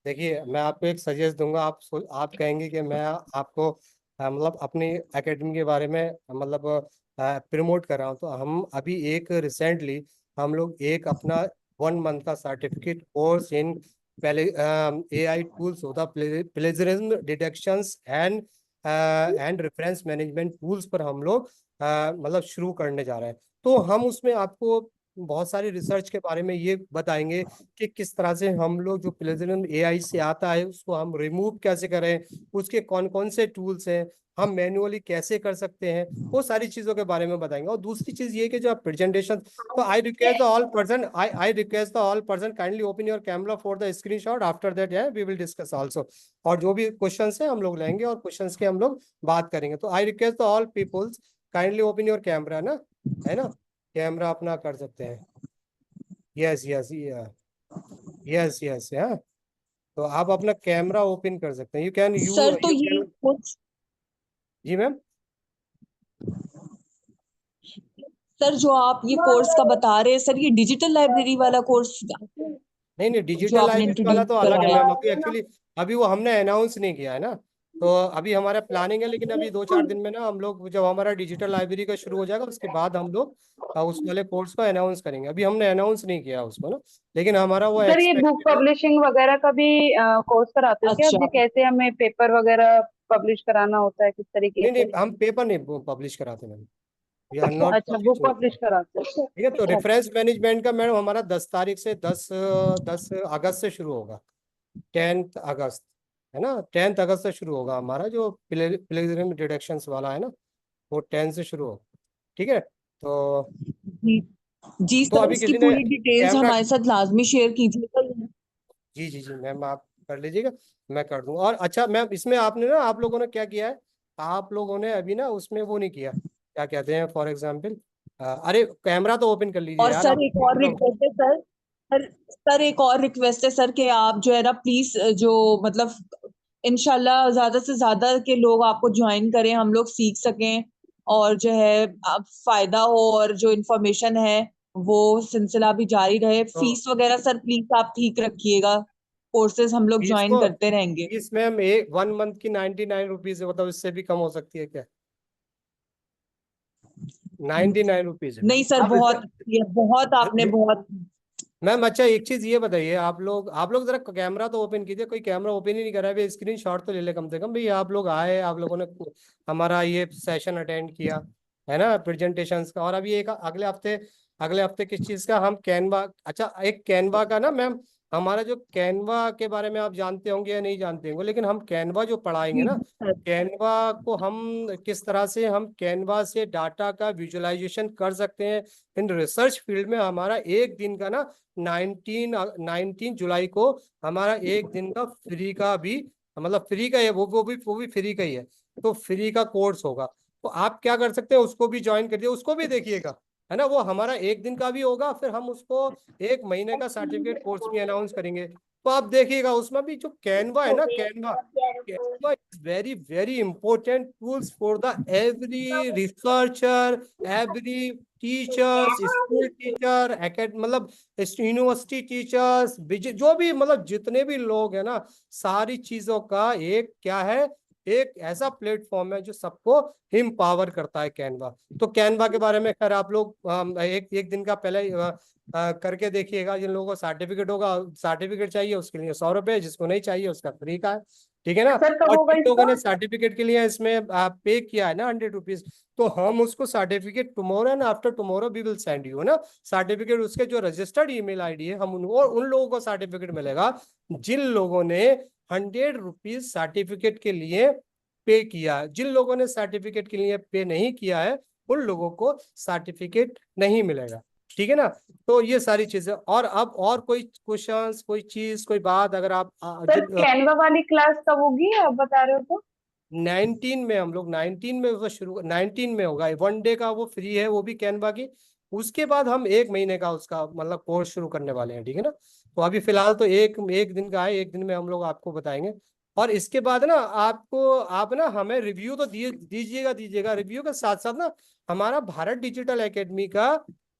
देखिए मैं आपको एक सजेस्ट दूंगा, आप कहेंगे कि मैं आपको मतलब अपनी एकेडमी के बारे में मतलब प्रमोट कर रहा हूँ, तो हम अभी एक रिसेंटली हम लोग एक अपना 1 मंथ का सर्टिफिकेट कोर्स इन पहले AI टूल्स होता plagiarism detections and reference management tools पर हम लोग मतलब शुरू करने जा रहे हैं। तो हम उसमें आपको बहुत सारी रिसर्च के बारे में ये बताएंगे कि किस तरह से हम लोग जो प्लेजरिज्म AI से आता है उसको हम रिमूव कैसे करें, उसके कौन कौन से टूल्स हैं, हम मैन्युअली कैसे कर सकते हैं, वो सारी चीजों के बारे में बताएंगे। और दूसरी चीज ये कि जो आप प्रेजेंटेशन, तो I request the all person kindly open your camera for the screenshot, after that we will discuss also. और जो भी क्वेश्चंस है हम लोग लेंगे और क्वेश्चंस के हम लोग बात करेंगे। तो I request the all peoples kindly open your camera ना, है ना, कैमरा अपना कर सकते हैं। यस यस यस यस, हाँ। तो आप अपना कैमरा ओपन कर सकते हैं, यू कैन यू सर तो यू ये कैन। कुछ, जी मैम। सर जो आप ये कोर्स का बता रहे हैं सर, ये डिजिटल लाइब्रेरी वाला कोर्स नहीं नहीं, जो डिजिटल आपने लाइब्रेरी वाला इंट्रोड्यूस तो अलग है कराया? मैम। अभी एक्चुअली अभी वो हमने अनाउंस नहीं किया है ना, तो अभी हमारा प्लानिंग है, लेकिन अभी 2-4 दिन में ना हम लोग जब हमारा डिजिटल लाइब्रेरी का शुरू हो जाएगा उसके बाद हम लोग उस वाले कोर्स को अनाउंस करेंगे। अभी हमने अनाउंस नहीं किया उसको ना, लेकिन हमारा वो सर ये बुक एक्सपेक्टेड है। पब्लिशिंग वगैरह का भी कोर्स कराते हो क्या? अच्छा। अभी कैसे हमें पेपर वगैरह पब्लिश कराना होता है, किस तरीके नहीं नहीं, से? हम पेपर नहीं पब्लिश कराते मैम, वी आर नॉट अच्छा, बुक पब्लिशिंग। पब्लिश कराते हो। ठीक है, तो अच्छा। रेफरेंस मैनेजमेंट का मैडम हमारा 10 तारीख से 10 अगस्त से शुरू होगा। 10 अगस्त, है ना, 10 अगस्त से शुरू होगा हमारा जो प्लेजरिज्म डिटेक्शंस वाला है ना, वो 10 से शुरू होगा। ठीक है, जी जी तो सर, अभी इसकी किसी ने पूरी डिटेल्स कैमरा, हमारे साथ लाजमी शेयर कीजिएगा। जी जी जी मैम आप कर लीजिएगा, मैं कर दूंगा। और अच्छा मैम, इसमें आपने ना, आप लोगों ने क्या किया है, आप लोगों ने अभी ना उसमें वो नहीं किया, क्या कहते हैं, फॉर एग्जाम्पल, अरे कैमरा तो ओपन कर लीजिए और यार सर आप। एक और रिक्वेस्ट है सर, सर एक और रिक्वेस्ट है सर, कि आप जो है ना प्लीज जो मतलब इंशाल्लाह ज्यादा से ज्यादा के लोग आपको ज्वाइन करें, हम लोग सीख सकें और जो है आप फायदा हो, और जो इन्फॉर्मेशन है वो सिलसिला भी जारी रहे। तो फीस वगैरह सर प्लीज आप ठीक रखिएगा, कोर्सेज हम लोग फीस ज्वाइन को, करते रहेंगे। फीस मैम एक 1 मंथ की 99 रुपीज है, मतलब इससे भी कम हो सकती है क्या? 99 रुपीज है नहीं सर, आप बहुत ये बहुत आपने इसमें। बहुत। मैम अच्छा एक चीज ये बताइए, आप लोग जरा कैमरा तो ओपन कीजिए, कोई कैमरा ओपन ही नहीं कर रहा है, स्क्रीन शॉट तो ले ले कम से कम भाई। आप लोग आए, आप लोगों ने हमारा ये सेशन अटेंड किया है ना प्रेजेंटेशंस का, और अभी एक अगले हफ्ते किस चीज का, हम कैनवा, अच्छा एक कैनवा का ना मैम, हमारा जो कैनवा के बारे में आप जानते होंगे या नहीं जानते होंगे, लेकिन हम कैनवा जो पढ़ाएंगे जी ना, जी सर। कैनवा को हम किस तरह से हम कैनवा से डाटा का विजुअलाइजेशन कर सकते हैं इन रिसर्च फील्ड में, हमारा एक दिन का ना 19 जुलाई को हमारा एक दिन का फ्री का भी, मतलब फ्री का है, वो भी फ्री का ही है, तो फ्री का कोर्स होगा। तो आप क्या कर सकते हैं, उसको भी ज्वाइन करिए, उसको भी देखिएगा, है ना। वो हमारा एक दिन का भी होगा, फिर हम उसको 1 महीने का सर्टिफिकेट कोर्स भी अनाउंस करेंगे। तो आप देखिएगा उसमें भी जो कैनवा है ना, Canva Canva is very very important tools for the every researcher, every teachers, school teacher, मतलब यूनिवर्सिटी टीचर्स, जो भी मतलब जितने भी लोग हैं ना, सारी चीजों का एक क्या है, एक ऐसा प्लेटफॉर्म है जो सबको एम्पावर करता है, कैनवा। तो कैनवा के बारे में खैर आप लोग एक एक दिन का पहले करके देखिएगा। जिन लोगों को सर्टिफिकेट होगा, सर्टिफिकेट चाहिए उसके लिए 100 रुपये, जिसको नहीं चाहिए उसका फ्री का है, ठीक है ना। सर कब और होगा जिन लोगों इसका? ने सर्टिफिकेट के लिए इसमें पे किया है ना 100 रुपीज, तो हम उसको certificate tomorrow and after tomorrow we will send you ना सर्टिफिकेट, उसके जो रजिस्टर्ड ईमेल आईडी है, हम उन लोगों को सर्टिफिकेट मिलेगा जिन लोगों ने 100 रुपीज सर्टिफिकेट के लिए पे किया है। जिन लोगों ने सर्टिफिकेट के लिए पे नहीं किया है, उन लोगों को सर्टिफिकेट नहीं मिलेगा, ठीक है ना। तो ये सारी चीजें, और अब और कोई क्वेश्चंस, कोई चीज, कोई बात अगर आप सर कैनवा वाली क्लास कब होगी, आप बता रहे हो तो? 19 में, हम लोग 19 में उसका शुरू, 19 में होगा, 1 डे का वो फ्री है, वो भी कैनवा की। उसके बाद हम 1 महीने का उसका मतलब कोर्स शुरू करने वाले हैं, ठीक है ना। तो अभी फिलहाल तो एक एक दिन का है, एक दिन में हम लोग आपको बताएंगे। और इसके बाद ना आप ना हमें रिव्यू तो दीजिएगा। रिव्यू के साथ साथ ना हमारा भारत डिजिटल एकेडमी का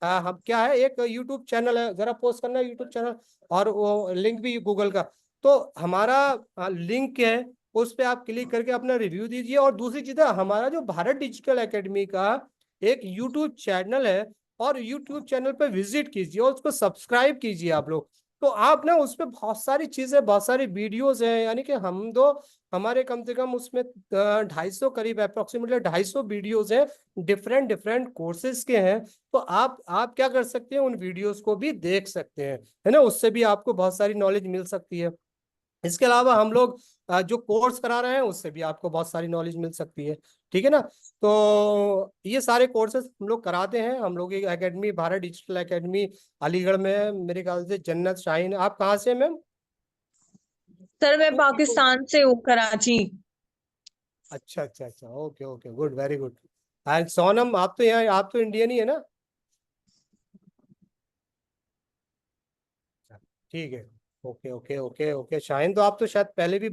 हम क्या है, एक यूट्यूब चैनल है, जरा पोस्ट करना यूट्यूब चैनल, और वो लिंक भी गूगल का। तो हमारा लिंक है, उस पे आप क्लिक करके अपना रिव्यू दीजिए। और दूसरी चीज है, हमारा जो भारत डिजिटल एकेडमी का एक यूट्यूब चैनल है, और यूट्यूब चैनल पे विजिट कीजिए और उसको सब्सक्राइब कीजिए आप लोग। तो आप ना उस पे बहुत सारी चीजें, बहुत सारी वीडियोस हैं, यानी कि हमारे कम से कम उसमें 250 करीब अप्रोक्सीमेटली 250 वीडियोस हैं, डिफरेंट डिफरेंट कोर्सेज के हैं। तो आप क्या कर सकते हैं, उन वीडियोस को भी देख सकते हैं, है ना, उससे भी आपको बहुत सारी नॉलेज मिल सकती है। इसके अलावा हम लोग जो कोर्स करा रहे हैं उससे भी आपको बहुत सारी नॉलेज मिल सकती है, ठीक है ना। तो ये सारे कोर्सेज हम लोग कराते हैं, हम लोग एक academy, Bharat digital academy Aligarh में है, मेरे ख्याल से जन्नत शाहीन। आप कहाँ से हैं मैम? सर मैं पाकिस्तान से हूँ, कराची। अच्छा अच्छा अच्छा, okay okay, good, very good. And Sonam, आप तो यहाँ, आप तो इंडियन ही है ना? ठीक है, okay okay okay okay. Shaheen, तो आप तो शायद पहले भी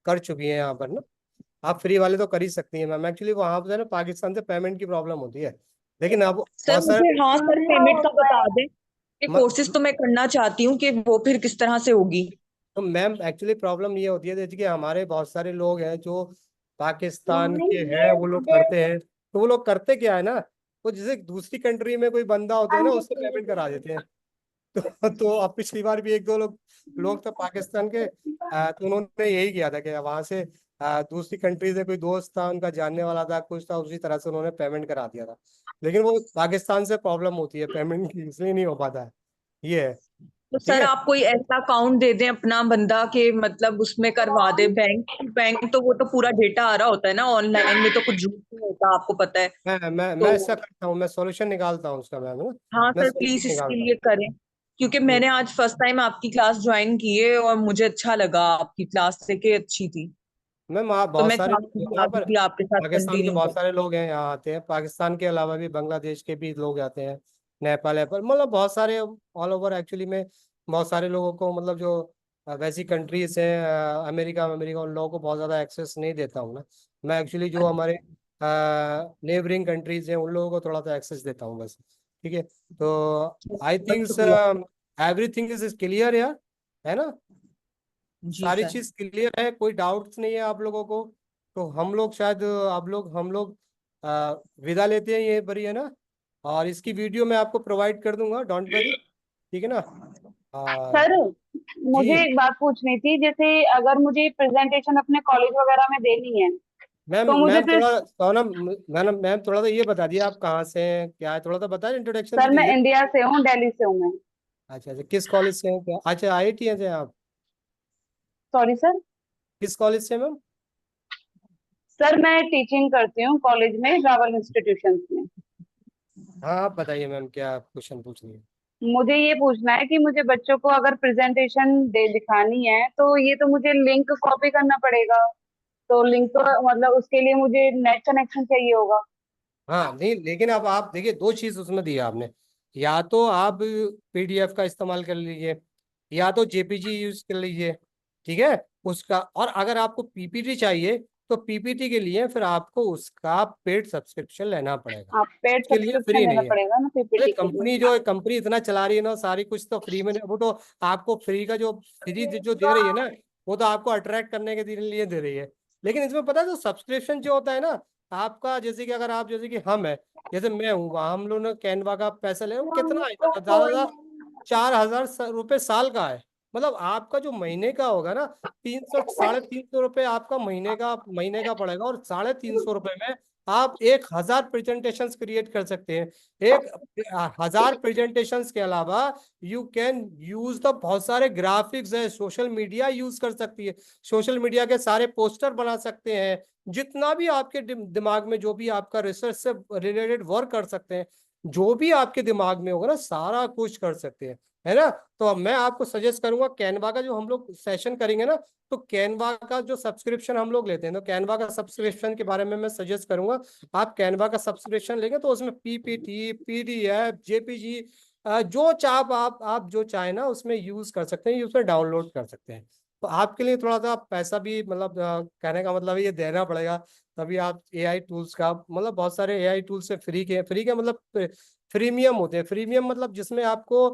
कर चुकी हैं यहाँ पर ना। आप फ्री वाले तो कर ही सकती हैं मैम। एक्चुअली वहां पर ना पाकिस्तान से पेमेंट की प्रॉब्लम होती है, लेकिन अब सर बहुत मुझे, सारे, हाँ सर, पेमेंट का बता दें कि म- कोर्सेज तो मैं करना चाहती हूँ, कि वो फिर किस तरह से होगी। तो मैम एक्चुअली प्रॉब्लम ये होती है, जैसे कि हमारे बहुत सारे लोग हैं जो पाकिस्तान के हैं, वो लोग करते हैं। तो वो लोग करते क्या है ना, वो जैसे दूसरी कंट्री में कोई बंदा होता है ना, उससे पेमेंट करा देते हैं। तो अब पिछली बार भी एक दो लोग तो पाकिस्तान के, तो उन्होंने यही किया था कि वहां से दूसरी कंट्री से कोई दोस्त था, उनका जानने वाला था, कुछ था, उसी तरह से उन्होंने पेमेंट करा दिया था। लेकिन वो पाकिस्तान से प्रॉब्लम होती है पेमेंट की, इसलिए नहीं हो पाता है, ये है। तो ठीक सर है। आप कोई ऐसा अकाउंट दे दें अपना बंदा के, मतलब उसमें करवा दे। बैंक बैंक तो वो तो पूरा डेटा आ रहा होता है ना, ऑनलाइन में तो कुछ झूठ नहीं होता, आपको पता है। मैं तो ऐसा करता हूँ, मैं सॉल्यूशन निकालता हूँ उसका मैम, है ना। हाँ मैं सर, प्लीज सॉल्यूशन इसके निकालता लिए करें, क्योंकि हूँ। मैंने आज फर्स्ट टाइम आपकी क्लास ज्वाइन की है और मुझे अच्छा लगा, आपकी क्लास से के अच्छी थी। मैम आप तो बहुत मैं सारे चाहती लोग हूँ यहाँ आगे पर, भी आपके साथ पाकिस्तान के कंटिन्यू बहुत करें। सारे लोग हैं यहाँ आते हैं, पाकिस्तान के अलावा भी बांग्लादेश के भी लोग आते हैं, नेपाल नेपाल, मतलब बहुत सारे ऑल ओवर एक्चुअली में। बहुत सारे लोगों को, मतलब जो वैसी कंट्रीज हैं, अमेरिका अमेरिका, उन लोगों को बहुत ज़्यादा एक्सेस नहीं देता हूँ ना। मैं एक्चुअली जो हमारे नेबरिंग कंट्रीज हैं उन लोगों को थोड़ा सा एक्सेस देता हूँ बस। ठीक है, तो आई बहुत थिंक शुक्रिया। एवरीथिंग इज क्लियर यार, है ना। जी सारी सर। चीज क्लियर है, कोई डाउट्स नहीं है आप लोगों को? तो हम लोग शायद हम लोग विदा लेते हैं ये बरी, है ना। और इसकी वीडियो मैं आपको प्रोवाइड कर दूंगा, डोंट वरी, ठीक है ना। आ, सर मुझे जी एक बात पूछनी थी, जैसे अगर मुझे प्रेजेंटेशन अपने कॉलेज वगैरह में देनी है मैम, तो मुझे मैम फिर। थोड़ा सोनम, मैम थोड़ा सा ये बता दिए आप कहाँ से हैं, क्या है, थोड़ा सा बताए, इंट्रोडक्शन तो सर मैं दीजिए। इंडिया से हूँ, दिल्ली से हूँ मैं। अच्छा अच्छा, किस कॉलेज से हैं, क्या, अच्छा IIT से हैं आप? Sorry sir. किस कॉलेज से मैम? सर मैं टीचिंग करती हूँ कॉलेज में, रावल इंस्टीट्यूशन में। हाँ आप बताइए मैम, क्या क्वेश्चन पूछ रही है? मुझे ये पूछना है कि मुझे बच्चों को अगर प्रेजेंटेशन दे दिखानी है तो ये तो मुझे लिंक कॉपी करना पड़ेगा। तो लिंक तो मतलब उसके लिए मुझे नेट कनेक्शन चाहिए होगा। हाँ नहीं, लेकिन अब आप देखिए, दो चीज उसमें दिया आपने, या तो आप PDF का इस्तेमाल कर लीजिए, या तो JPG यूज कर लीजिए, ठीक है। उसका, और अगर आपको PPT चाहिए, तो PPT के लिए फिर आपको उसका पेड सब्सक्रिप्शन लेना पड़ेगा, आप पेड उसके लिए सब्सक्रिप्शन फ्री लेना नहीं है। पड़ेगा ना अरे पीपीटी के लिए। कंपनी इतना चला रही है ना, सारी कुछ तो फ्री में, वो तो आपको फ्री का जो फ्री जो दे रही है ना, वो तो आपको अट्रैक्ट करने के लिए दे रही है। लेकिन इसमें पता है, जो सब्सक्रिप्शन जो होता है ना आपका, जैसे कि अगर आप, जैसे कि हम है, जैसे मैं हूँ, वहाँ हम लोग ने कैनवा का पैसा ले, वो कितना है, ज्यादा 4,000 रुपये साल का है। मतलब आपका जो महीने का होगा ना, 300 350 रुपये आपका महीने का पड़ेगा, और 350 रुपये में आप 1,000 प्रेजेंटेशंस क्रिएट कर सकते हैं। 1,000 प्रेजेंटेशंस के अलावा यू कैन यूज द बहुत सारे ग्राफिक्स है, सोशल मीडिया यूज कर सकती है, सोशल मीडिया के सारे पोस्टर बना सकते हैं, जितना भी आपके दिमाग में, जो भी आपका रिसर्च से रिलेटेड वर्क कर सकते हैं, जो भी आपके दिमाग में होगा ना, सारा कुछ कर सकते हैं, है ना। तो अब मैं आपको सजेस्ट करूंगा, कैनवा का जो हम लोग सेशन करेंगे ना, तो कैनवा का जो सब्सक्रिप्शन हम लोग लेते हैं, तो कैनवा का सब्सक्रिप्शन के बारे में मैं सजेस्ट करूंगा। आप कैनवा का सब्सक्रिप्शन लेंगे तो उसमें PPT, PDF, JPG, जो चाप आप जो चाहे ना उसमें यूज कर सकते हैं, उसमें डाउनलोड कर सकते हैं, तो आपके लिए थोड़ा सा पैसा भी मतलब कहने का मतलब ये देना पड़ेगा, तभी आप एआई टूल्स का मतलब बहुत सारे एआई टूल्स से फ्री के मतलब प्रीमियम होते हैं। प्रीमियम मतलब जिसमें आपको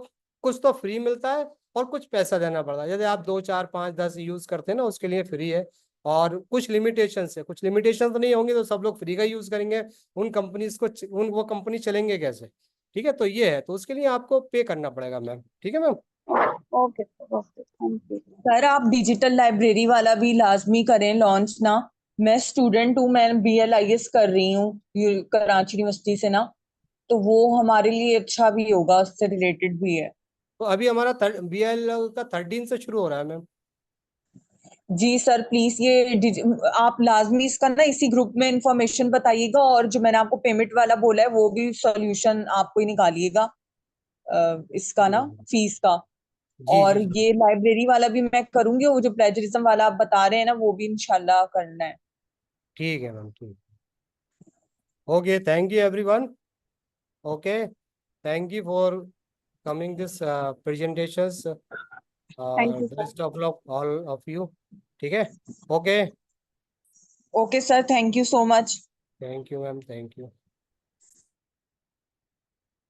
कुछ तो फ्री मिलता है और कुछ पैसा देना पड़ता है। यदि आप 2 4 5 10 यूज करते हैं ना, उसके लिए फ्री है। और कुछ लिमिटेशन तो नहीं होंगे, तो सब लोग फ्री का यूज करेंगे। उन कंपनीज को उन वो कंपनी चलेंगे कैसे? ठीक है, तो ये है, तो उसके लिए आपको पे करना पड़ेगा मैम। ठीक है ma'am. Okay sir, okay, thank you. Sir आप डिजिटल लाइब्रेरी वाला भी लाजमी करें लॉन्च ना। मैं स्टूडेंट हूँ, मैं BLIS कर रही हूँ कराची यूनिवर्सिटी से ना, तो वो हमारे लिए अच्छा भी होगा, उससे रिलेटेड भी है। तो अभी हमारा BL का 13 से शुरू हो रहा है मैम। जी सर प्लीज आप लाजमी इसका ना इसी ग्रुप में इंफॉर्मेशन बताइएगा, और जो मैंने आपको पेमेंट वाला बोला है वो भी सॉल्यूशन आपको ही निकालिएगा इसका ना, फीस का। जी और जी। ये लाइब्रेरी वाला भी मैं करूंगी, वो जो प्लेजरिज्म वाला आप बता रहे हैं ना वो भी इंशाल्लाह करना है। ठीक है मैम, ठीक। Okay, thank you everyone. Okay, thank you for coming this presentations, thank you sir. best of luck all of you। ठीक है। Okay, okay sir, thank you so much. Thank you ma'am, thank you.